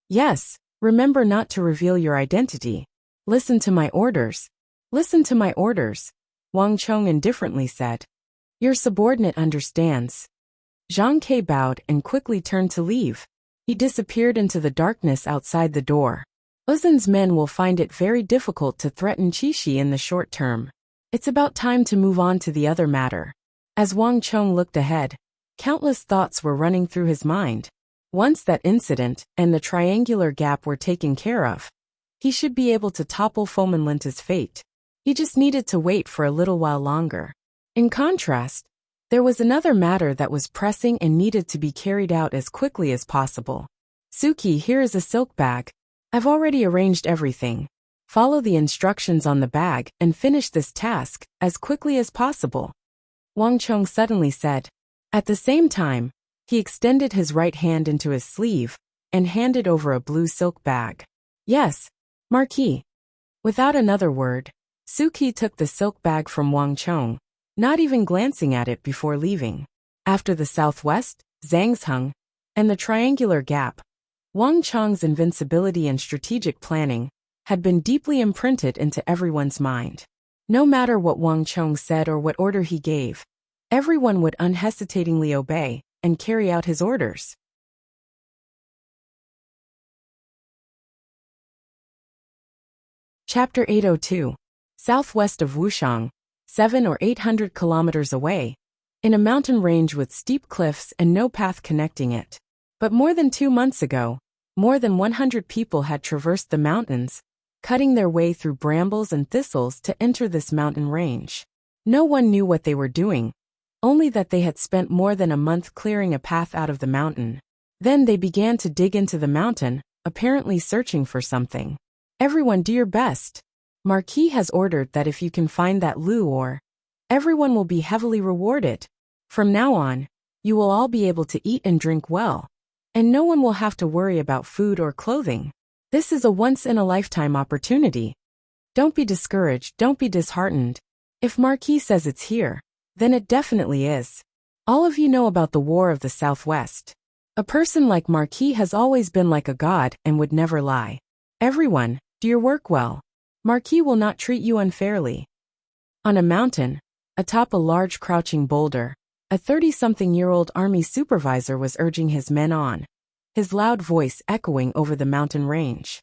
Yes, remember not to reveal your identity. Listen to my orders. Listen to my orders, Wang Chong indifferently said. Your subordinate understands. Zhang Ke bowed and quickly turned to leave. He disappeared into the darkness outside the door. Uzun's men will find it very difficult to threaten Qixi in the short term. It's about time to move on to the other matter. As Wang Chong looked ahead, countless thoughts were running through his mind. Once that incident and the triangular gap were taken care of, he should be able to topple Fomenlinta's fate. He just needed to wait for a little while longer. In contrast, there was another matter that was pressing and needed to be carried out as quickly as possible. Suki, here is a silk bag. I've already arranged everything. Follow the instructions on the bag and finish this task as quickly as possible, Wang Chong suddenly said. At the same time, he extended his right hand into his sleeve and handed over a blue silk bag. Yes, Marquis. Without another word, Suki took the silk bag from Wang Chong, not even glancing at it before leaving. After the southwest, Zhangsheng, and the triangular gap, Wang Chong's invincibility and strategic planning had been deeply imprinted into everyone's mind. No matter what Wang Chong said or what order he gave, everyone would unhesitatingly obey and carry out his orders. Chapter 802. Southwest of Wuxiang, 700 or 800 kilometers away, in a mountain range with steep cliffs and no path connecting it. But more than 2 months ago, more than 100 people had traversed the mountains, cutting their way through brambles and thistles to enter this mountain range. No one knew what they were doing, only that they had spent more than a month clearing a path out of the mountain. Then they began to dig into the mountain, apparently searching for something. Everyone do your best. Marquis has ordered that if you can find that Lu ore, everyone will be heavily rewarded. From now on, you will all be able to eat and drink well, and no one will have to worry about food or clothing. This is a once-in-a-lifetime opportunity. Don't be discouraged, don't be disheartened. If Marquis says it's here, then it definitely is. All of you know about the War of the Southwest. A person like Marquis has always been like a god and would never lie. Everyone, do your work well. Marquis will not treat you unfairly. On a mountain, atop a large crouching boulder, a 30-something-year-old army supervisor was urging his men on, his loud voice echoing over the mountain range.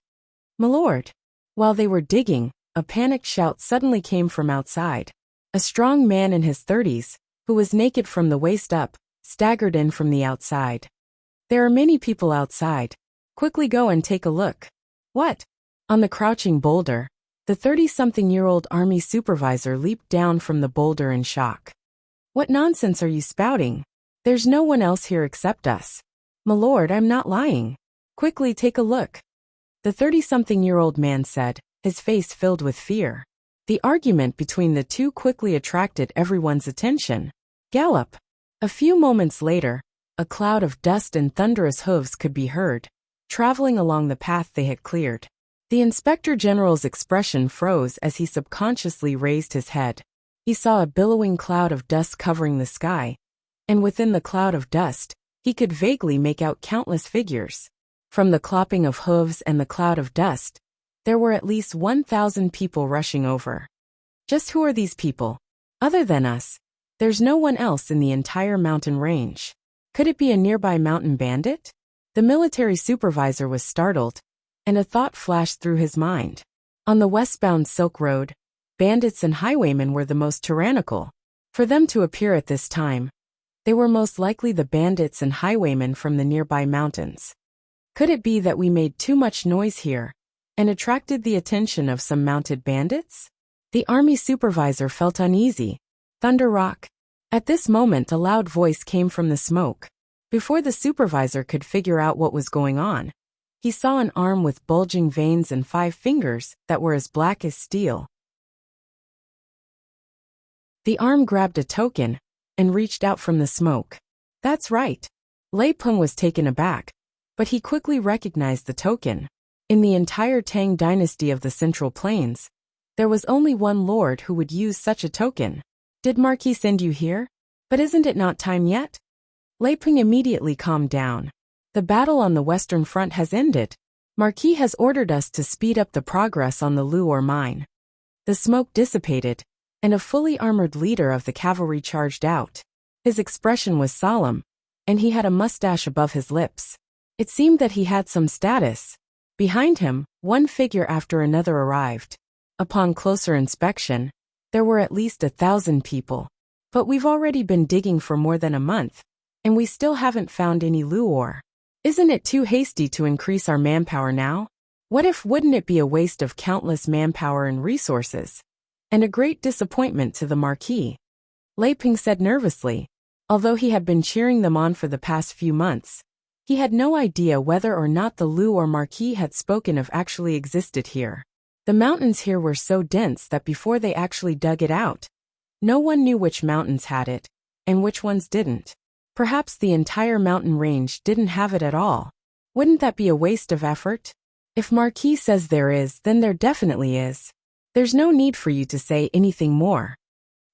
My lord. While they were digging, a panicked shout suddenly came from outside. A strong man in his 30s, who was naked from the waist up, staggered in from the outside. There are many people outside. Quickly go and take a look. What? On the crouching boulder, the 30-something-year-old army supervisor leaped down from the boulder in shock. What nonsense are you spouting? There's no one else here except us. My lord, I'm not lying. Quickly take a look. The 30-something-year-old man said, his face filled with fear. The argument between the two quickly attracted everyone's attention. Gallop. A few moments later, a cloud of dust and thunderous hooves could be heard. traveling along the path they had cleared. The Inspector General's expression froze as he subconsciously raised his head. He saw a billowing cloud of dust covering the sky, and within the cloud of dust, he could vaguely make out countless figures. From the clopping of hooves and the cloud of dust, there were at least 1,000 people rushing over. Just who are these people? Other than us, there's no one else in the entire mountain range. Could it be a nearby mountain bandit? The military supervisor was startled, and a thought flashed through his mind. On the westbound Silk Road, bandits and highwaymen were the most tyrannical. For them to appear at this time, they were most likely the bandits and highwaymen from the nearby mountains. Could it be that we made too much noise here and attracted the attention of some mounted bandits? The army supervisor felt uneasy. Thunder Rock. At this moment, a loud voice came from the smoke. Before the supervisor could figure out what was going on, he saw an arm with bulging veins and 5 fingers that were as black as steel. The arm grabbed a token and reached out from the smoke. That's right. Lei Peng was taken aback, but he quickly recognized the token. In the entire Tang dynasty of the Central Plains, there was only one lord who would use such a token. Did Marquis send you here? But isn't it not time yet? Lei Peng immediately calmed down. The battle on the Western Front has ended. Marquis has ordered us to speed up the progress on the Luor mine. The smoke dissipated, and a fully armored leader of the cavalry charged out. His expression was solemn, and he had a mustache above his lips. It seemed that he had some status. Behind him, one figure after another arrived. Upon closer inspection, there were at least 1,000 people. But we've already been digging for more than a month, and we still haven't found any Luor. Isn't it too hasty to increase our manpower now? Wouldn't it be a waste of countless manpower and resources? And a great disappointment to the Marquis. Lei Peng said nervously. Although he had been cheering them on for the past few months, he had no idea whether or not the Luor Marquis had spoken of actually existed here. The mountains here were so dense that before they actually dug it out, no one knew which mountains had it, and which ones didn't. Perhaps the entire mountain range didn't have it at all. Wouldn't that be a waste of effort? If Marquis says there is, then there definitely is. There's no need for you to say anything more.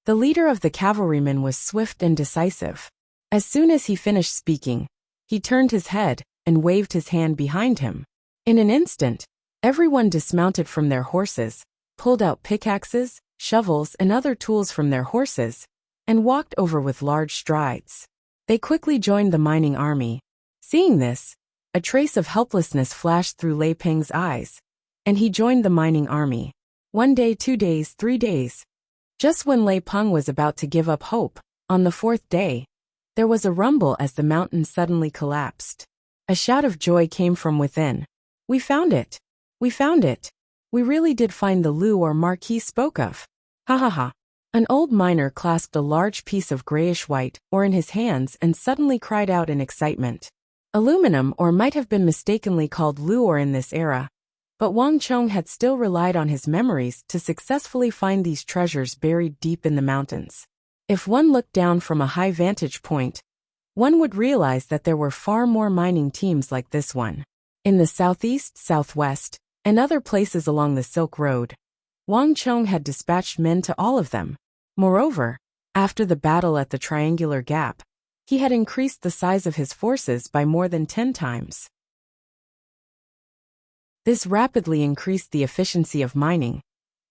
The leader of the cavalrymen was swift and decisive. As soon as he finished speaking, he turned his head and waved his hand behind him. In an instant, everyone dismounted from their horses, pulled out pickaxes, shovels, and other tools from their horses, and walked over with large strides. They quickly joined the mining army. Seeing this, a trace of helplessness flashed through Lei Peng's eyes, and he joined the mining army. 1 day, 2 days, 3 days. Just when Lei Peng was about to give up hope, on the 4th day, there was a rumble as the mountain suddenly collapsed. A shout of joy came from within. We found it! We found it! We really did find the Luor Marquis spoke of. Ha ha ha. An old miner clasped a large piece of grayish-white ore in his hands and suddenly cried out in excitement. Aluminum ore might have been mistakenly called Luor in this era, but Wang Chong had still relied on his memories to successfully find these treasures buried deep in the mountains. If one looked down from a high vantage point, one would realize that there were far more mining teams like this one. In the southeast, southwest, and other places along the Silk Road, Wang Chong had dispatched men to all of them. Moreover, after the battle at the Triangular Gap, he had increased the size of his forces by more than 10 times. This rapidly increased the efficiency of mining,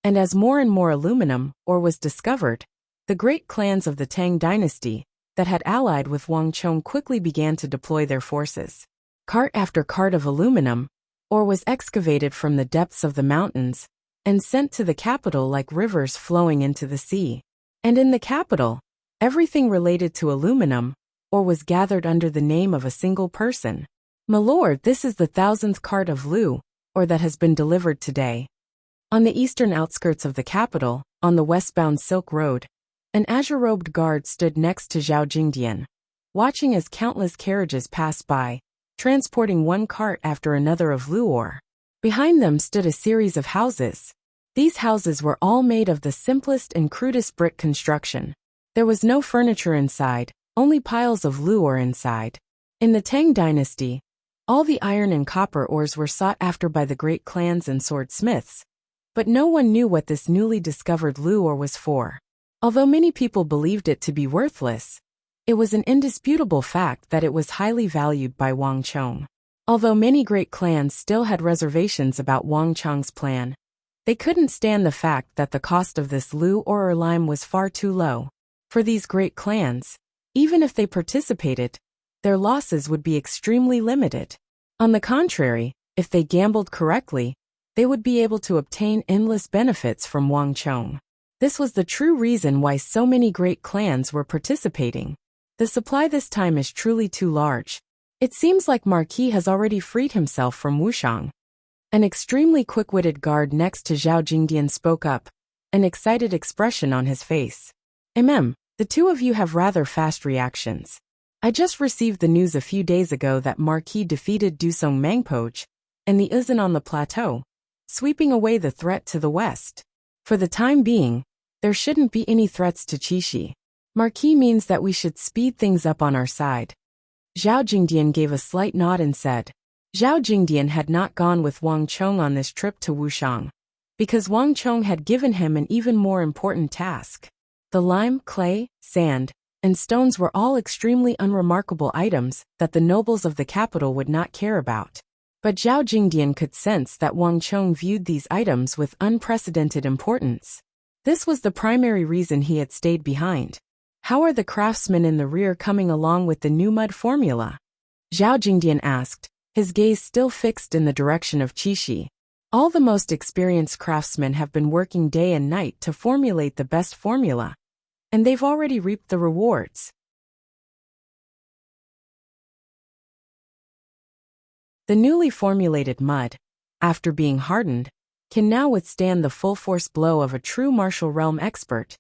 and as more and more aluminum ore was discovered, the great clans of the Tang dynasty that had allied with Wang Chong quickly began to deploy their forces. Cart after cart of aluminum ore was excavated from the depths of the mountains and sent to the capital like rivers flowing into the sea. And in the capital, everything related to aluminum ore was gathered under the name of a single person. My lord, this is the 1,000th cart of Lu ore that has been delivered today. On the eastern outskirts of the capital, on the westbound Silk Road, an azure-robed guard stood next to Zhao Jingdian, watching as countless carriages passed by, transporting one cart after another of Lu ore. Behind them stood a series of houses. These houses were all made of the simplest and crudest brick construction. There was no furniture inside, only piles of Lu ore inside. In the Tang dynasty, All the iron and copper ores were sought after by the great clans and swordsmiths, but no one knew what this newly discovered Lu ore was for. Although many people believed it to be worthless, it was an indisputable fact that it was highly valued by Wang Chong. Although many great clans still had reservations about Wang Chong's plan, they couldn't stand the fact that the cost of this Lu ore or lime was far too low. For these great clans, even if they participated, their losses would be extremely limited. On the contrary, if they gambled correctly, they would be able to obtain endless benefits from Wang Chong. This was the true reason why so many great clans were participating. The supply this time is truly too large. It seems like Marquis has already freed himself from Wuxiang. An extremely quick-witted guard next to Zhao Jingdian spoke up, an excited expression on his face. The two of you have rather fast reactions. I just received the news a few days ago that Marquis defeated Dusong Mangpoj and the Izan on the plateau, sweeping away the threat to the west. For the time being, there shouldn't be any threats to Qixi. Marquis means that we should speed things up on our side. Zhao Jingdian gave a slight nod and said. Zhao Jingdian had not gone with Wang Chong on this trip to Wuxiang, because Wang Chong had given him an even more important task. The lime, clay, sand, and stones were all extremely unremarkable items that the nobles of the capital would not care about. But Zhao Jingdian could sense that Wang Chong viewed these items with unprecedented importance. This was the primary reason he had stayed behind. How are the craftsmen in the rear coming along with the new mud formula? Zhao Jingdian asked, his gaze still fixed in the direction of Qixi. All the most experienced craftsmen have been working day and night to formulate the best formula, and they've already reaped the rewards. The newly formulated mud, after being hardened, can now withstand the full-force blow of a true martial realm expert.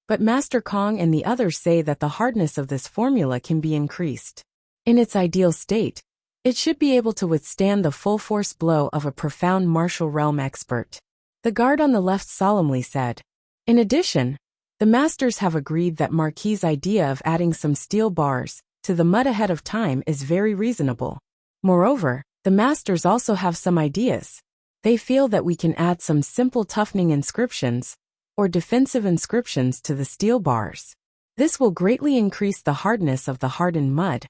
But Master Kong and the others say that the hardness of this formula can be increased. In its ideal state, it should be able to withstand the full-force blow of a profound martial realm expert. The guard on the left solemnly said. In addition, the masters have agreed that Marquis' idea of adding some steel bars to the mud ahead of time is very reasonable. Moreover, the masters also have some ideas. They feel that we can add some simple toughening inscriptions or defensive inscriptions to the steel bars. This will greatly increase the hardness of the hardened mud,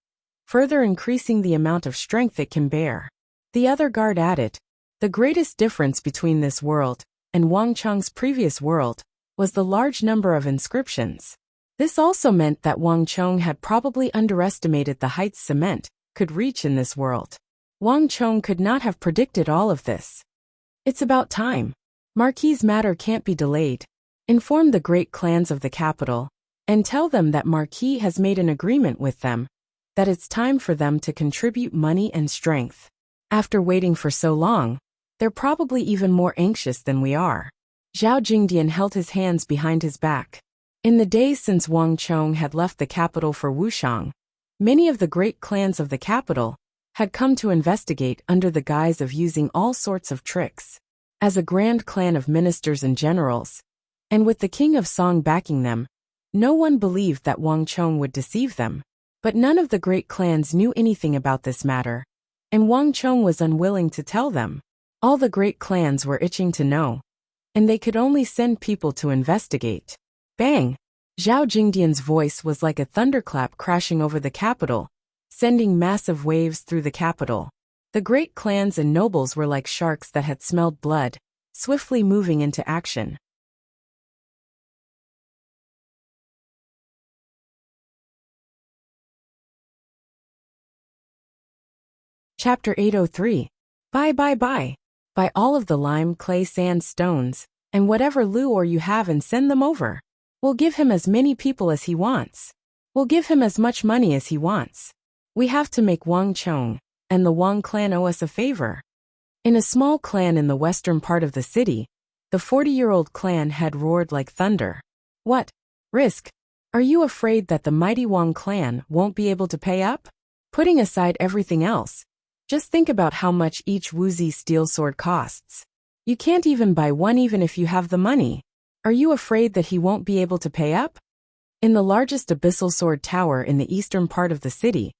further increasing the amount of strength it can bear. The other guard added, the greatest difference between this world and Wang Chong's previous world was the large number of inscriptions. This also meant that Wang Chong had probably underestimated the heights cement could reach in this world. Wang Chong could not have predicted all of this. It's about time. Marquis' matter can't be delayed. Inform the great clans of the capital, and tell them that Marquis has made an agreement with them, that it's time for them to contribute money and strength. After waiting for so long, they're probably even more anxious than we are. Zhao Jingdian held his hands behind his back. In the days since Wang Chong had left the capital for Wuxiang, many of the great clans of the capital had come to investigate under the guise of using all sorts of tricks. As a grand clan of ministers and generals, and with the king of Song backing them, no one believed that Wang Chong would deceive them. But none of the great clans knew anything about this matter, and Wang Chong was unwilling to tell them. All the great clans were itching to know, and they could only send people to investigate. Bang! Zhao Jingdian's voice was like a thunderclap crashing over the capital, sending massive waves through the capital. The great clans and nobles were like sharks that had smelled blood, swiftly moving into action. Chapter 803. Buy. Buy all of the lime, clay, sand, stones, and whatever Lu ore you have and send them over. We'll give him as many people as he wants. We'll give him as much money as he wants. We have to make Wang Chong and the Wang clan owe us a favor. In a small clan in the western part of the city, the 40-year-old clan had roared like thunder. What? Risk? Are you afraid that the mighty Wang clan won't be able to pay up? Putting aside everything else, just think about how much each Wuxia steel sword costs. You can't even buy one even if you have the money. Are you afraid that he won't be able to pay up? In the largest abyssal sword tower in the eastern part of the city,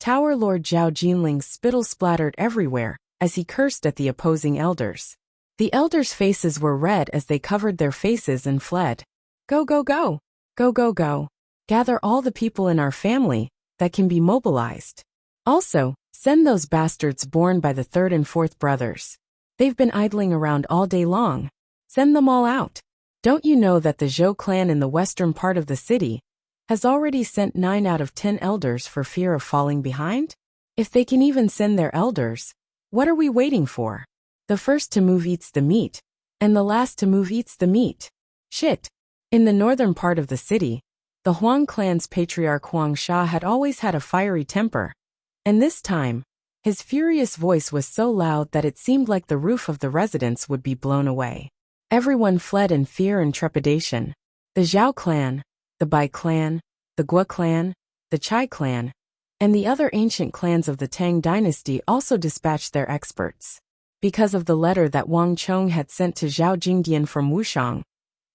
Tower Lord Zhao Jinling's spittle splattered everywhere as he cursed at the opposing elders. The elders' faces were red as they covered their faces and fled. Go, go, go! Go, go, go! Gather all the people in our family that can be mobilized. Also, send those bastards born by the third and fourth brothers. They've been idling around all day long. Send them all out. Don't you know that the Zhou clan in the western part of the city has already sent 9 out of 10 elders for fear of falling behind? If they can even send their elders, what are we waiting for? The first to move eats the meat, and the last to move eats the meat. Shit. In the northern part of the city, the Huang clan's patriarch Huang Sha had always had a fiery temper, and this time, his furious voice was so loud that it seemed like the roof of the residence would be blown away. Everyone fled in fear and trepidation. The Zhao clan, the Bai clan, the Guo clan, the Chai clan, and the other ancient clans of the Tang dynasty also dispatched their experts. Because of the letter that Wang Chong had sent to Zhao Jingdian from Wuxiang,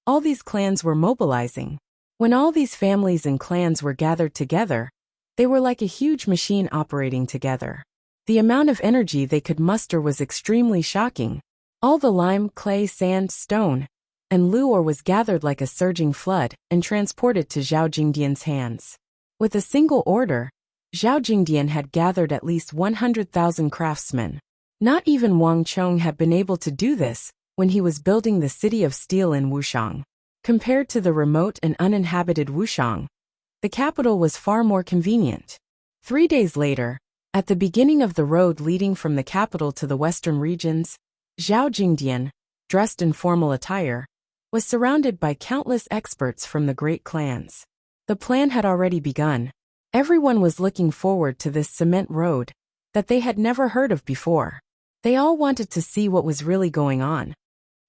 all these clans were mobilizing. When all these families and clans were gathered together, they were like a huge machine operating together. The amount of energy they could muster was extremely shocking. All the lime, clay, sand, stone, and luor was gathered like a surging flood and transported to Zhao Jingdian's hands. With a single order, Zhao Jingdian had gathered at least 100,000 craftsmen. Not even Wang Chong had been able to do this when he was building the city of steel in Wuxiang. Compared to the remote and uninhabited Wuxiang, the capital was far more convenient. 3 days later, at the beginning of the road leading from the capital to the western regions, Zhao Jingdian, dressed in formal attire, was surrounded by countless experts from the great clans. The plan had already begun. Everyone was looking forward to this cement road that they had never heard of before. They all wanted to see what was really going on.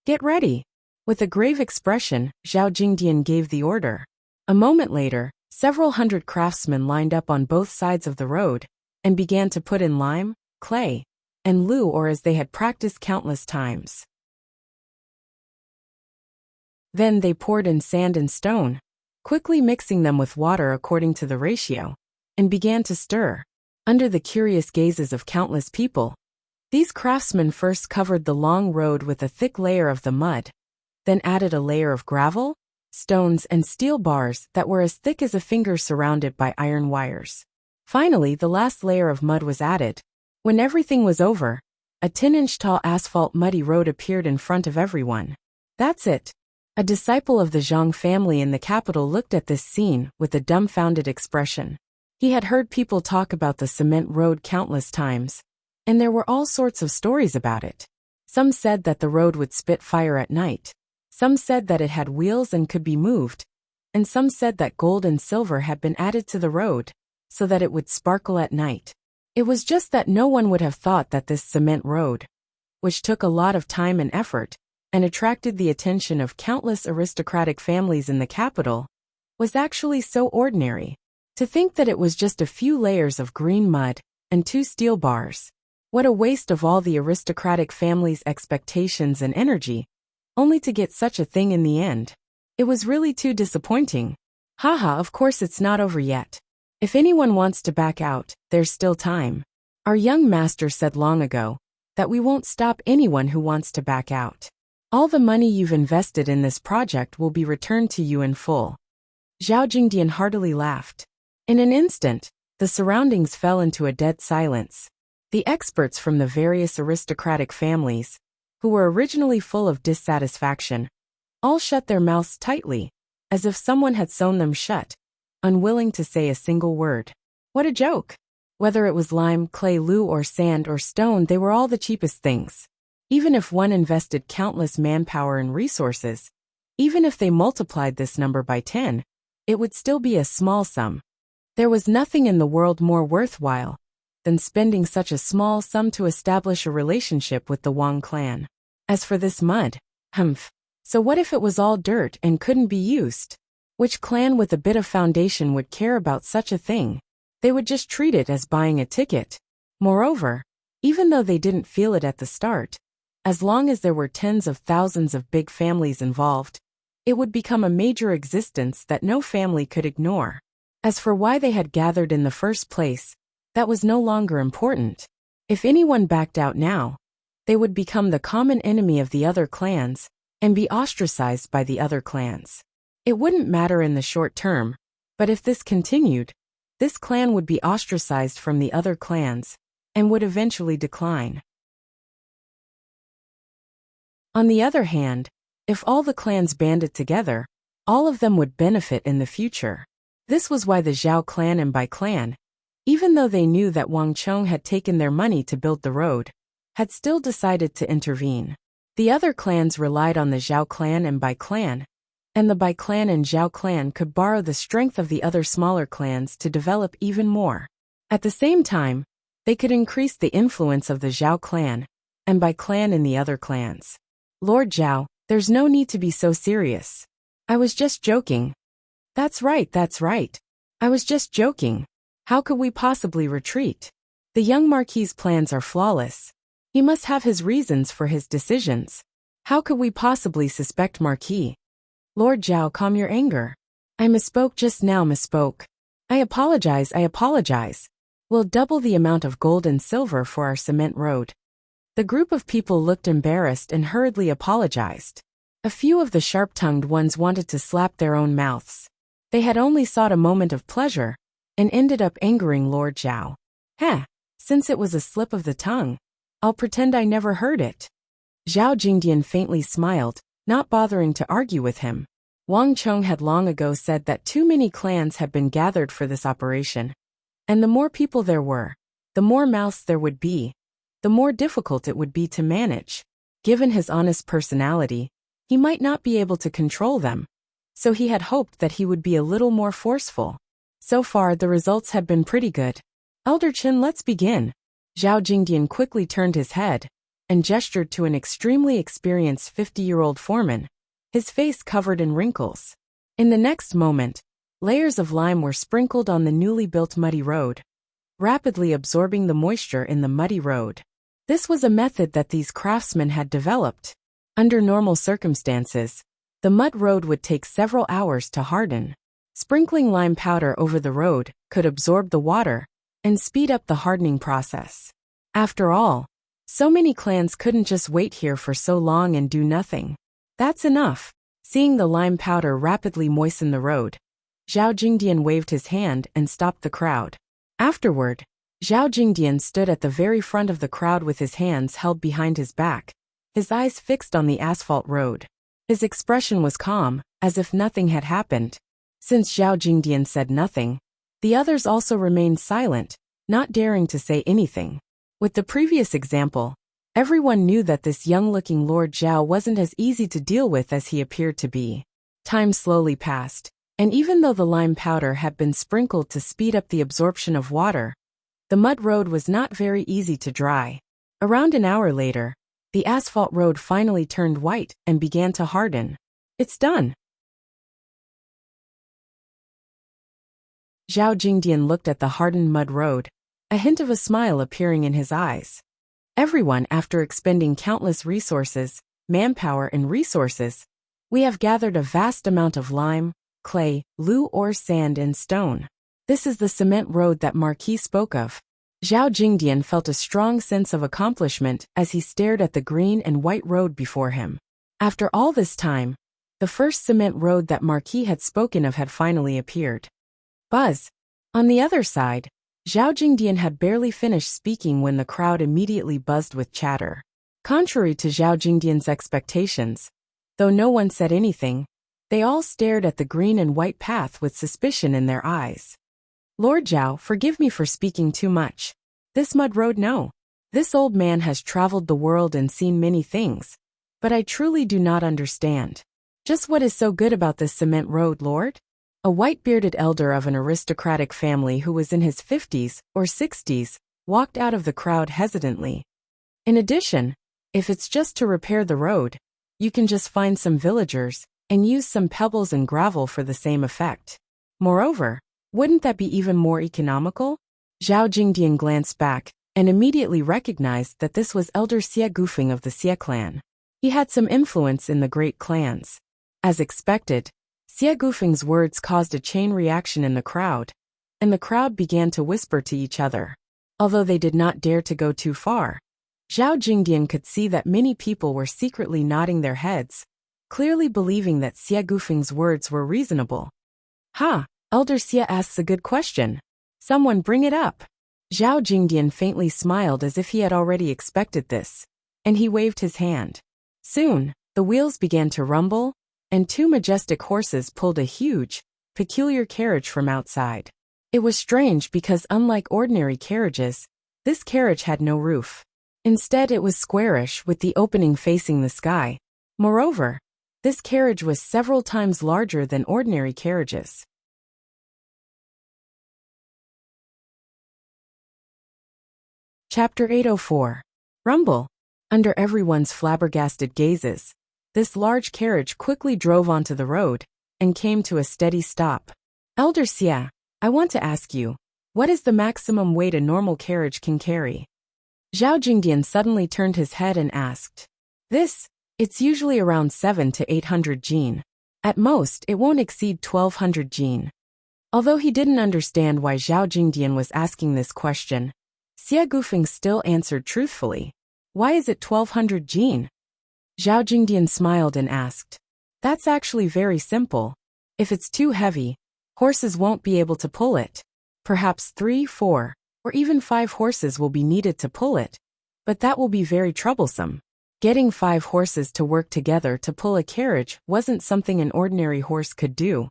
Get ready! With a grave expression, Zhao Jingdian gave the order. A moment later, several hundred craftsmen lined up on both sides of the road and began to put in lime, clay, and luor as they had practiced countless times. Then they poured in sand and stone, quickly mixing them with water according to the ratio, and began to stir. Under the curious gazes of countless people, these craftsmen first covered the long road with a thick layer of the mud, then added a layer of gravel, stones and steel bars that were as thick as a finger surrounded by iron wires. Finally, the last layer of mud was added. When everything was over, a 10-inch tall asphalt muddy road appeared in front of everyone. That's it. A disciple of the Zhang family in the capital looked at this scene with a dumbfounded expression. He had heard people talk about the cement road countless times, and there were all sorts of stories about it. Some said that the road would spit fire at night. Some said that it had wheels and could be moved, and some said that gold and silver had been added to the road so that it would sparkle at night. It was just that no one would have thought that this cement road, which took a lot of time and effort, and attracted the attention of countless aristocratic families in the capital, was actually so ordinary. To think that it was just a few layers of green mud and 2 steel bars. What a waste of all the aristocratic family's expectations and energy, only to get such a thing in the end. It was really too disappointing. Haha, of course it's not over yet. If anyone wants to back out, there's still time. Our young master said long ago that we won't stop anyone who wants to back out. All the money you've invested in this project will be returned to you in full. Zhao Jingdian heartily laughed. In an instant, the surroundings fell into a dead silence. The experts from the various aristocratic families, who were originally full of dissatisfaction, all shut their mouths tightly, as if someone had sewn them shut, unwilling to say a single word. What a joke! Whether it was lime, clay, lu or sand or stone, they were all the cheapest things. Even if one invested countless manpower and resources, even if they multiplied this number by 10, it would still be a small sum. There was nothing in the world more worthwhile than spending such a small sum to establish a relationship with the Wang clan. As for this mud, so what if it was all dirt and couldn't be used? Which clan with a bit of foundation would care about such a thing? They would just treat it as buying a ticket. Moreover, even though they didn't feel it at the start, as long as there were tens of thousands of big families involved, it would become a major existence that no family could ignore. As for why they had gathered in the first place, That was no longer important. If anyone backed out now, they would become the common enemy of the other clans and be ostracized by the other clans. It wouldn't matter in the short term, but if this continued, this clan would be ostracized from the other clans and would eventually decline. On the other hand, if all the clans banded together, all of them would benefit in the future. This was why the Zhao clan and Bai clan, even though they knew that Wang Chong had taken their money to build the road, had still decided to intervene. The other clans relied on the Zhao clan and Bai clan, and the Bai clan and Zhao clan could borrow the strength of the other smaller clans to develop even more. At the same time, they could increase the influence of the Zhao clan and Bai clan in the other clans. Lord Zhao, there's no need to be so serious. I was just joking. That's right. I was just joking. How could we possibly retreat? The young Marquis's plans are flawless. He must have his reasons for his decisions. How could we possibly suspect Marquis? Lord Zhao, calm your anger. I misspoke just now. I apologize. We'll double the amount of gold and silver for our cement road. The group of people looked embarrassed and hurriedly apologized. A few of the sharp-tongued ones wanted to slap their own mouths. They had only sought a moment of pleasure and ended up angering Lord Zhao. Since it was a slip of the tongue, I'll pretend I never heard it. Zhao Jingdian faintly smiled, not bothering to argue with him. Wang Chong had long ago said that too many clans had been gathered for this operation, and the more people there were, the more mouths there would be, the more difficult it would be to manage. Given his honest personality, he might not be able to control them, so he had hoped that he would be a little more forceful. So far, the results had been pretty good. Elder Chen, let's begin. Zhao Jingdian quickly turned his head and gestured to an extremely experienced 50-year-old foreman, his face covered in wrinkles. In the next moment, layers of lime were sprinkled on the newly built muddy road, rapidly absorbing the moisture in the muddy road. This was a method that these craftsmen had developed. Under normal circumstances, the mud road would take several hours to harden. Sprinkling lime powder over the road could absorb the water and speed up the hardening process. After all, so many clans couldn't just wait here for so long and do nothing. That's enough. Seeing the lime powder rapidly moisten the road, Zhao Jingdian waved his hand and stopped the crowd. Afterward, Zhao Jingdian stood at the very front of the crowd with his hands held behind his back, his eyes fixed on the asphalt road. His expression was calm, as if nothing had happened. Since Zhao Jingdian said nothing, the others also remained silent, not daring to say anything. With the previous example, everyone knew that this young-looking Lord Zhao wasn't as easy to deal with as he appeared to be. Time slowly passed, and even though the lime powder had been sprinkled to speed up the absorption of water, the mud road was not very easy to dry. Around an hour later, the asphalt road finally turned white and began to harden. It's done. Zhao Jingdian looked at the hardened mud road, a hint of a smile appearing in his eyes. Everyone, after expending countless resources, manpower and resources, we have gathered a vast amount of lime, clay, blue ore, sand and stone. This is the cement road that Marquis spoke of. Zhao Jingdian felt a strong sense of accomplishment as he stared at the green and white road before him. After all this time, the first cement road that Marquis had spoken of had finally appeared. Buzz. On the other side, Zhao Jingdian had barely finished speaking when the crowd immediately buzzed with chatter. Contrary to Zhao Jingdian's expectations, though no one said anything, they all stared at the green and white path with suspicion in their eyes. Lord Zhao, forgive me for speaking too much. This mud road, no. This old man has traveled the world and seen many things, but I truly do not understand. Just what is so good about this cement road, Lord? A white-bearded elder of an aristocratic family who was in his 50s or 60s walked out of the crowd hesitantly. In addition, if it's just to repair the road, you can just find some villagers and use some pebbles and gravel for the same effect. Moreover, wouldn't that be even more economical? Zhao Jingdian glanced back and immediately recognized that this was Elder Xie Gufeng of the Xie clan. He had some influence in the great clans. As expected, Xie Gufeng's words caused a chain reaction in the crowd, and the crowd began to whisper to each other. although they did not dare to go too far. Zhao Jingdian could see that many people were secretly nodding their heads, clearly believing that Xie Gufeng's words were reasonable. Ha! Elder Xie asks a good question. Someone bring it up. Zhao Jingdian faintly smiled as if he had already expected this, and he waved his hand. Soon, the wheels began to rumble, and two majestic horses pulled a huge, peculiar carriage from outside. It was strange because unlike ordinary carriages, this carriage had no roof. Instead, it was squarish with the opening facing the sky. Moreover, this carriage was several times larger than ordinary carriages. Chapter 804. Rumble. Under everyone's flabbergasted gazes, this large carriage quickly drove onto the road and came to a steady stop. Elder Xie, I want to ask you, what is the maximum weight a normal carriage can carry? Zhao Jingdian suddenly turned his head and asked. It's usually around 700 to 800 jin. At most, it won't exceed 1200 jin. Although he didn't understand why Zhao Jingdian was asking this question, Xie Gufeng still answered truthfully. Why is it 1200 jin? Zhao Jingdian smiled and asked. That's actually very simple. If it's too heavy, horses won't be able to pull it. Perhaps 3, 4, or even 5 horses will be needed to pull it, but that will be very troublesome. Getting 5 horses to work together to pull a carriage wasn't something an ordinary horse could do,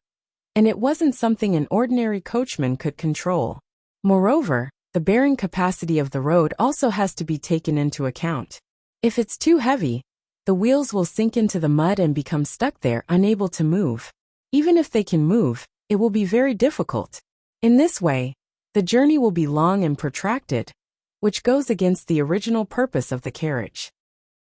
and it wasn't something an ordinary coachman could control. Moreover, the bearing capacity of the road also has to be taken into account. If it's too heavy, the wheels will sink into the mud and become stuck there, unable to move. Even if they can move, it will be very difficult. In this way, the journey will be long and protracted, which goes against the original purpose of the carriage.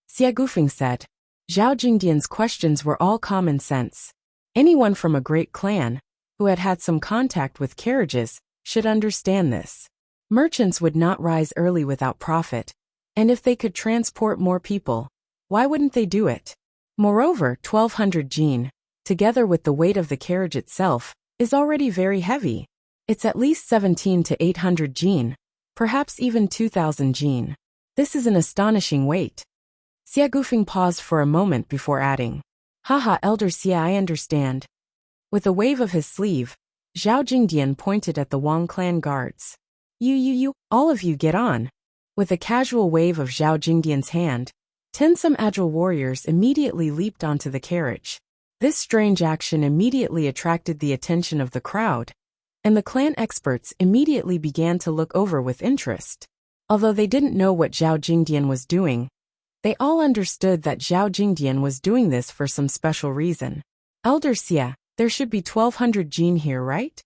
Xie Gufeng said. Zhao Jingdian's questions were all common sense. Anyone from a great clan, who had had some contact with carriages, should understand this. Merchants would not rise early without profit, and if they could transport more people, why wouldn't they do it? Moreover, 1200 jin, together with the weight of the carriage itself, is already very heavy. It's at least 1700 to 800 jin, perhaps even 2000 jin. This is an astonishing weight. Xie Gufeng paused for a moment before adding. Haha, Elder Xie, I understand. With a wave of his sleeve, Zhao Jingdian pointed at the Wang clan guards. You, all of you get on. With a casual wave of Zhao Jingdian's hand, 10 some agile warriors immediately leaped onto the carriage. This strange action immediately attracted the attention of the crowd, and the clan experts immediately began to look over with interest. Although they didn't know what Zhao Jingdian was doing, they all understood that Zhao Jingdian was doing this for some special reason. Elder Xie, there should be 1200 jin here, right?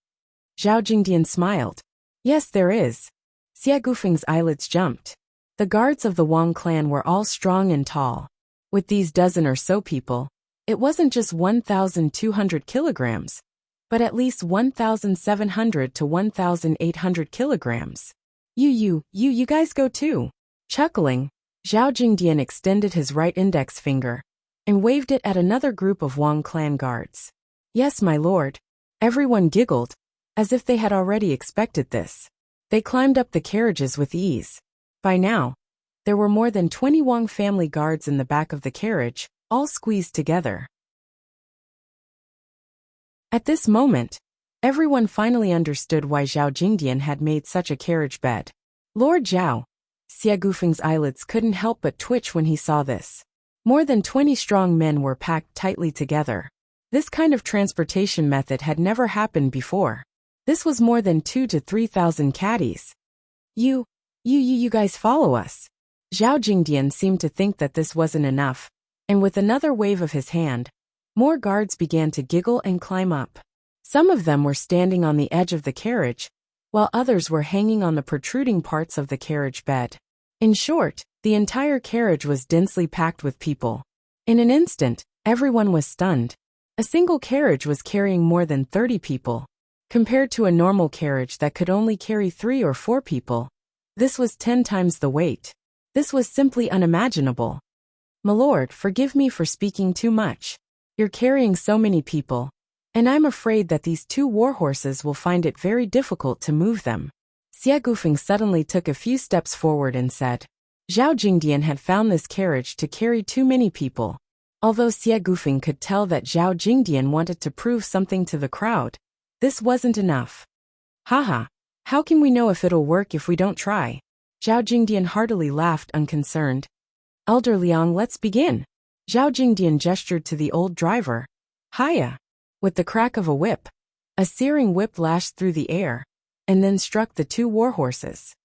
Zhao Jingdian smiled. Yes, there is. Xie Gufeng's eyelids jumped. The guards of the Wang clan were all strong and tall. With these dozen or so people, it wasn't just 1,200 kilograms, but at least 1,700 to 1,800 kilograms. You guys go too. Chuckling, Zhao Jingdian extended his right index finger and waved it at another group of Wang clan guards. Yes, my lord. Everyone giggled, as if they had already expected this. They climbed up the carriages with ease. By now, there were more than 20 Wang family guards in the back of the carriage, all squeezed together. At this moment, everyone finally understood why Zhao Jingdian had made such a carriage bed. Lord Zhao. Xie Gufeng's eyelids couldn't help but twitch when he saw this. More than 20 strong men were packed tightly together. This kind of transportation method had never happened before. This was more than 2,000 to 3,000 caddies. You guys follow us. Zhao Jingdian seemed to think that this wasn't enough, and with another wave of his hand, more guards began to giggle and climb up. Some of them were standing on the edge of the carriage, while others were hanging on the protruding parts of the carriage bed. In short, the entire carriage was densely packed with people. In an instant, everyone was stunned. A single carriage was carrying more than 30 people. Compared to a normal carriage that could only carry 3 or 4 people, this was 10 times the weight. This was simply unimaginable. My lord, forgive me for speaking too much. You're carrying so many people, and I'm afraid that these 2 war horses will find it very difficult to move them. Xie Gufeng suddenly took a few steps forward and said. Zhao Jingdian had found this carriage to carry too many people. Although Xie Gufeng could tell that Zhao Jingdian wanted to prove something to the crowd, this wasn't enough. Haha, how can we know if it'll work if we don't try? Zhao Jingdian heartily laughed unconcerned. Elder Liang, let's begin. Zhao Jingdian gestured to the old driver. Hiya! With the crack of a whip, a searing whip lashed through the air, and then struck the two warhorses.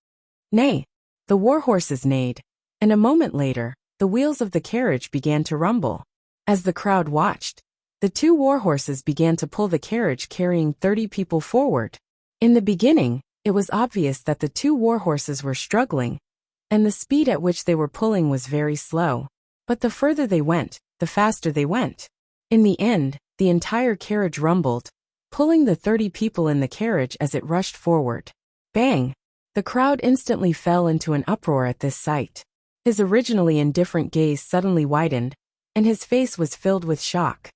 Nay! The warhorses neighed, and a moment later, the wheels of the carriage began to rumble. As the crowd watched, the two warhorses began to pull the carriage carrying 30 people forward. In the beginning, it was obvious that the two warhorses were struggling, and the speed at which they were pulling was very slow. But the further they went, the faster they went. In the end, the entire carriage rumbled, pulling the 30 people in the carriage as it rushed forward. Bang! The crowd instantly fell into an uproar at this sight. His originally indifferent gaze suddenly widened, and his face was filled with shock.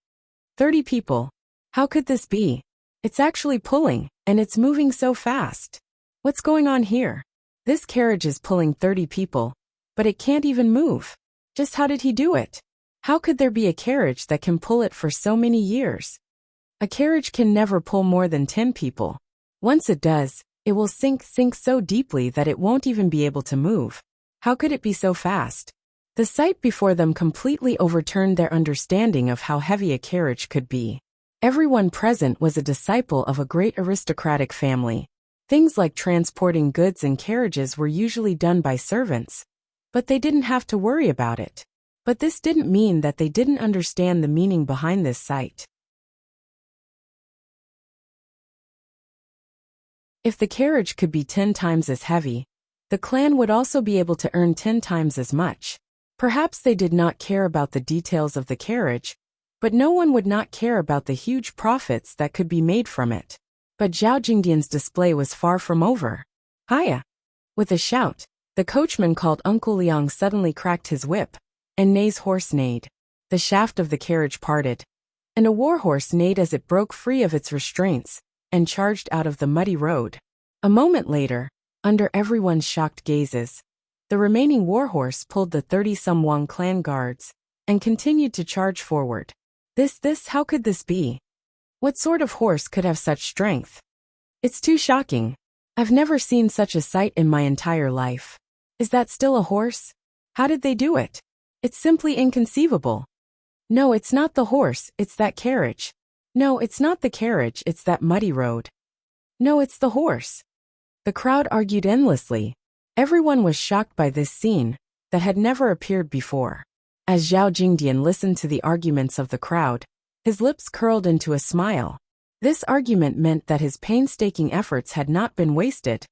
30 people. How could this be? It's actually pulling, and it's moving so fast. What's going on here? This carriage is pulling 30 people, but it can't even move. Just how did he do it? How could there be a carriage that can pull it for so many years? A carriage can never pull more than 10 people. Once it does, it will sink so deeply that it won't even be able to move. How could it be so fast? The sight before them completely overturned their understanding of how heavy a carriage could be. Everyone present was a disciple of a great aristocratic family. Things like transporting goods and carriages were usually done by servants, but they didn't have to worry about it. But this didn't mean that they didn't understand the meaning behind this sight. If the carriage could be 10 times as heavy, the clan would also be able to earn 10 times as much. Perhaps they did not care about the details of the carriage, but no one would not care about the huge profits that could be made from it. But Zhao Jingdian's display was far from over. Hiya! With a shout, the coachman called Uncle Liang suddenly cracked his whip, and Nei's horse neighed. The shaft of the carriage parted, and a warhorse neighed as it broke free of its restraints and charged out of the muddy road. A moment later, under everyone's shocked gazes, the remaining warhorse pulled the 30-some Wang clan guards and continued to charge forward. How could this be? What sort of horse could have such strength? It's too shocking. I've never seen such a sight in my entire life. Is that still a horse? How did they do it? It's simply inconceivable. No, it's not the horse, it's that carriage. No, it's not the carriage, it's that muddy road. No, it's the horse. The crowd argued endlessly. Everyone was shocked by this scene that had never appeared before. As Zhao Jingdian listened to the arguments of the crowd, his lips curled into a smile. This argument meant that his painstaking efforts had not been wasted,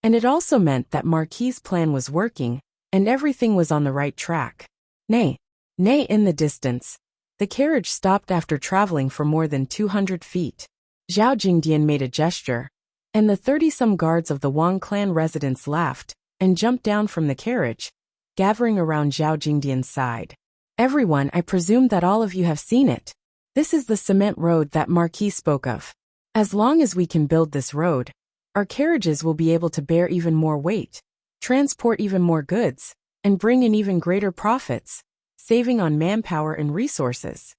and it also meant that Marquis's plan was working, and everything was on the right track. Nay, in the distance, the carriage stopped after traveling for more than 200 feet. Zhao Jingdian made a gesture, and the 30-some guards of the Wang clan residence laughed and jumped down from the carriage, gathering around Zhao Jingdian's side. Everyone, I presume that all of you have seen it. This is the cement road that Marquis spoke of. As long as we can build this road, our carriages will be able to bear even more weight, transport even more goods, and bring in even greater profits, saving on manpower and resources.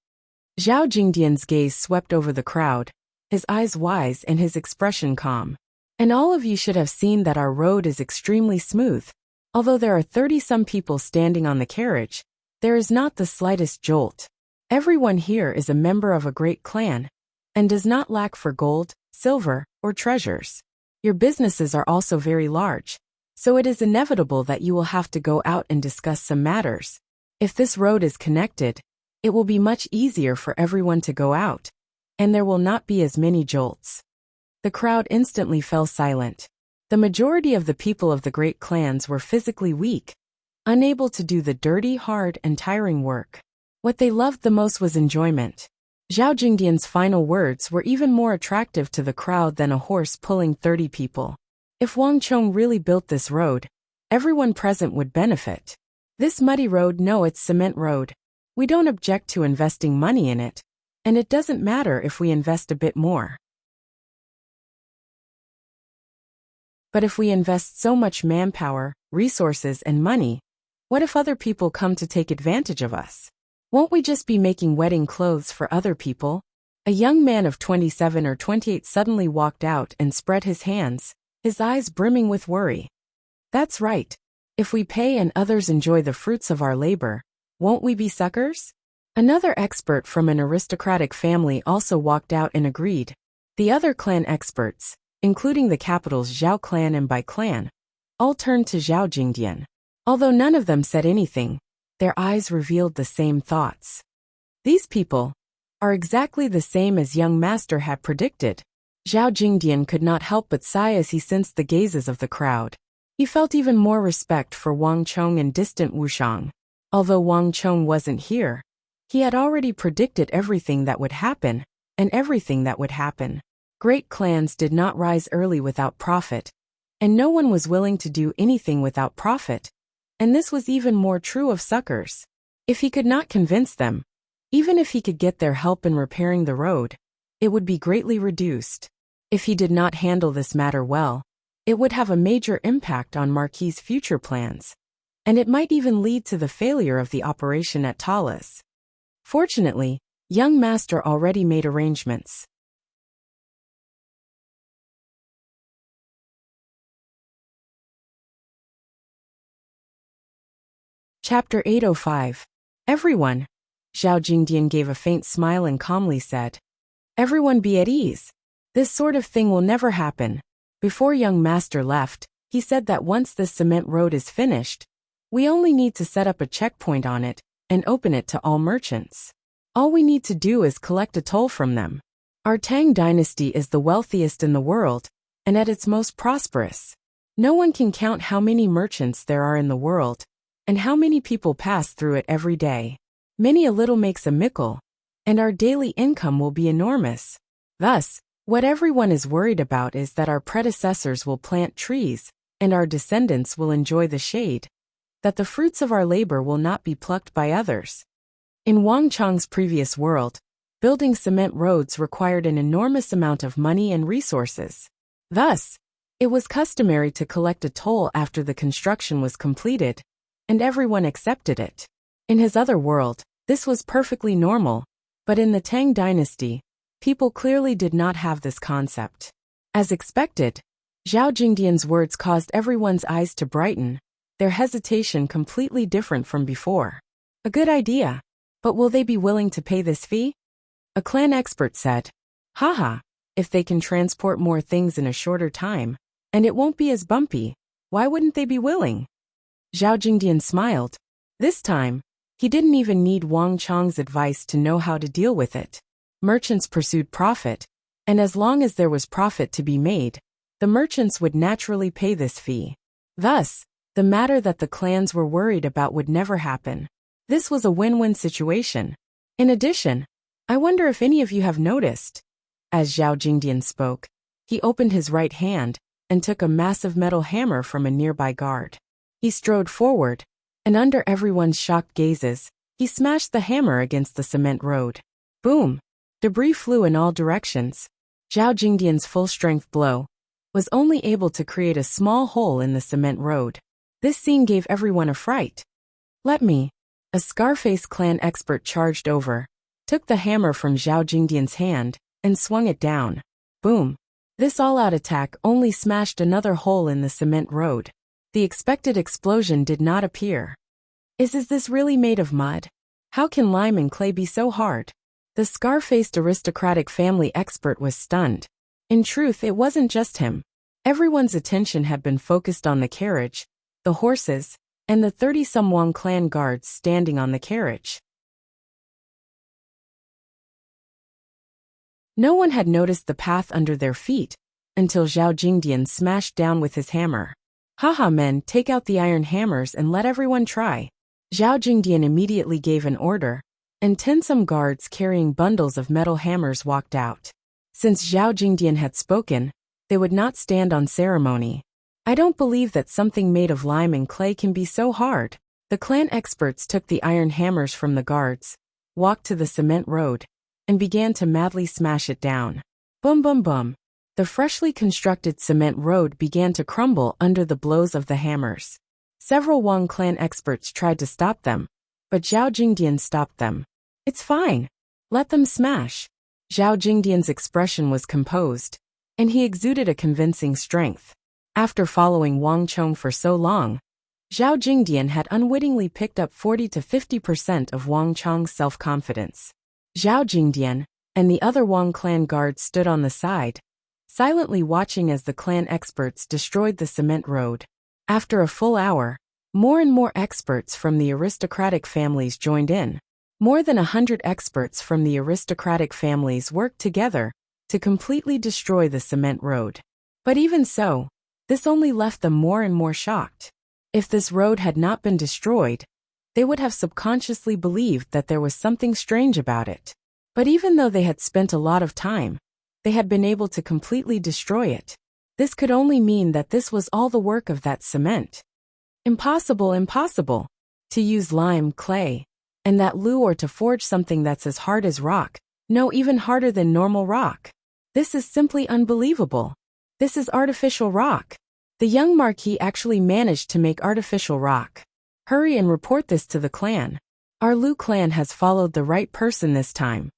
Zhao Jingdian's gaze swept over the crowd, his eyes wise and his expression calm. And all of you should have seen that our road is extremely smooth. Although there are 30-some people standing on the carriage, there is not the slightest jolt. Everyone here is a member of a great clan, and does not lack for gold, silver, or treasures. Your businesses are also very large, so it is inevitable that you will have to go out and discuss some matters. If this road is connected, it will be much easier for everyone to go out, and there will not be as many jolts. The crowd instantly fell silent. The majority of the people of the great clans were physically weak, unable to do the dirty, hard, and tiring work. What they loved the most was enjoyment. Zhao Jingdian's final words were even more attractive to the crowd than a horse pulling 30 people. If Wang Chong really built this road, everyone present would benefit. This muddy road, no, it's cement road. We don't object to investing money in it, and it doesn't matter if we invest a bit more. But if we invest so much manpower, resources, and money, what if other people come to take advantage of us? Won't we just be making wedding clothes for other people? A young man of 27 or 28 suddenly walked out and spread his hands, his eyes brimming with worry. That's right. If we pay and others enjoy the fruits of our labor, won't we be suckers? Another expert from an aristocratic family also walked out and agreed. The other clan experts, including the capitals Zhao clan and Bai clan, all turned to Zhao Jingdian. Although none of them said anything, their eyes revealed the same thoughts. These people are exactly the same as young master had predicted. Zhao Jingdian could not help but sigh as he sensed the gazes of the crowd. He felt even more respect for Wang Chong and distant Wuxiang. Although Wang Chong wasn't here, he had already predicted everything that would happen, and everything that would happen. Great clans did not rise early without profit, and no one was willing to do anything without profit. And this was even more true of suckers. If he could not convince them, even if he could get their help in repairing the road, it would be greatly reduced. If he did not handle this matter well, it would have a major impact on Marquis's future plans, and it might even lead to the failure of the operation at Talas. Fortunately, young master already made arrangements. Chapter 805. Everyone. Zhao Jingdian gave a faint smile and calmly said, "Everyone be at ease. This sort of thing will never happen." Before young master left, he said that once this cement road is finished, we only need to set up a checkpoint on it and open it to all merchants. All we need to do is collect a toll from them. Our Tang dynasty is the wealthiest in the world, and at its most prosperous. No one can count how many merchants there are in the world, and how many people pass through it every day. Many a little makes a mickle, and our daily income will be enormous. Thus, what everyone is worried about is that our predecessors will plant trees, and our descendants will enjoy the shade, that the fruits of our labor will not be plucked by others. In Wang Chong's previous world, building cement roads required an enormous amount of money and resources. Thus, it was customary to collect a toll after the construction was completed, and everyone accepted it. In his other world, this was perfectly normal, but in the Tang dynasty, people clearly did not have this concept. As expected, Zhao Jingdian's words caused everyone's eyes to brighten, their hesitation completely different from before. A good idea, but will they be willing to pay this fee? A clan expert said, "Haha, if they can transport more things in a shorter time, and it won't be as bumpy, why wouldn't they be willing?" Zhao Jingdian smiled. This time, he didn't even need Wang Chong's advice to know how to deal with it. Merchants pursued profit, and as long as there was profit to be made, the merchants would naturally pay this fee. Thus, the matter that the clans were worried about would never happen. This was a win-win situation. In addition, I wonder if any of you have noticed. As Zhao Jingdian spoke, he opened his right hand and took a massive metal hammer from a nearby guard. He strode forward, and under everyone's shocked gazes, he smashed the hammer against the cement road. Boom! Debris flew in all directions. Zhao Jingdian's full-strength blow was only able to create a small hole in the cement road. This scene gave everyone a fright. "Let me." A Scarface clan expert charged over, took the hammer from Zhao Jingdian's hand, and swung it down. Boom! This all-out attack only smashed another hole in the cement road. The expected explosion did not appear. Is this really made of mud? How can lime and clay be so hard? The scar-faced aristocratic family expert was stunned. In truth, it wasn't just him. Everyone's attention had been focused on the carriage, the horses, and the 30-some Wang clan guards standing on the carriage. No one had noticed the path under their feet, until Zhao Jingdian smashed down with his hammer. "Haha, men, take out the iron hammers and let everyone try." Zhao Jingdian immediately gave an order, and 10-some guards carrying bundles of metal hammers walked out. Since Zhao Jingdian had spoken, they would not stand on ceremony. "I don't believe that something made of lime and clay can be so hard." The clan experts took the iron hammers from the guards, walked to the cement road, and began to madly smash it down. Boom boom boom. The freshly constructed cement road began to crumble under the blows of the hammers. Several Wang clan experts tried to stop them, but Zhao Jingdian stopped them. "It's fine. Let them smash." Zhao Jingdian's expression was composed, and he exuded a convincing strength. After following Wang Chong for so long, Zhao Jingdian had unwittingly picked up 40 to 50% of Wang Chong's self-confidence. Zhao Jingdian and the other Wang clan guards stood on the side, silently watching as the clan experts destroyed the cement road. After a full hour, more and more experts from the aristocratic families joined in. More than 100 experts from the aristocratic families worked together to completely destroy the cement road. But even so, this only left them more and more shocked. If this road had not been destroyed, they would have subconsciously believed that there was something strange about it. But even though they had spent a lot of time, they had been able to completely destroy it. This could only mean that this was all the work of that cement. Impossible, impossible. To use lime, clay, and that glue, or to forge something that's as hard as rock, no, even harder than normal rock. This is simply unbelievable. This is artificial rock. The young Marquis actually managed to make artificial rock. Hurry and report this to the clan. Our Lu clan has followed the right person this time.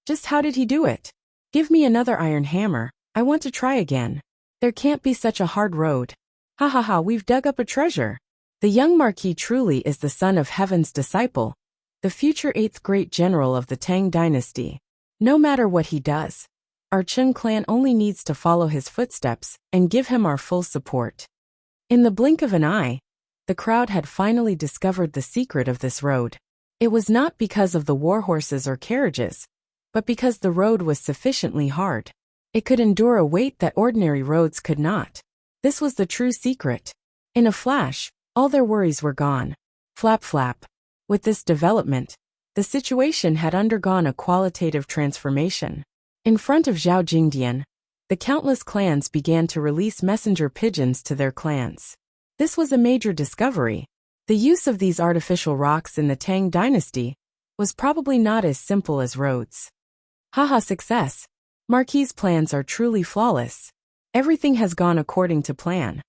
Just how did he do it? Give me another iron hammer. I want to try again. There can't be such a hard road. Ha ha ha, we've dug up a treasure. The young Marquis truly is the son of Heaven's disciple, the future 8th great general of the Tang dynasty. No matter what he does, our Chen clan only needs to follow his footsteps and give him our full support. In the blink of an eye, the crowd had finally discovered the secret of this road. It was not because of the war horses or carriages, but because the road was sufficiently hard. It could endure a weight that ordinary roads could not. This was the true secret. In a flash, all their worries were gone. Flap flap. With this development, the situation had undergone a qualitative transformation. In front of Zhao Jingdian, the countless clans began to release messenger pigeons to their clans. This was a major discovery. The use of these artificial rocks in the Tang dynasty was probably not as simple as roads. Haha, success. Marquis' plans are truly flawless. Everything has gone according to plan.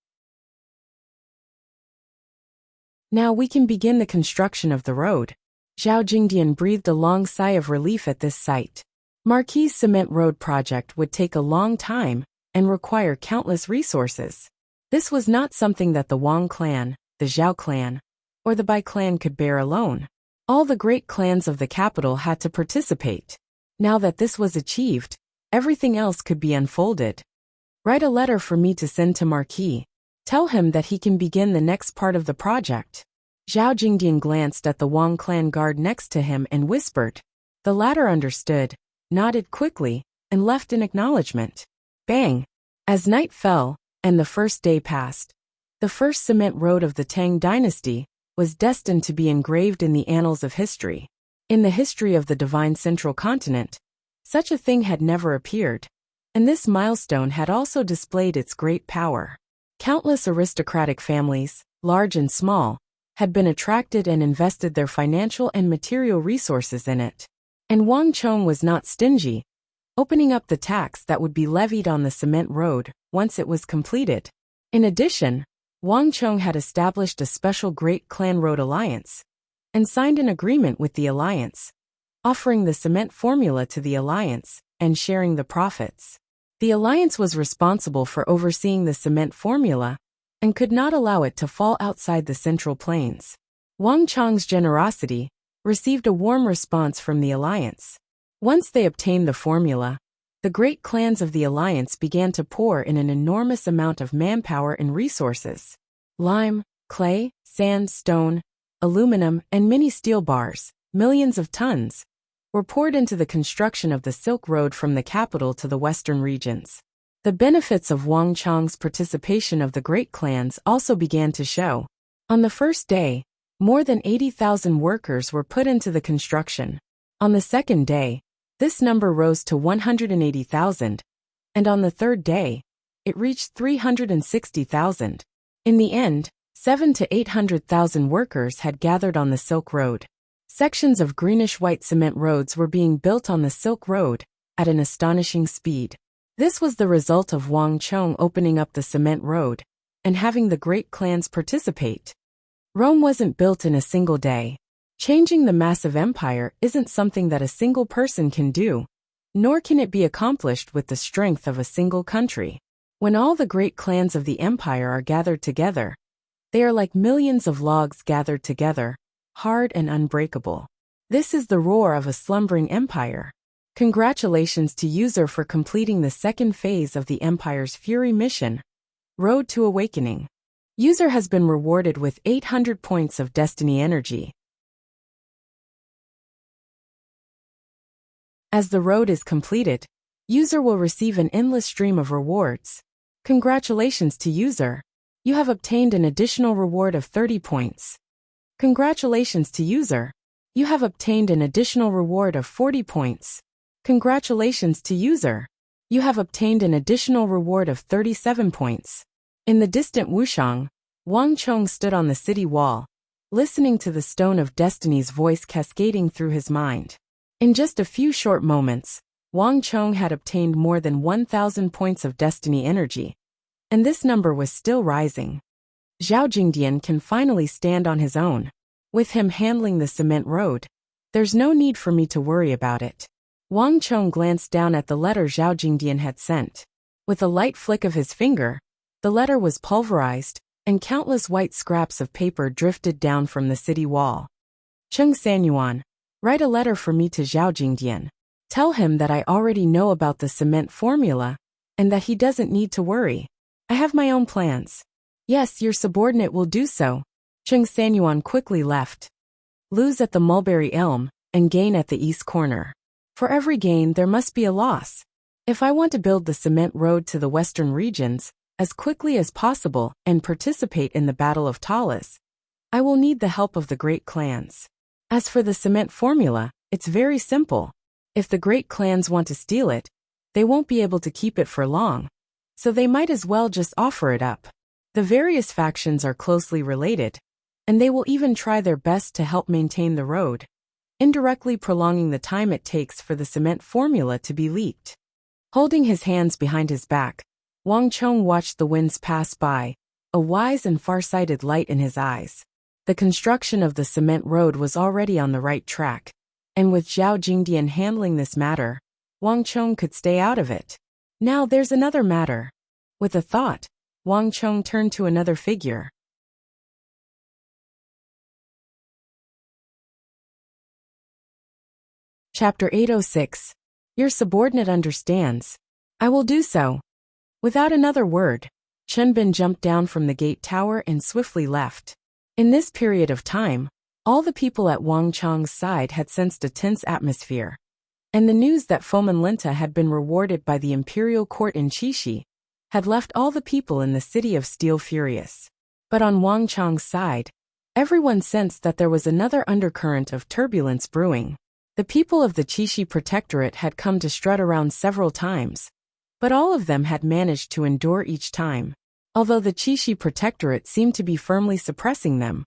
Now we can begin the construction of the road. Zhao Jingdian breathed a long sigh of relief at this sight. Marquis' cement road project would take a long time and require countless resources. This was not something that the Wang clan, the Zhao clan, or the Bai clan could bear alone. All the great clans of the capital had to participate. Now that this was achieved, everything else could be unfolded. Write a letter for me to send to Marquis. Tell him that he can begin the next part of the project. Zhao Jingdian glanced at the Wang clan guard next to him and whispered. The latter understood, nodded quickly, and left in acknowledgement. Bang! As night fell, and the first day passed, the first cement road of the Tang dynasty was destined to be engraved in the annals of history. In the history of the divine central continent, such a thing had never appeared, and this milestone had also displayed its great power. Countless aristocratic families, large and small, had been attracted and invested their financial and material resources in it. And Wang Chong was not stingy, opening up the tax that would be levied on the cement road once it was completed. In addition, Wang Chong had established a special Great Clan Road Alliance and signed an agreement with the alliance, offering the cement formula to the alliance and sharing the profits. The alliance was responsible for overseeing the cement formula and could not allow it to fall outside the Central Plains. Wang Chong's generosity received a warm response from the alliance. Once they obtained the formula, the great clans of the alliance began to pour in an enormous amount of manpower and resources. Lime, clay, sand, stone, aluminum, and many steel bars, millions of tons, were poured into the construction of the Silk Road from the capital to the western regions. The benefits of Wang Chong's participation of the great clans also began to show. On the first day, more than 80,000 workers were put into the construction. On the second day, this number rose to 180,000, and on the third day, it reached 360,000. In the end, 700,000 to 800,000 workers had gathered on the Silk Road. Sections of greenish-white cement roads were being built on the Silk Road at an astonishing speed. This was the result of Wang Chong opening up the cement road and having the great clans participate. Rome wasn't built in a single day. Changing the massive empire isn't something that a single person can do, nor can it be accomplished with the strength of a single country. When all the great clans of the empire are gathered together, they are like millions of logs gathered together, hard and unbreakable. This is the roar of a slumbering empire. Congratulations to user for completing the second phase of the Empire's Fury mission, Road to Awakening. User has been rewarded with 800 points of Destiny Energy. As the road is completed, user will receive an endless stream of rewards. Congratulations to user. You have obtained an additional reward of 30 points. Congratulations to user. You have obtained an additional reward of 40 points. Congratulations to user. You have obtained an additional reward of 37 points. In the distant Wuxiang, Wang Chong stood on the city wall, listening to the Stone of Destiny's voice cascading through his mind. In just a few short moments, Wang Chong had obtained more than 1,000 points of Destiny Energy, and this number was still rising. Zhao Jingdian can finally stand on his own. With him handling the cement road, there's no need for me to worry about it. Wang Chong glanced down at the letter Zhao Jingdian had sent. With a light flick of his finger, the letter was pulverized, and countless white scraps of paper drifted down from the city wall. Cheng Sanyuan, write a letter for me to Zhao Jingdian. Tell him that I already know about the cement formula, and that he doesn't need to worry. I have my own plans. Yes, your subordinate will do so. Cheng Sanyuan quickly left. Lose at the mulberry elm, and gain at the east corner. For every gain there must be a loss. If I want to build the cement road to the western regions as quickly as possible and participate in the Battle of Talis, I will need the help of the great clans. As for the cement formula, it's very simple. If the great clans want to steal it, they won't be able to keep it for long, so they might as well just offer it up. The various factions are closely related, and they will even try their best to help maintain the road, indirectly prolonging the time it takes for the cement formula to be leaked. Holding his hands behind his back, Wang Chong watched the winds pass by, a wise and far-sighted light in his eyes. The construction of the cement road was already on the right track, and with Zhao Jingdian handling this matter, Wang Chong could stay out of it. Now there's another matter. With a thought, Wang Chong turned to another figure. Chapter 806. Your subordinate understands. I will do so. Without another word, Chen Bin jumped down from the gate tower and swiftly left. In this period of time, all the people at Wang Chong's side had sensed a tense atmosphere, and the news that Fomin Linta had been rewarded by the imperial court in Qixi had left all the people in the city of Steel furious. But on Wang Chong's side, everyone sensed that there was another undercurrent of turbulence brewing. The people of the Qixi Protectorate had come to strut around several times, but all of them had managed to endure each time. Although the Qixi Protectorate seemed to be firmly suppressing them,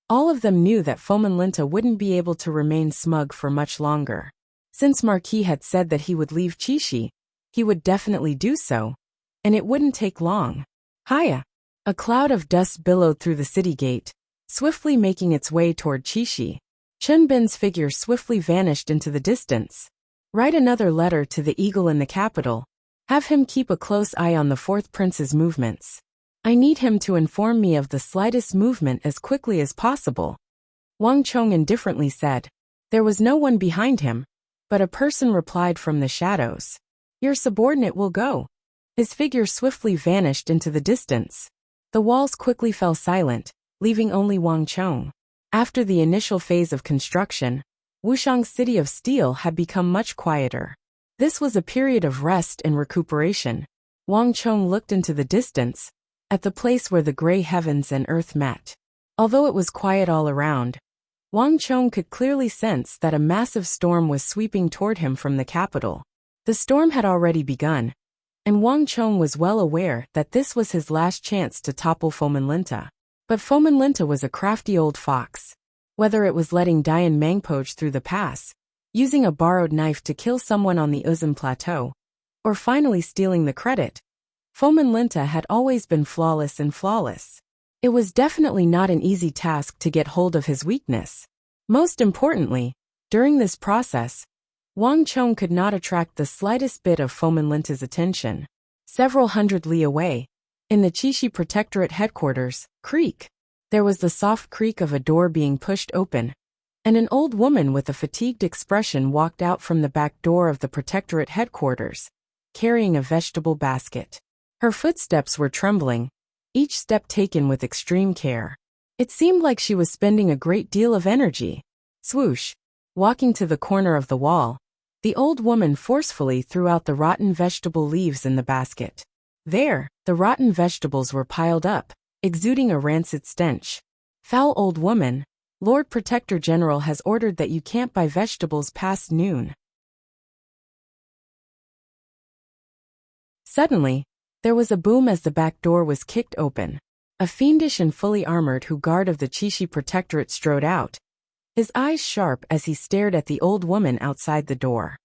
all of them knew that Fomin Linta wouldn't be able to remain smug for much longer. Since Marquis had said that he would leave Qixi, he would definitely do so, and it wouldn't take long. Hiya! A cloud of dust billowed through the city gate, swiftly making its way toward Qixi. Chen Bin's figure swiftly vanished into the distance. Write another letter to the eagle in the capital. Have him keep a close eye on the fourth prince's movements. I need him to inform me of the slightest movement as quickly as possible. Wang Chong indifferently said. There was no one behind him, but a person replied from the shadows. Your subordinate will go. His figure swiftly vanished into the distance. The walls quickly fell silent, leaving only Wang Chong. After the initial phase of construction, Wuxiang's city of steel had become much quieter. This was a period of rest and recuperation. Wang Chong looked into the distance, at the place where the gray heavens and earth met. Although it was quiet all around, Wang Chong could clearly sense that a massive storm was sweeping toward him from the capital. The storm had already begun, and Wang Chong was well aware that this was his last chance to topple Fomin Linta. But Fomin Linta was a crafty old fox. Whether it was letting Dian Mangpoge through the pass, using a borrowed knife to kill someone on the Uzun Plateau, or finally stealing the credit. Fomin Linta had always been flawless and flawless. It was definitely not an easy task to get hold of his weakness. Most importantly, during this process, Wang Chong could not attract the slightest bit of Fomin Linta's attention. Several hundred li away, in the Qixi Protectorate headquarters, creak. There was the soft creak of a door being pushed open, and an old woman with a fatigued expression walked out from the back door of the Protectorate headquarters, carrying a vegetable basket. Her footsteps were trembling, each step taken with extreme care. It seemed like she was spending a great deal of energy. Swoosh! Walking to the corner of the wall, the old woman forcefully threw out the rotten vegetable leaves in the basket. There, the rotten vegetables were piled up, exuding a rancid stench. Foul old woman, Lord Protector General has ordered that you can't buy vegetables past noon. Suddenly, there was a boom as the back door was kicked open. A fiendish and fully armored guard of the Qixi Protectorate strode out, his eyes sharp as he stared at the old woman outside the door.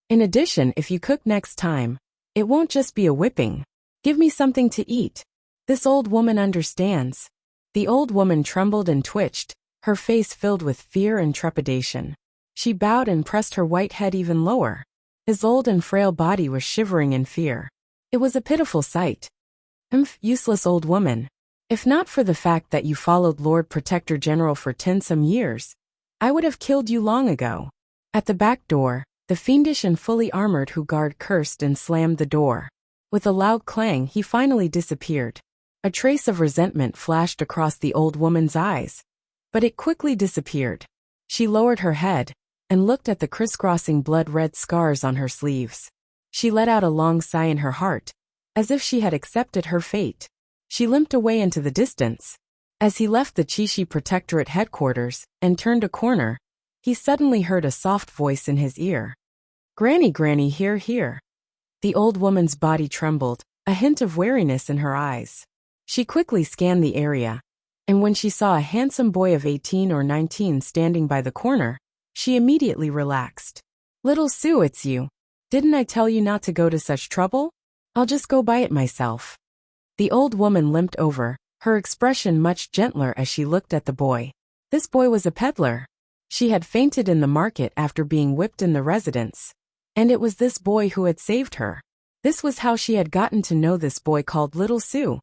In addition, if you cook next time, it won't just be a whipping. Give me something to eat. This old woman understands. The old woman trembled and twitched, her face filled with fear and trepidation. She bowed and pressed her white head even lower. His old and frail body was shivering in fear. It was a pitiful sight. Useless old woman. If not for the fact that you followed Lord Protector General for 10 some years, I would have killed you long ago. At the back door, the fiendish and fully armored guard cursed and slammed the door. With a loud clang, he finally disappeared. A trace of resentment flashed across the old woman's eyes, but it quickly disappeared. She lowered her head and looked at the crisscrossing blood-red scars on her sleeves. She let out a long sigh in her heart, as if she had accepted her fate. She limped away into the distance. As he left the Qixi Protectorate headquarters and turned a corner, he suddenly heard a soft voice in his ear. "Granny, Granny, here, here." The old woman's body trembled, a hint of wariness in her eyes. She quickly scanned the area, and when she saw a handsome boy of 18 or 19 standing by the corner, she immediately relaxed. "Little Sue, it's you. Didn't I tell you not to go to such trouble? I'll just go buy it myself." The old woman limped over, her expression much gentler as she looked at the boy. This boy was a peddler. She had fainted in the market after being whipped in the residence, and it was this boy who had saved her. This was how she had gotten to know this boy called Little Sue.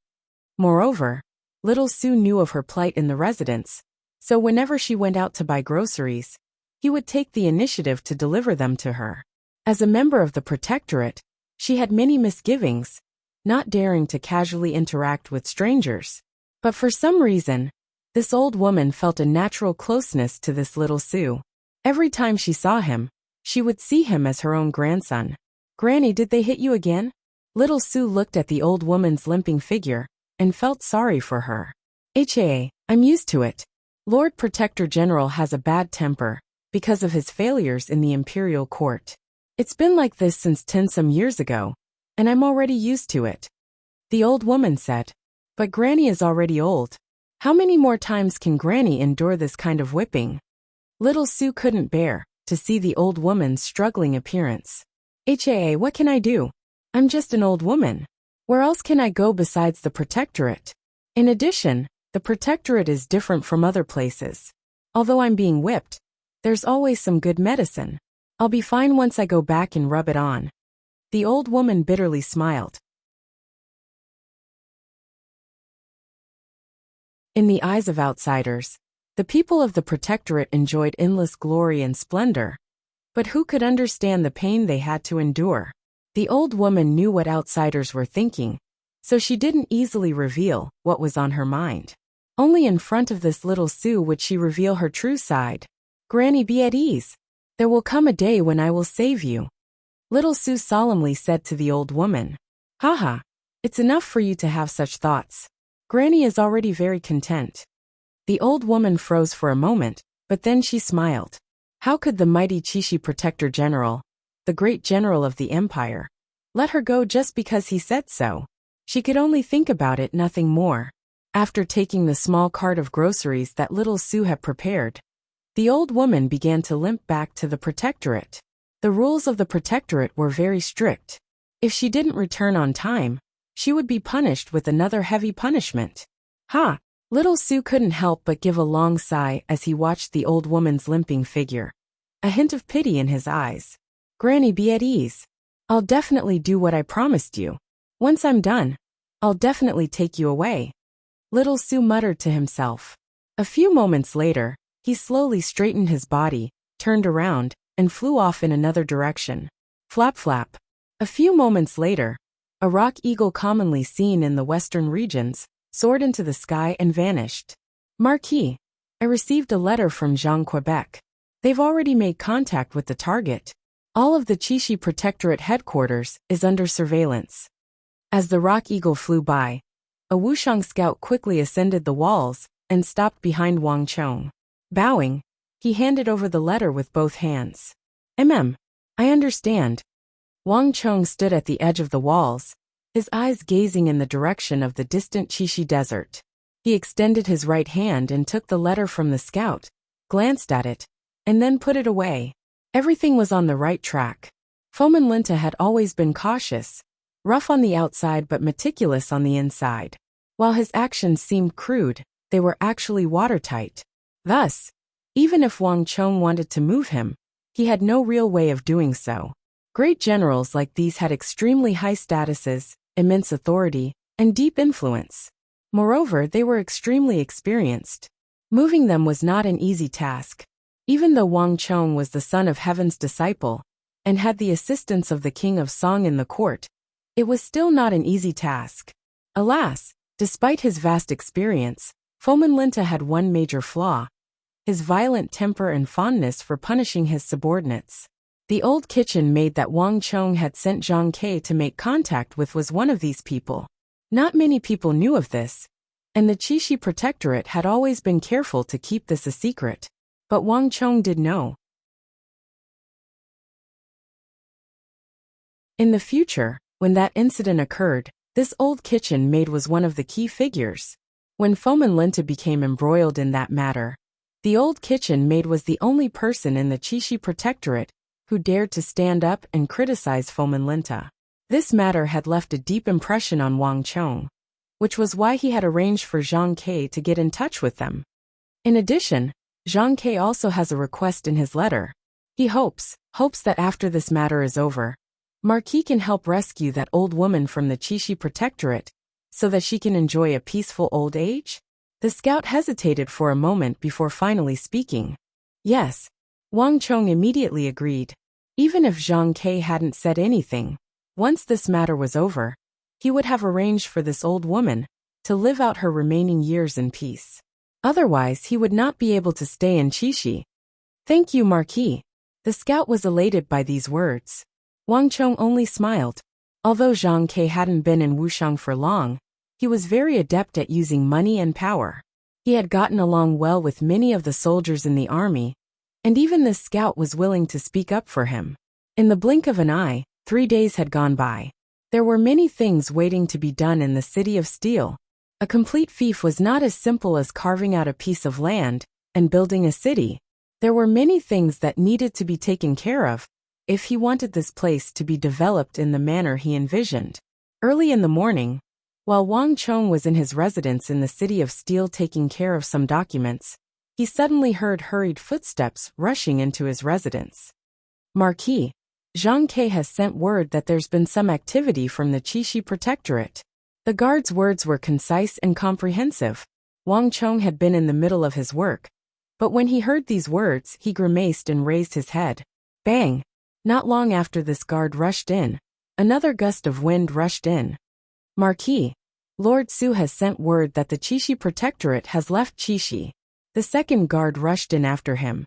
Moreover, Little Sue knew of her plight in the residence, so whenever she went out to buy groceries, he would take the initiative to deliver them to her. As a member of the Protectorate, she had many misgivings, not daring to casually interact with strangers. But for some reason, this old woman felt a natural closeness to this Little Sue. Every time she saw him, she would see him as her own grandson. "Granny, did they hit you again?" Little Sue looked at the old woman's limping figure and felt sorry for her. I'm used to it. Lord Protector General has a bad temper because of his failures in the imperial court. It's been like this since 10 some years ago, and I'm already used to it," the old woman said. "But Granny is already old. How many more times can Granny endure this kind of whipping?" Little Sue couldn't bear to see the old woman's struggling appearance. What can I do? I'm just an old woman. Where else can I go besides the Protectorate? In addition, the Protectorate is different from other places. Although I'm being whipped, there's always some good medicine. I'll be fine once I go back and rub it on." The old woman bitterly smiled. In the eyes of outsiders, the people of the Protectorate enjoyed endless glory and splendor. But who could understand the pain they had to endure? The old woman knew what outsiders were thinking, so she didn't easily reveal what was on her mind. Only in front of this Little Sue would she reveal her true side. "Granny, be at ease. There will come a day when I will save you," Little Sue solemnly said to the old woman. "Haha, it's enough for you to have such thoughts. Granny is already very content." The old woman froze for a moment, but then she smiled. How could the mighty Qixi Protector General, the great general of the empire, let her go just because he said so? She could only think about it, nothing more. After taking the small cart of groceries that Little Sue had prepared, the old woman began to limp back to the Protectorate. The rules of the Protectorate were very strict. If she didn't return on time, she would be punished with another heavy punishment. Ha! Little Sue couldn't help but give a long sigh as he watched the old woman's limping figure. A hint of pity in his eyes. Granny, be at ease. I'll definitely do what I promised you. Once I'm done, I'll definitely take you away. Little Sue muttered to himself. A few moments later, he slowly straightened his body, turned around, and flew off in another direction. Flap flap. A few moments later, a rock eagle commonly seen in the western regions soared into the sky and vanished. Marquis, I received a letter from Jean Quebec. They've already made contact with the target. All of the Qixi Protectorate headquarters is under surveillance. As the rock eagle flew by, a Wuxian scout quickly ascended the walls and stopped behind Wang Chong. Bowing, he handed over the letter with both hands. I understand. Wang Chong stood at the edge of the walls, his eyes gazing in the direction of the distant Qixi desert. He extended his right hand and took the letter from the scout, glanced at it, and then put it away. Everything was on the right track. Fomin Linta had always been cautious, rough on the outside but meticulous on the inside. While his actions seemed crude, they were actually watertight. Thus, even if Wang Chong wanted to move him, he had no real way of doing so. Great generals like these had extremely high statuses, immense authority, and deep influence. Moreover, they were extremely experienced. Moving them was not an easy task. Even though Wang Chong was the son of Heaven's disciple, and had the assistance of the king of Song in the court, it was still not an easy task. Alas, despite his vast experience, Fomin Linta had one major flaw: his violent temper and fondness for punishing his subordinates. The old kitchen maid that Wang Chong had sent Zhang Ke to make contact with was one of these people. Not many people knew of this, and the Qixi Protectorate had always been careful to keep this a secret. But Wang Chong did know. In the future, when that incident occurred, this old kitchen maid was one of the key figures. When Fomin Linta became embroiled in that matter, the old kitchen maid was the only person in the Qixi Protectorate who dared to stand up and criticize Fomin Linta. This matter had left a deep impression on Wang Chong, which was why he had arranged for Zhang Ke to get in touch with them. In addition, Zhang Ke also has a request in his letter. He hopes that after this matter is over, Marquis can help rescue that old woman from the Qixi Protectorate, so that she can enjoy a peaceful old age? The scout hesitated for a moment before finally speaking. Yes. Wang Chong immediately agreed. Even if Zhang Ke hadn't said anything, once this matter was over, he would have arranged for this old woman to live out her remaining years in peace. Otherwise, he would not be able to stay in Qixi. Thank you, Marquis. The scout was elated by these words. Wang Chong only smiled. Although Zhang Ke hadn't been in Wuxiang for long, he was very adept at using money and power. He had gotten along well with many of the soldiers in the army, and even this scout was willing to speak up for him. In the blink of an eye, 3 days had gone by. There were many things waiting to be done in the City of Steel. A complete fief was not as simple as carving out a piece of land and building a city. There were many things that needed to be taken care of if he wanted this place to be developed in the manner he envisioned. Early in the morning, while Wang Chong was in his residence in the City of Steel taking care of some documents, he suddenly heard hurried footsteps rushing into his residence. Marquis, Zhang Ke has sent word that there's been some activity from the Qixi Protectorate. The guard's words were concise and comprehensive. Wang Chong had been in the middle of his work, but when he heard these words, he grimaced and raised his head. Bang! Not long after this guard rushed in, another gust of wind rushed in. Marquis, Lord Su has sent word that the Qixi Protectorate has left Qixi. The second guard rushed in after him.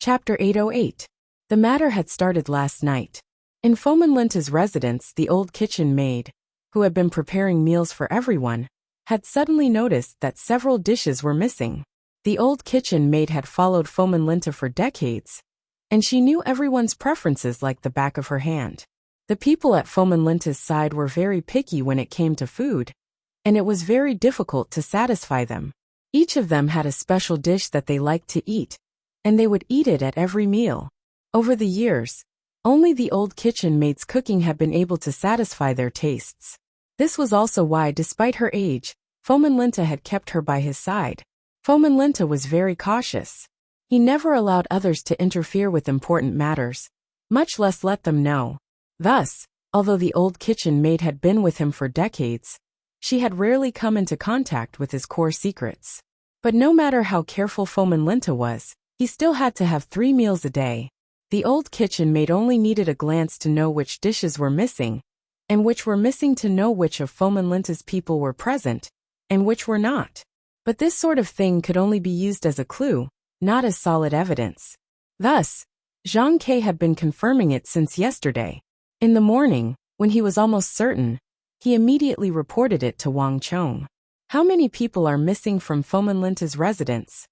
Chapter 808. The matter had started last night. In Fomin Linta's residence, the old kitchen maid, who had been preparing meals for everyone, had suddenly noticed that several dishes were missing. The old kitchen maid had followed Fomin Linta for decades, and she knew everyone's preferences like the back of her hand. The people at Fomin Linta's side were very picky when it came to food, and it was very difficult to satisfy them. Each of them had a special dish that they liked to eat, and they would eat it at every meal. Over the years, only the old kitchen maid's cooking had been able to satisfy their tastes. This was also why, despite her age, Fomenlinta had kept her by his side. Fomenlinta was very cautious. He never allowed others to interfere with important matters, much less let them know. Thus, although the old kitchen maid had been with him for decades, she had rarely come into contact with his core secrets. But no matter how careful Fomenlinta was, he still had to have 3 meals a day. The old kitchen maid only needed a glance to know which dishes were missing, and which were missing to know which of Fomenlinta's people were present, and which were not. But this sort of thing could only be used as a clue, not as solid evidence. Thus, Zhang Ke had been confirming it since yesterday. In the morning, when he was almost certain, he immediately reported it to Wang Chong. How many people are missing from Fomenlinta's residence?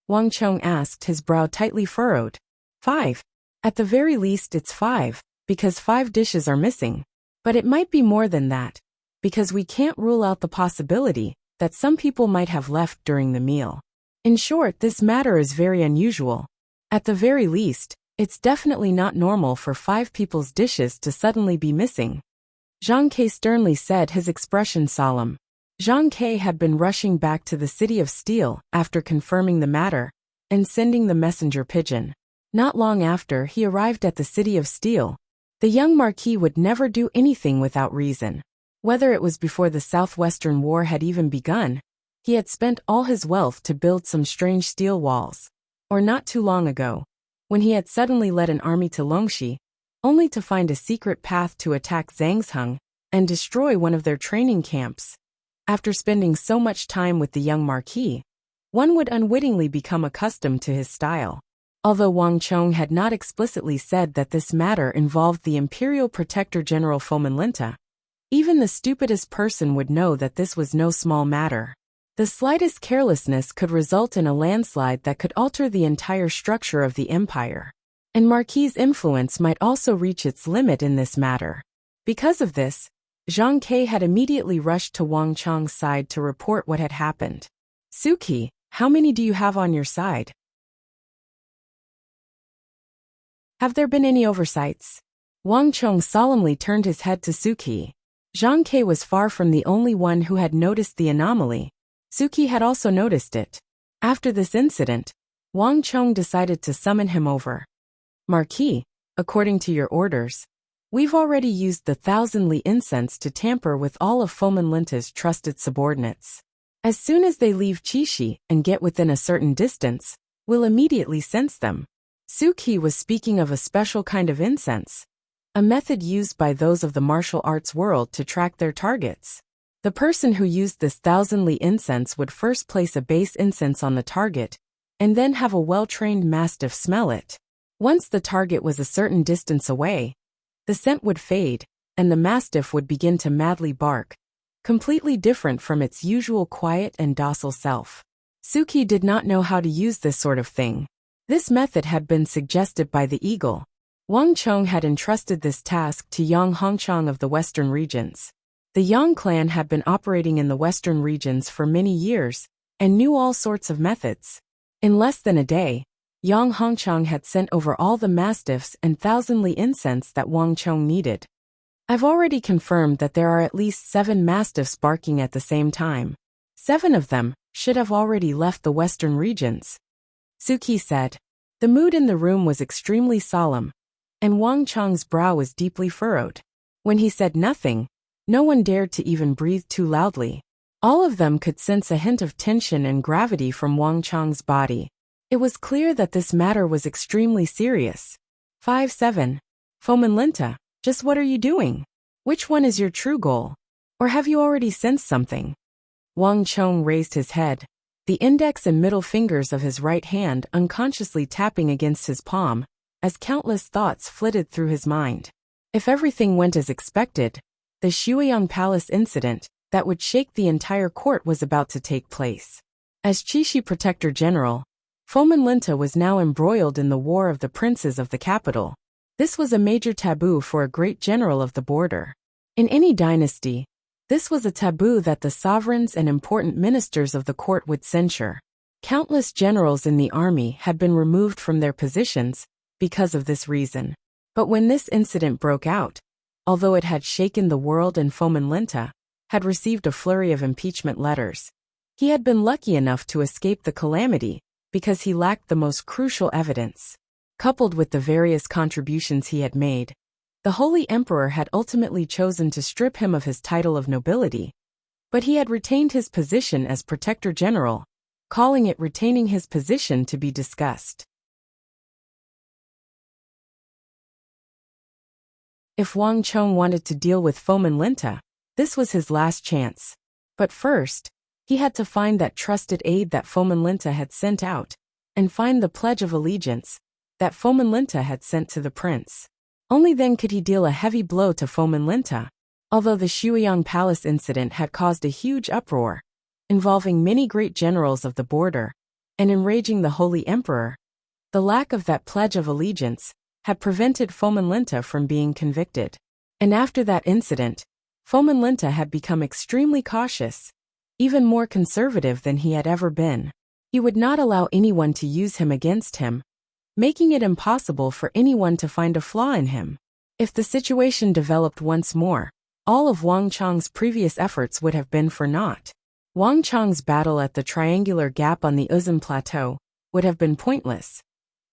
Wang Chong asked, his brow tightly furrowed. 5. At the very least it's 5, because 5 dishes are missing. But it might be more than that, because we can't rule out the possibility that some people might have left during the meal. In short, this matter is very unusual. At the very least, it's definitely not normal for 5 people's dishes to suddenly be missing. Zhang Ke sternly said, his expression solemn. Zhang Ke had been rushing back to the City of Steel after confirming the matter and sending the messenger pigeon. Not long after he arrived at the City of Steel, the young Marquis would never do anything without reason. Whether it was before the Southwestern War had even begun, he had spent all his wealth to build some strange steel walls, or not too long ago, when he had suddenly led an army to Longxi, only to find a secret path to attack Zhangsheng and destroy one of their training camps. After spending so much time with the young Marquis, one would unwittingly become accustomed to his style. Although Wang Chong had not explicitly said that this matter involved the Imperial Protector General Fomenlinta, even the stupidest person would know that this was no small matter. The slightest carelessness could result in a landslide that could alter the entire structure of the empire. And Marquis's influence might also reach its limit in this matter. Because of this, Zhang Ke had immediately rushed to Wang Chong's side to report what had happened. Suki, how many do you have on your side? Have there been any oversights? Wang Chong solemnly turned his head to Suki. Zhang Ke was far from the only one who had noticed the anomaly. Suki had also noticed it. After this incident, Wang Chong decided to summon him over. Marquis, according to your orders, we've already used the 1,000 Li incense to tamper with all of Fomenlinta's trusted subordinates. As soon as they leave Qixi and get within a certain distance, we'll immediately sense them. Suki was speaking of a special kind of incense, a method used by those of the martial arts world to track their targets. The person who used this 1,000 Li incense would first place a base incense on the target, and then have a well-trained mastiff smell it. Once the target was a certain distance away, the scent would fade, and the mastiff would begin to madly bark, completely different from its usual quiet and docile self. Suki did not know how to use this sort of thing. This method had been suggested by the eagle. Wang Chong had entrusted this task to Yang Hongchang of the Western regions. The Yang clan had been operating in the Western regions for many years and knew all sorts of methods. In less than a day, Yang Hongchang had sent over all the mastiffs and 1,000 Li incense that Wang Chong needed. I've already confirmed that there are at least 7 mastiffs barking at the same time. 7 of them should have already left the Western regions. Suki said. The mood in the room was extremely solemn, and Wang Chong's brow was deeply furrowed. When he said nothing, no one dared to even breathe too loudly. All of them could sense a hint of tension and gravity from Wang Chong's body. It was clear that this matter was extremely serious. 5-7. Fomenlinta, just what are you doing? Which one is your true goal? Or have you already sensed something? Wang Chong raised his head, the index and middle fingers of his right hand unconsciously tapping against his palm, as countless thoughts flitted through his mind. If everything went as expected, the Shuiyang Palace incident that would shake the entire court was about to take place. As Qixi Protector General, Fomenlinta was now embroiled in the war of the princes of the capital. This was a major taboo for a great general of the border. In any dynasty, This was a taboo that the sovereigns and important ministers of the court would censure. Countless generals in the army had been removed from their positions because of this reason. But when this incident broke out, although it had shaken the world and Fomenlinta had received a flurry of impeachment letters, he had been lucky enough to escape the calamity because he lacked the most crucial evidence. Coupled with the various contributions he had made, the Holy Emperor had ultimately chosen to strip him of his title of nobility, but he had retained his position as Protector General, calling it retaining his position to be discussed. If Wang Chong wanted to deal with Fomenlinta, this was his last chance. But first, he had to find that trusted aide that Fomenlinta had sent out, and find the pledge of allegiance that Fomenlinta had sent to the prince. Only then could he deal a heavy blow to Fomenlinta. Although the Shuiyang Palace incident had caused a huge uproar, involving many great generals of the border, and enraging the Holy Emperor, the lack of that pledge of allegiance had prevented Fomenlinta from being convicted. And after that incident, Fomenlinta had become extremely cautious, even more conservative than he had ever been. He would not allow anyone to use him against him, making it impossible for anyone to find a flaw in him. If the situation developed once more, all of Wang Chong's previous efforts would have been for naught. Wang Chong's battle at the triangular gap on the Uzun Plateau would have been pointless,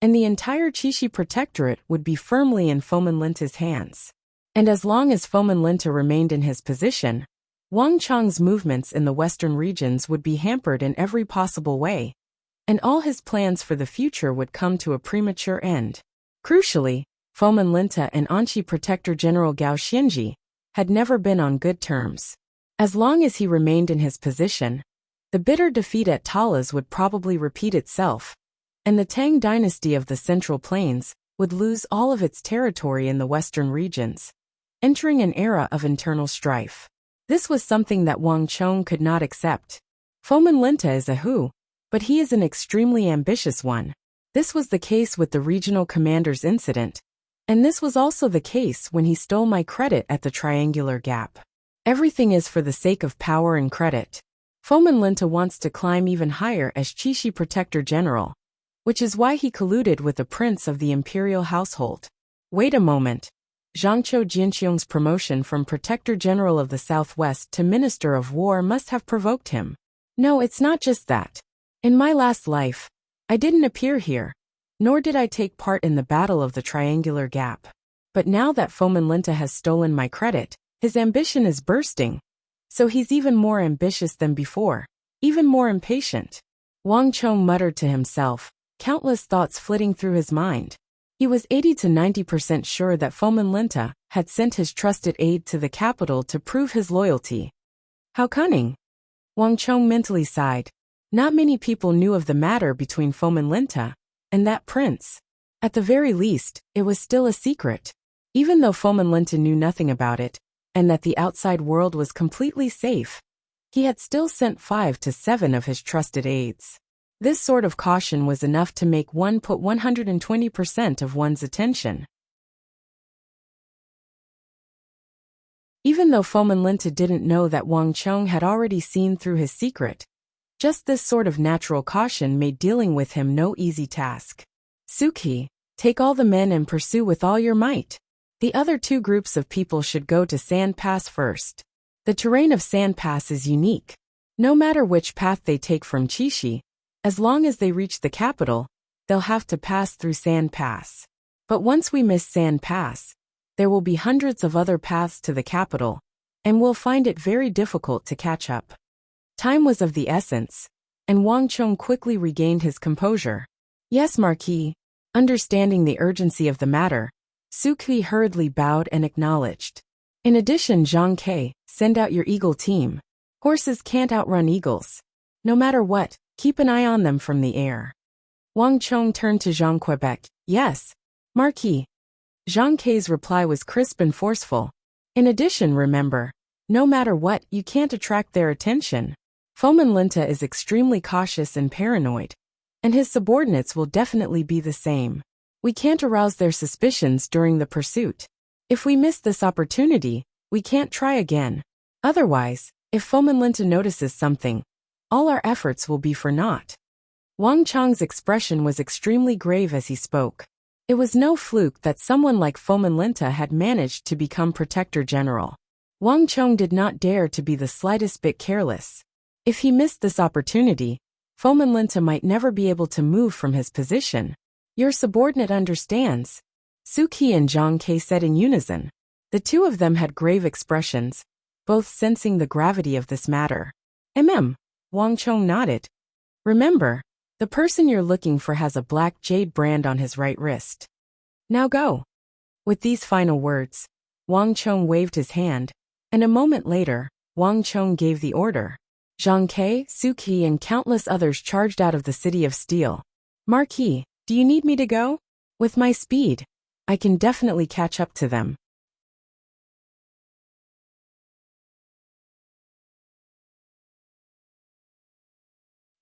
and the entire Qixi Protectorate would be firmly in Fomenlinta's hands. And as long as Fomenlinta remained in his position, Wang Chong's movements in the western regions would be hampered in every possible way, and all his plans for the future would come to a premature end. Crucially, Fomenlinta and Anqi Protector General Gao Xianji had never been on good terms. As long as he remained in his position, the bitter defeat at Talas would probably repeat itself, and the Tang dynasty of the Central Plains would lose all of its territory in the western regions, entering an era of internal strife. This was something that Wang Chong could not accept. Fomenlinta is a Hu, but he is an extremely ambitious one. This was the case with the regional commander's incident, and this was also the case when he stole my credit at the triangular gap. Everything is for the sake of power and credit. Fomenlinta wants to climb even higher as Qixi Protector General, which is why he colluded with a prince of the imperial household. Wait a moment. Zhangqiu Jinqiong's promotion from Protector General of the Southwest to Minister of War must have provoked him. No, it's not just that. In my last life, I didn't appear here, nor did I take part in the Battle of the Triangular Gap. But now that Fomenlinta has stolen my credit, his ambition is bursting. So he's even more ambitious than before, even more impatient. Wang Chong muttered to himself, countless thoughts flitting through his mind. He was 80 to 90% sure that Fomenlinta had sent his trusted aide to the capital to prove his loyalty. How cunning! Wang Chong mentally sighed. Not many people knew of the matter between Fomenlinta and that prince. At the very least, it was still a secret. Even though Fomenlinta knew nothing about it, and that the outside world was completely safe, he had still sent 5 to 7 of his trusted aides. This sort of caution was enough to make one put 120% of one's attention. Even though Fomenlinta didn't know that Wang Chong had already seen through his secret, just this sort of natural caution made dealing with him no easy task. Suki, take all the men and pursue with all your might. The other 2 groups of people should go to Sand Pass first. The terrain of Sand Pass is unique. No matter which path they take from Qixi, as long as they reach the capital, they'll have to pass through Sand Pass. But once we miss Sand Pass, there will be hundreds of other paths to the capital, and we'll find it very difficult to catch up. Time was of the essence, and Wang Chong quickly regained his composure. Yes, Marquis. Understanding the urgency of the matter, Suki hurriedly bowed and acknowledged. In addition, Zhang Ke, send out your eagle team. Horses can't outrun eagles. No matter what, keep an eye on them from the air. Wang Chong turned to Zhang Quebec. Yes, Marquis. Zhang Ke's reply was crisp and forceful. In addition, remember, no matter what, you can't attract their attention. Fomenlinta is extremely cautious and paranoid, and his subordinates will definitely be the same. We can't arouse their suspicions during the pursuit. If we miss this opportunity, we can't try again. Otherwise, if Fomenlinta notices something, all our efforts will be for naught. Wang Chang's expression was extremely grave as he spoke. It was no fluke that someone like Fomenlinta had managed to become Protector General. Wang Chang did not dare to be the slightest bit careless. If he missed this opportunity, Fomenlinta might never be able to move from his position. Your subordinate understands, Suki and Zhang Ke said in unison. The two of them had grave expressions, both sensing the gravity of this matter. Wang Chang nodded. Remember, the person you're looking for has a black jade brand on his right wrist. Now go. With these final words, Wang Chang waved his hand, and a moment later, Wang Chang gave the order. Zhang Ke, Suki and countless others charged out of the City of Steel. Marquis, do you need me to go? With my speed, I can definitely catch up to them.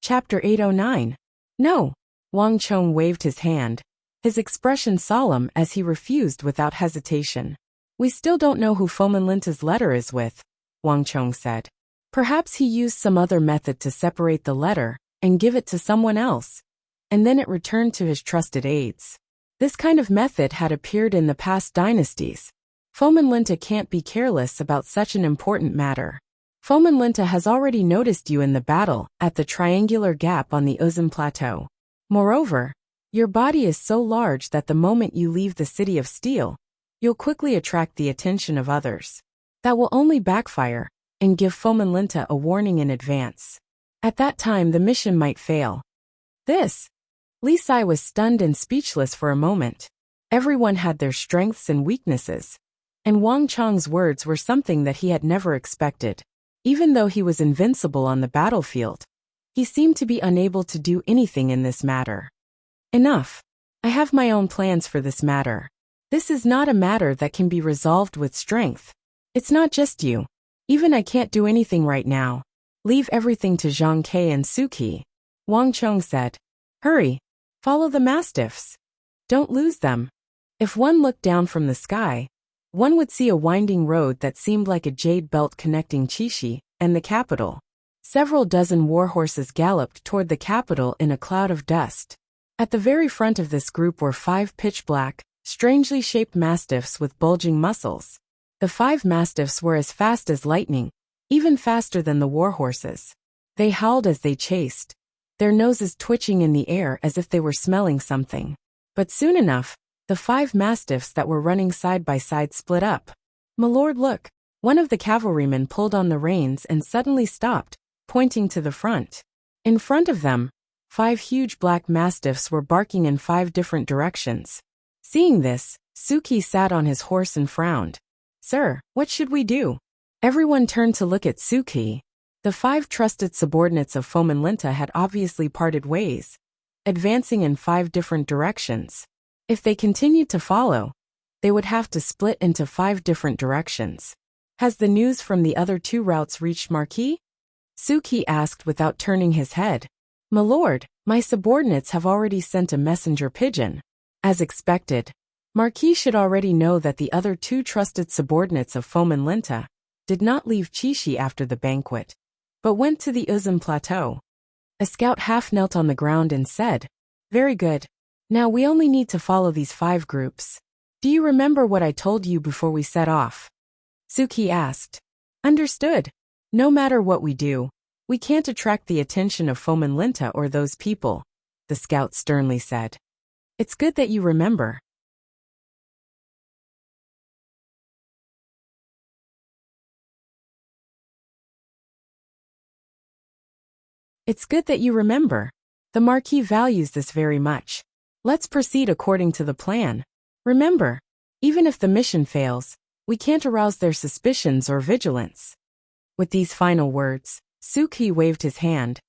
Chapter 809. No. Wang Chang waved his hand, his expression solemn as he refused without hesitation. We still don't know who Fomenlinta's letter is with, Wang Chang said. Perhaps he used some other method to separate the letter and give it to someone else, and then it returned to his trusted aides. This kind of method had appeared in the past dynasties. Fomenlinta can't be careless about such an important matter. Fomenlinta has already noticed you in the battle at the triangular gap on the Uzun Plateau. Moreover, your body is so large that the moment you leave the City of Steel, you'll quickly attract the attention of others. That will only backfire and give Fomenlinta a warning in advance. At that time the mission might fail. Li Sai was stunned and speechless for a moment. Everyone had their strengths and weaknesses, and Wang Chang's words were something that he had never expected. Even though he was invincible on the battlefield, he seemed to be unable to do anything in this matter. Enough. I have my own plans for this matter. This is not a matter that can be resolved with strength. It's not just you. Even I can't do anything right now. Leave everything to Zhang Ke and Suki. Wang Chang said. Hurry. Follow the mastiffs. Don't lose them. If one looked down from the sky, one would see a winding road that seemed like a jade belt connecting Qixi and the capital. Several dozen warhorses galloped toward the capital in a cloud of dust. At the very front of this group were 5 pitch-black, strangely shaped mastiffs with bulging muscles. The 5 mastiffs were as fast as lightning, even faster than the warhorses. They howled as they chased, their noses twitching in the air as if they were smelling something. But soon enough, the 5 mastiffs that were running side by side split up. My lord, look! One of the cavalrymen pulled on the reins and suddenly stopped, pointing to the front. In front of them, 5 huge black mastiffs were barking in 5 different directions. Seeing this, Suki sat on his horse and frowned. Sir, what should we do? Everyone turned to look at Suki. The 5 trusted subordinates of Fomenlinta had obviously parted ways, advancing in 5 different directions. If they continued to follow, they would have to split into 5 different directions. Has the news from the other 2 routes reached Marquis? Suki asked without turning his head. My lord, my subordinates have already sent a messenger pigeon. As expected, Marquis should already know that the other 2 trusted subordinates of Fomenlinta did not leave Qixi after the banquet, but went to the Uzun Plateau. A scout half knelt on the ground and said, Very good. Now we only need to follow these 5 groups. Do you remember what I told you before we set off? Suki asked. Understood. No matter what we do, we can't attract the attention of Fomenlinta or those people, the scout sternly said. It's good that you remember. It's good that you remember. The Marquis values this very much. Let's proceed according to the plan. Remember, even if the mission fails, we can't arouse their suspicions or vigilance. With these final words, Suki waved his hand,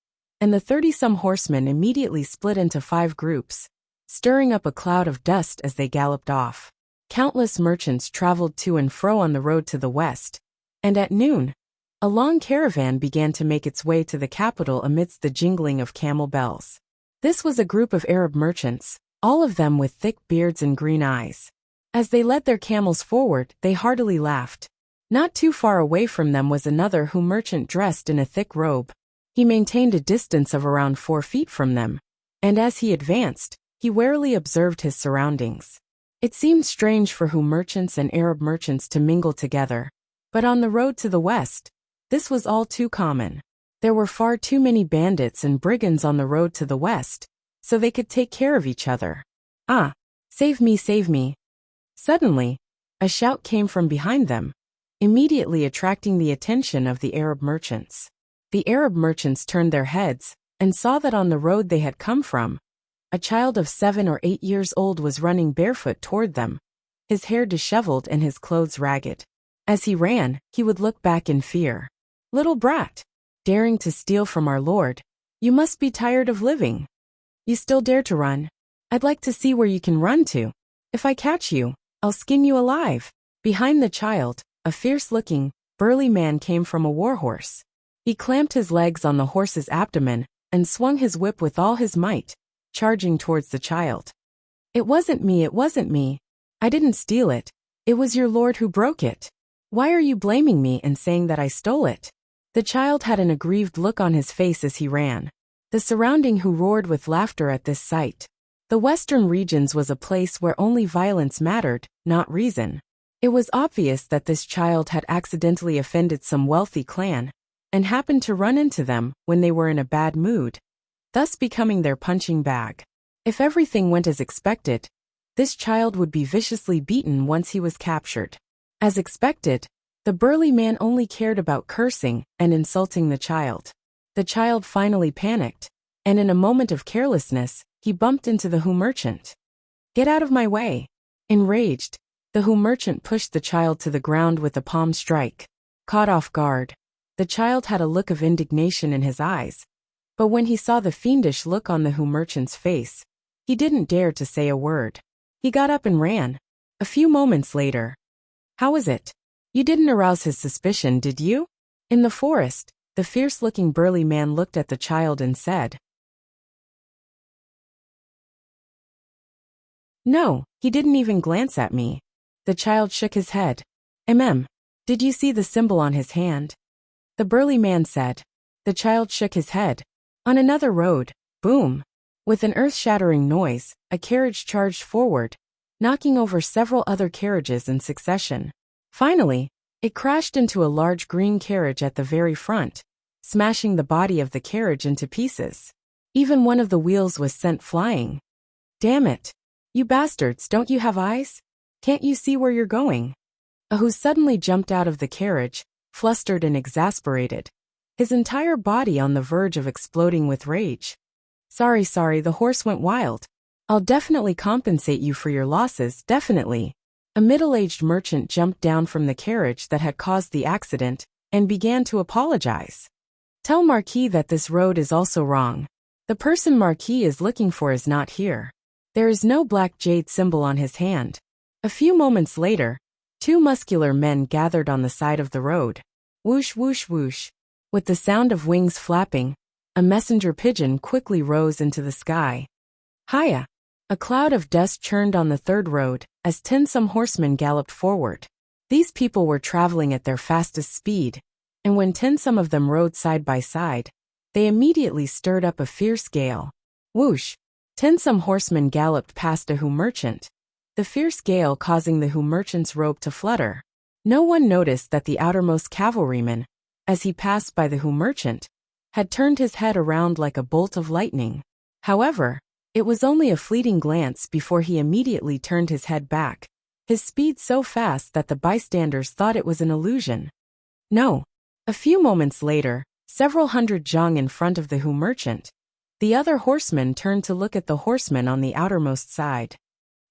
and the 30-some horsemen immediately split into 5 groups, stirring up a cloud of dust as they galloped off. Countless merchants traveled to and fro on the road to the west, and at noon, a long caravan began to make its way to the capital amidst the jingling of camel bells. This was a group of Arab merchants, all of them with thick beards and green eyes. As they led their camels forward, they heartily laughed. Not too far away from them was another Hu merchant dressed in a thick robe. He maintained a distance of around 4 feet from them, and as he advanced, he warily observed his surroundings. It seemed strange for Hu merchants and Arab merchants to mingle together, but on the road to the west, this was all too common. There were far too many bandits and brigands on the road to the west, so they could take care of each other. Ah! Save me, save me! Suddenly, a shout came from behind them, immediately attracting the attention of the Arab merchants. The Arab merchants turned their heads and saw that on the road they had come from, a child of 7 or 8 years old was running barefoot toward them, his hair disheveled and his clothes ragged. As he ran, he would look back in fear. "Little brat! Daring to steal from our Lord, you must be tired of living. You still dare to run? I'd like to see where you can run to. If I catch you, I'll skin you alive." Behind the child, a fierce-looking, burly man came from a warhorse. He clamped his legs on the horse's abdomen and swung his whip with all his might, charging towards the child. "It wasn't me, it wasn't me. I didn't steal it. It was your Lord who broke it. Why are you blaming me and saying that I stole it?" The child had an aggrieved look on his face as he ran. The surrounding Hu roared with laughter at this sight. The western regions was a place where only violence mattered, not reason. It was obvious that this child had accidentally offended some wealthy clan, and happened to run into them when they were in a bad mood, thus becoming their punching bag. If everything went as expected, this child would be viciously beaten once he was captured. As expected, the burly man only cared about cursing and insulting the child. The child finally panicked, and in a moment of carelessness, he bumped into the Hu merchant. "Get out of my way!" Enraged, the Hu merchant pushed the child to the ground with a palm strike. Caught off guard, the child had a look of indignation in his eyes, but when he saw the fiendish look on the Hu merchant's face, he didn't dare to say a word. He got up and ran. A few moments later, "How is it? You didn't arouse his suspicion, did you?" In the forest, the fierce-looking burly man looked at the child and said, "No, he didn't even glance at me." The child shook his head. Did you see the symbol on his hand?" The burly man said. The child shook his head. On another road, boom! With an earth-shattering noise, a carriage charged forward, knocking over several other carriages in succession. Finally, it crashed into a large green carriage at the very front, smashing the body of the carriage into pieces. Even one of the wheels was sent flying. "Damn it! You bastards, don't you have eyes? Can't you see where you're going?" Ahu suddenly jumped out of the carriage, flustered and exasperated, his entire body on the verge of exploding with rage. Sorry, the horse went wild. I'll definitely compensate you for your losses, definitely." A middle-aged merchant jumped down from the carriage that had caused the accident and began to apologize. "Tell Marquis that this road is also wrong. The person Marquis is looking for is not here. There is no black jade symbol on his hand." A few moments later, 2 muscular men gathered on the side of the road. Whoosh, whoosh, whoosh. With the sound of wings flapping, a messenger pigeon quickly rose into the sky. Hiya! A cloud of dust churned on the third road as 10 some horsemen galloped forward. These people were traveling at their fastest speed, and when 10 some of them rode side by side, they immediately stirred up a fierce gale. Whoosh! 10 some horsemen galloped past a Hu merchant, the fierce gale causing the Hu merchant's robe to flutter. No one noticed that the outermost cavalryman, as he passed by the Hu merchant, had turned his head around like a bolt of lightning. However, it was only a fleeting glance before he immediately turned his head back, his speed so fast that the bystanders thought it was an illusion. No. A few moments later, several hundred zhang in front of the Hu merchant, the other horsemen turned to look at the horseman on the outermost side.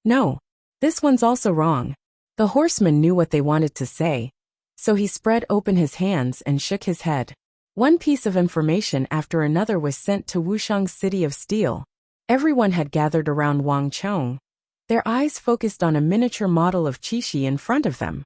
"No. This one's also wrong." The horseman knew what they wanted to say, so he spread open his hands and shook his head. One piece of information after another was sent to Wuxia's city of steel. Everyone had gathered around Wang Chong, their eyes focused on a miniature model of Qixi in front of them.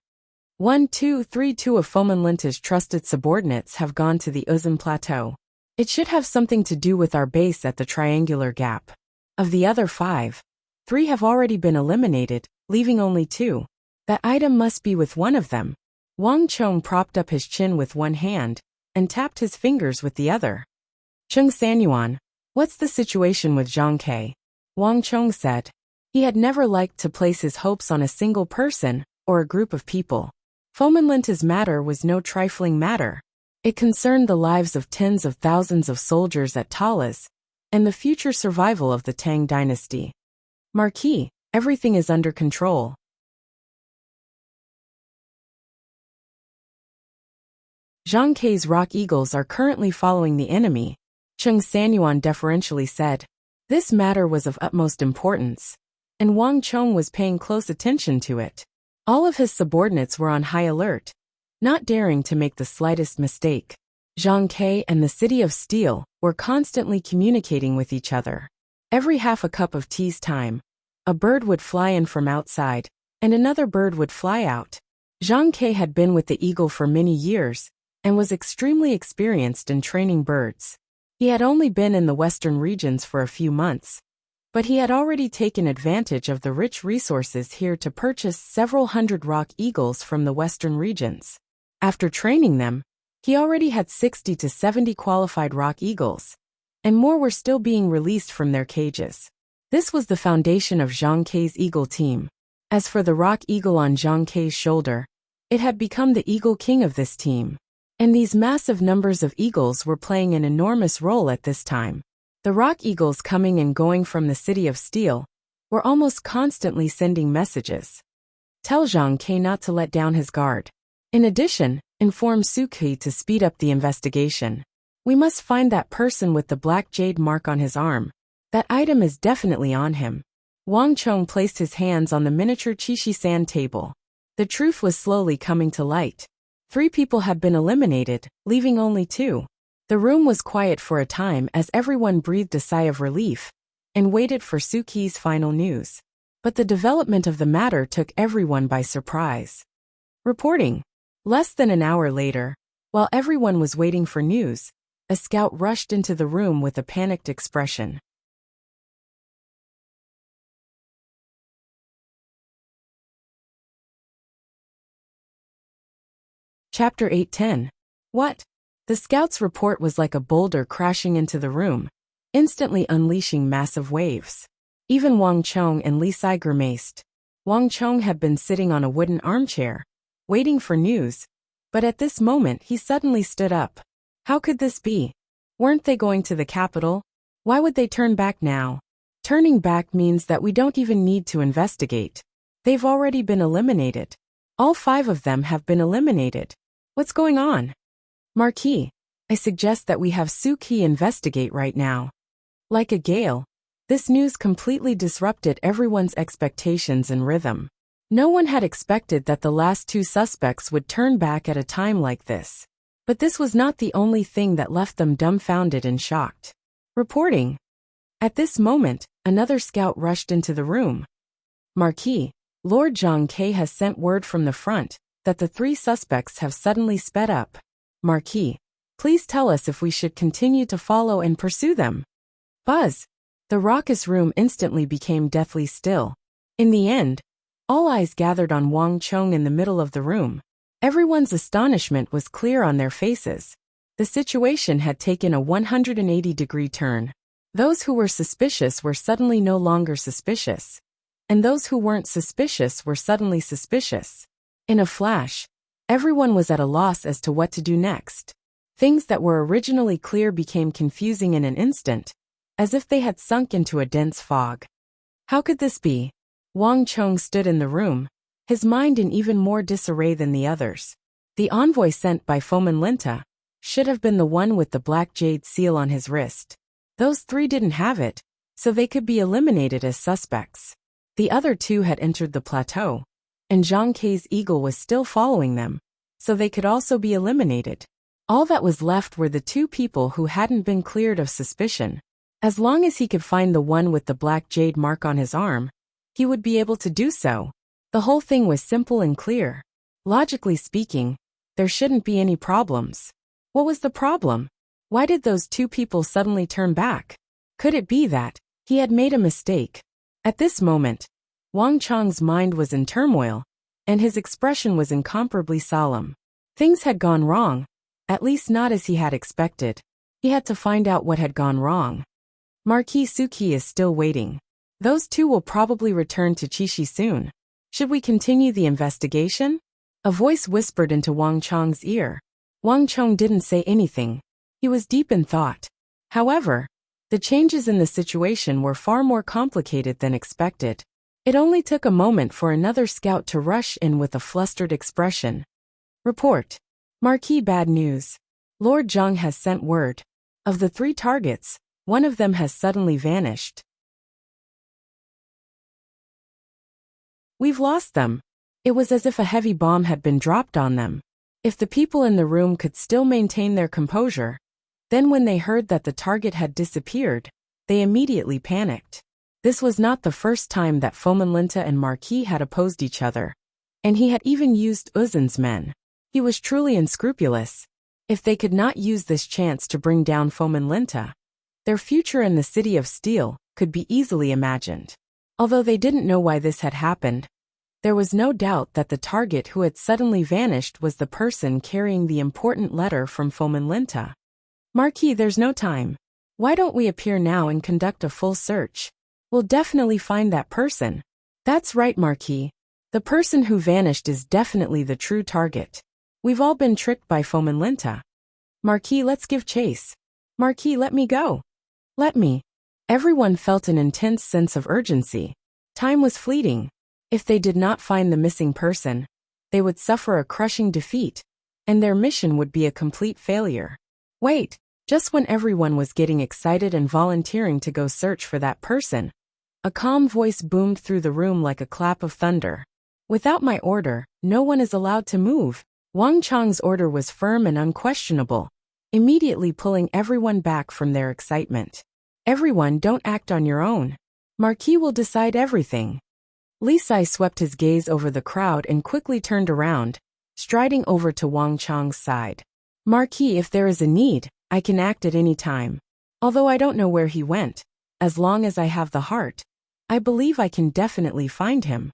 1, 2, 3 2 of Fomenlinta's trusted subordinates have gone to the Uzum Plateau. It should have something to do with our base at the Triangular Gap. Of the other 5, 3 have already been eliminated, leaving only 2. That item must be with one of them. Wang Chong propped up his chin with one hand and tapped his fingers with the other. Chung Sanyuan, what's the situation with Zhang Ke? Wang Chong said. He had never liked to place his hopes on a single person or a group of people. Fomenlinta's matter was no trifling matter. It concerned the lives of tens of thousands of soldiers at Talas and the future survival of the Tang dynasty. Marquis, everything is under control. Zhang Ke's rock eagles are currently following the enemy, Chung Sanyuan deferentially said. This matter was of utmost importance, and Wang Chong was paying close attention to it. All of his subordinates were on high alert, not daring to make the slightest mistake. Zhang Ke and the City of Steel were constantly communicating with each other. Every half a cup of tea's time, a bird would fly in from outside, and another bird would fly out. Zhang Ke had been with the eagle for many years, and was extremely experienced in training birds. He had only been in the western regions for a few months, but he had already taken advantage of the rich resources here to purchase several hundred rock eagles from the western regions. After training them, he already had 60 to 70 qualified rock eagles, and more were still being released from their cages. This was the foundation of Zhang Ke's eagle team. As for the rock eagle on Zhang Ke's shoulder, it had become the eagle king of this team. And these massive numbers of eagles were playing an enormous role at this time. The rock eagles coming and going from the City of Steel were almost constantly sending messages. Tell Zhang Ke not to let down his guard. In addition, inform Suki to speed up the investigation. We must find that person with the black jade mark on his arm. That item is definitely on him. Wang Chong placed his hands on the miniature Chishi-san table. The truth was slowly coming to light. 3 people had been eliminated, leaving only 2. The room was quiet for a time as everyone breathed a sigh of relief and waited for Suki's final news. But the development of the matter took everyone by surprise. Reporting. Less than an hour later, while everyone was waiting for news, a scout rushed into the room with a panicked expression. Chapter 8:10. What? The scout's report was like a boulder crashing into the room, instantly unleashing massive waves. Even Wang Chong and Li Sai grimaced. Wang Chong had been sitting on a wooden armchair, waiting for news, but at this moment he suddenly stood up. How could this be? Weren't they going to the capital? Why would they turn back now? Turning back means that we don't even need to investigate. They've already been eliminated. All 5 of them have been eliminated. What's going on? Marquis, I suggest that we have Suki investigate right now. Like a gale, this news completely disrupted everyone's expectations and rhythm. No one had expected that the last 2 suspects would turn back at a time like this. But this was not the only thing that left them dumbfounded and shocked. Reporting. At this moment, another scout rushed into the room. Marquis, Lord Zhang Ke has sent word from the front that the 3 suspects have suddenly sped up. Marquis, please tell us if we should continue to follow and pursue them. Buzz. The raucous room instantly became deathly still. In the end, all eyes gathered on Wang Chong in the middle of the room. Everyone's astonishment was clear on their faces. The situation had taken a 180-degree turn. Those who were suspicious were suddenly no longer suspicious, and those who weren't suspicious were suddenly suspicious. In a flash, everyone was at a loss as to what to do next. Things that were originally clear became confusing in an instant, as if they had sunk into a dense fog. How could this be? Wang Chong stood in the room, his mind in even more disarray than the others. The envoy sent by Fomenlinta should have been the one with the black jade seal on his wrist. Those 3 didn't have it, so they could be eliminated as suspects. The other 2 had entered the plateau, and Zhang Ke's eagle was still following them, so they could also be eliminated. All that was left were the 2 people who hadn't been cleared of suspicion. As long as he could find the one with the black jade mark on his arm, he would be able to do so. The whole thing was simple and clear. Logically speaking, there shouldn't be any problems. What was the problem? Why did those 2 people suddenly turn back? Could it be that he had made a mistake? At this moment, Wang Chong's mind was in turmoil, and his expression was incomparably solemn. Things had gone wrong, at least not as he had expected. He had to find out what had gone wrong. Marquis Suki is still waiting. Those two will probably return to Chishi soon. Should we continue the investigation? A voice whispered into Wang Chong's ear. Wang Chong didn't say anything. He was deep in thought. However, the changes in the situation were far more complicated than expected. It only took a moment for another scout to rush in with a flustered expression. Report. Marquis, bad news. Lord Zhang has sent word. Of the 3 targets, one of them has suddenly vanished. We've lost them. It was as if a heavy bomb had been dropped on them. If the people in the room could still maintain their composure, then when they heard that the target had disappeared, they immediately panicked. This was not the first time that Fomenlinta and Marquis had opposed each other, and he had even used Uzin's men. He was truly unscrupulous. If they could not use this chance to bring down Fomenlinta, their future in the City of Steel could be easily imagined. Although they didn't know why this had happened, there was no doubt that the target who had suddenly vanished was the person carrying the important letter from Fomenlinta. Marquis, there's no time. Why don't we appear now and conduct a full search? We'll definitely find that person. That's right, Marquis. The person who vanished is definitely the true target. We've all been tricked by Fomenlinta. Marquis, let's give chase. Marquis, let me go. Let me. Everyone felt an intense sense of urgency. Time was fleeting. If they did not find the missing person, they would suffer a crushing defeat, and their mission would be a complete failure. Wait, just when everyone was getting excited and volunteering to go search for that person, a calm voice boomed through the room like a clap of thunder. Without my order, no one is allowed to move. Wang Chong's order was firm and unquestionable, immediately pulling everyone back from their excitement. Everyone, don't act on your own. Marquis will decide everything. Li Sai swept his gaze over the crowd and quickly turned around, striding over to Wang Chong's side. Marquis, if there is a need, I can act at any time. Although I don't know where he went, as long as I have the heart, I believe I can definitely find him.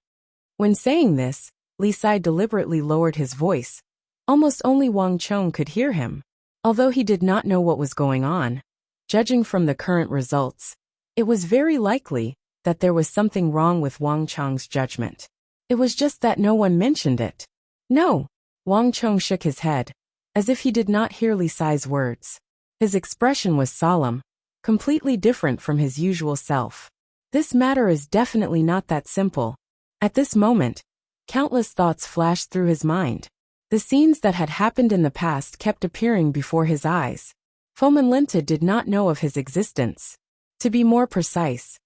When saying this, Li Sai deliberately lowered his voice. Almost only Wang Chong could hear him. Although he did not know what was going on, judging from the current results, it was very likely that there was something wrong with Wang Chong's judgment. It was just that no one mentioned it. No. Wang Chong shook his head, as if he did not hear Li Sai's words. His expression was solemn, completely different from his usual self. This matter is definitely not that simple. At this moment, countless thoughts flashed through his mind. The scenes that had happened in the past kept appearing before his eyes. Fomenlinta did not know of his existence. To be more precise,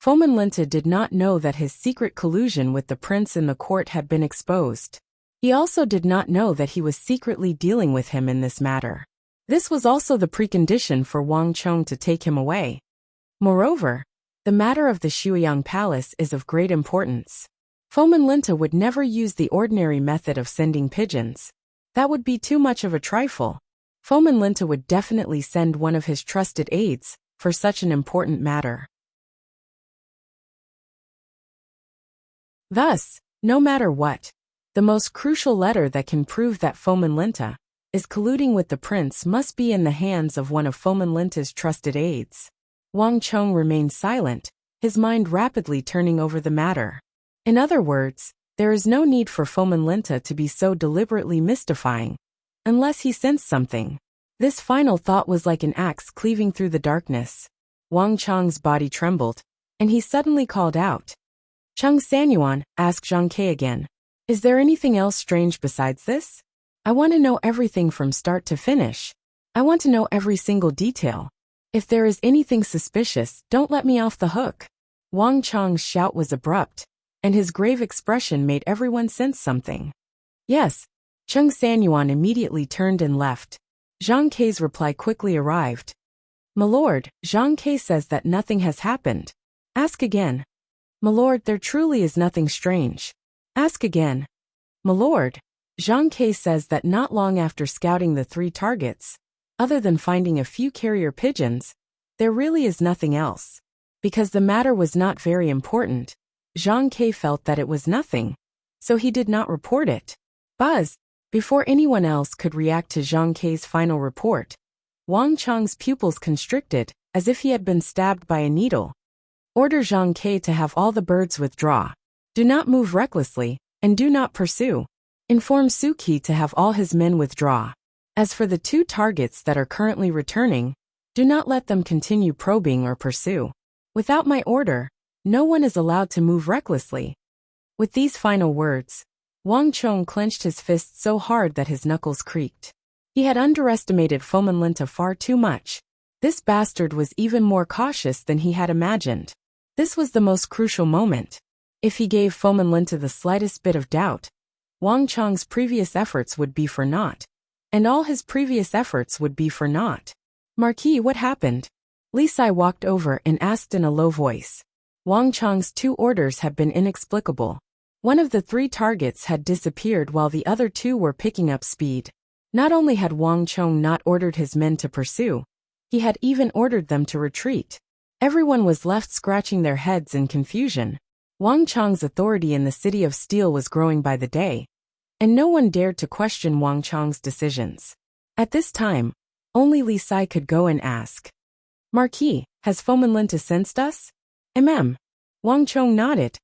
Fomenlinta did not know that his secret collusion with the prince in the court had been exposed. He also did not know that he was secretly dealing with him in this matter. This was also the precondition for Wang Chong to take him away. Moreover, the matter of the Shuiyang Palace is of great importance. Fomenlinta would never use the ordinary method of sending pigeons. That would be too much of a trifle. Fomenlinta would definitely send one of his trusted aides for such an important matter. Thus, no matter what, the most crucial letter that can prove that Fomenlinta is colluding with the prince must be in the hands of one of Fomenlinta's trusted aides. Wang Chong remained silent, his mind rapidly turning over the matter. In other words, there is no need for Fomenlinta to be so deliberately mystifying, unless he sensed something. This final thought was like an axe cleaving through the darkness. Wang Chong's body trembled, and he suddenly called out. Chung Sanyuan, asked Zhang Ke again. Is there anything else strange besides this? I want to know everything from start to finish. I want to know every single detail. If there is anything suspicious, don't let me off the hook. Wang Chong's shout was abrupt, and his grave expression made everyone sense something. Yes. Chung Sanyuan immediately turned and left. Zhang Ke's reply quickly arrived. My lord, Zhang Ke says that nothing has happened. Ask again. My lord, there truly is nothing strange. Ask again. My lord, Zhang Ke says that not long after scouting the 3 targets, other than finding a few carrier pigeons, there really is nothing else. Because the matter was not very important, Zhang Ke felt that it was nothing. so he did not report it. Buzz! Before anyone else could react to Zhang Kei's final report, Wang Chang's pupils constricted, as if he had been stabbed by a needle. Order Zhang Kei to have all the birds withdraw. Do not move recklessly, and do not pursue. Inform Su Qi to have all his men withdraw. As for the 2 targets that are currently returning, do not let them continue probing or pursue. Without my order, no one is allowed to move recklessly. With these final words, Wang Chong clenched his fist so hard that his knuckles creaked. He had underestimated Fomin Linta far too much. This bastard was even more cautious than he had imagined. This was the most crucial moment. If he gave Fomin Linta the slightest bit of doubt, Wang Chong's previous efforts would be for naught. And all his previous efforts would be for naught. Marquis, what happened? Li Sai walked over and asked in a low voice. Wang Chong's 2 orders had been inexplicable. One of the 3 targets had disappeared while the other 2 were picking up speed. Not only had Wang Chong not ordered his men to pursue, he had even ordered them to retreat. Everyone was left scratching their heads in confusion. Wang Chong's authority in the City of Steel was growing by the day, and no one dared to question Wang Chong's decisions. At this time, only Li Sai could go and ask. Marquis, has Fomin Linta sensed us? Wang Chong nodded.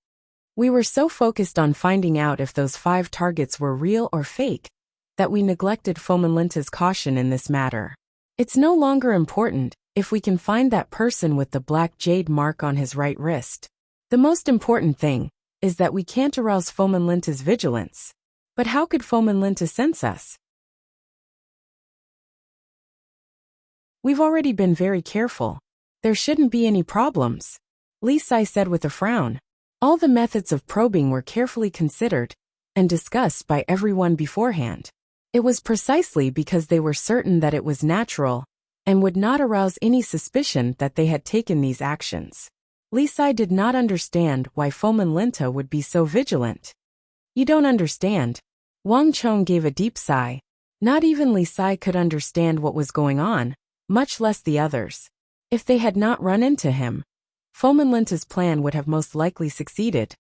We were so focused on finding out if those 5 targets were real or fake, that we neglected Fomin Linta's caution in this matter. It's no longer important if we can find that person with the black jade mark on his right wrist. The most important thing is that we can't arouse Fomin Linta's vigilance. But how could Fomin Linta sense us? We've already been very careful. There shouldn't be any problems, Li Sai said with a frown. All the methods of probing were carefully considered and discussed by everyone beforehand. It was precisely because they were certain that it was natural and would not arouse any suspicion that they had taken these actions. Li Sai did not understand why Fomin Linta would be so vigilant. You don't understand. Wang Chong gave a deep sigh. Not even Li Sai could understand what was going on, much less the others. If they had not run into him, Fomin Linta's plan would have most likely succeeded.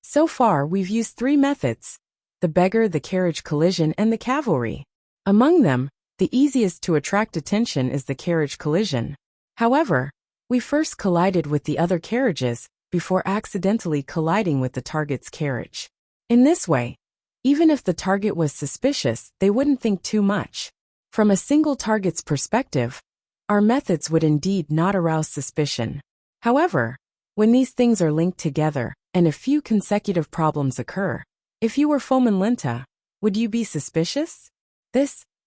So far we've used 3 methods: the beggar, the carriage collision, and the cavalry. Among them, the easiest to attract attention is the carriage collision. However, we first collided with the other carriages before accidentally colliding with the target's carriage. In this way, even if the target was suspicious, they wouldn't think too much. From a single target's perspective, our methods would indeed not arouse suspicion. However, when these things are linked together and a few consecutive problems occur, if you were Fomin Linta, would you be suspicious?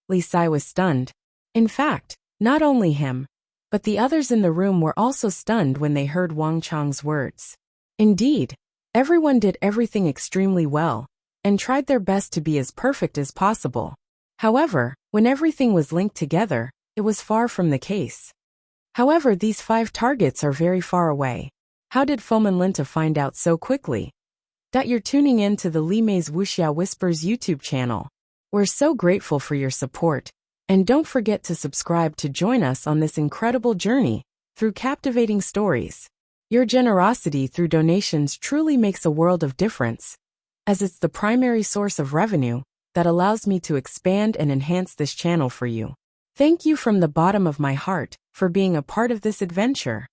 Li Sai was stunned. In fact, not only him, but the others in the room were also stunned when they heard Wang Chong's words. Indeed, everyone did everything extremely well and tried their best to be as perfect as possible. However, when everything was linked together, it was far from the case. However, these 5 targets are very far away. How did Fomin Linta find out so quickly? You're tuning in to the Li Mei's Wuxia Whispers YouTube channel. We're so grateful for your support, and don't forget to subscribe to join us on this incredible journey through captivating stories. Your generosity through donations truly makes a world of difference, as it's the primary source of revenue that allows me to expand and enhance this channel for you. Thank you from the bottom of my heart for being a part of this adventure.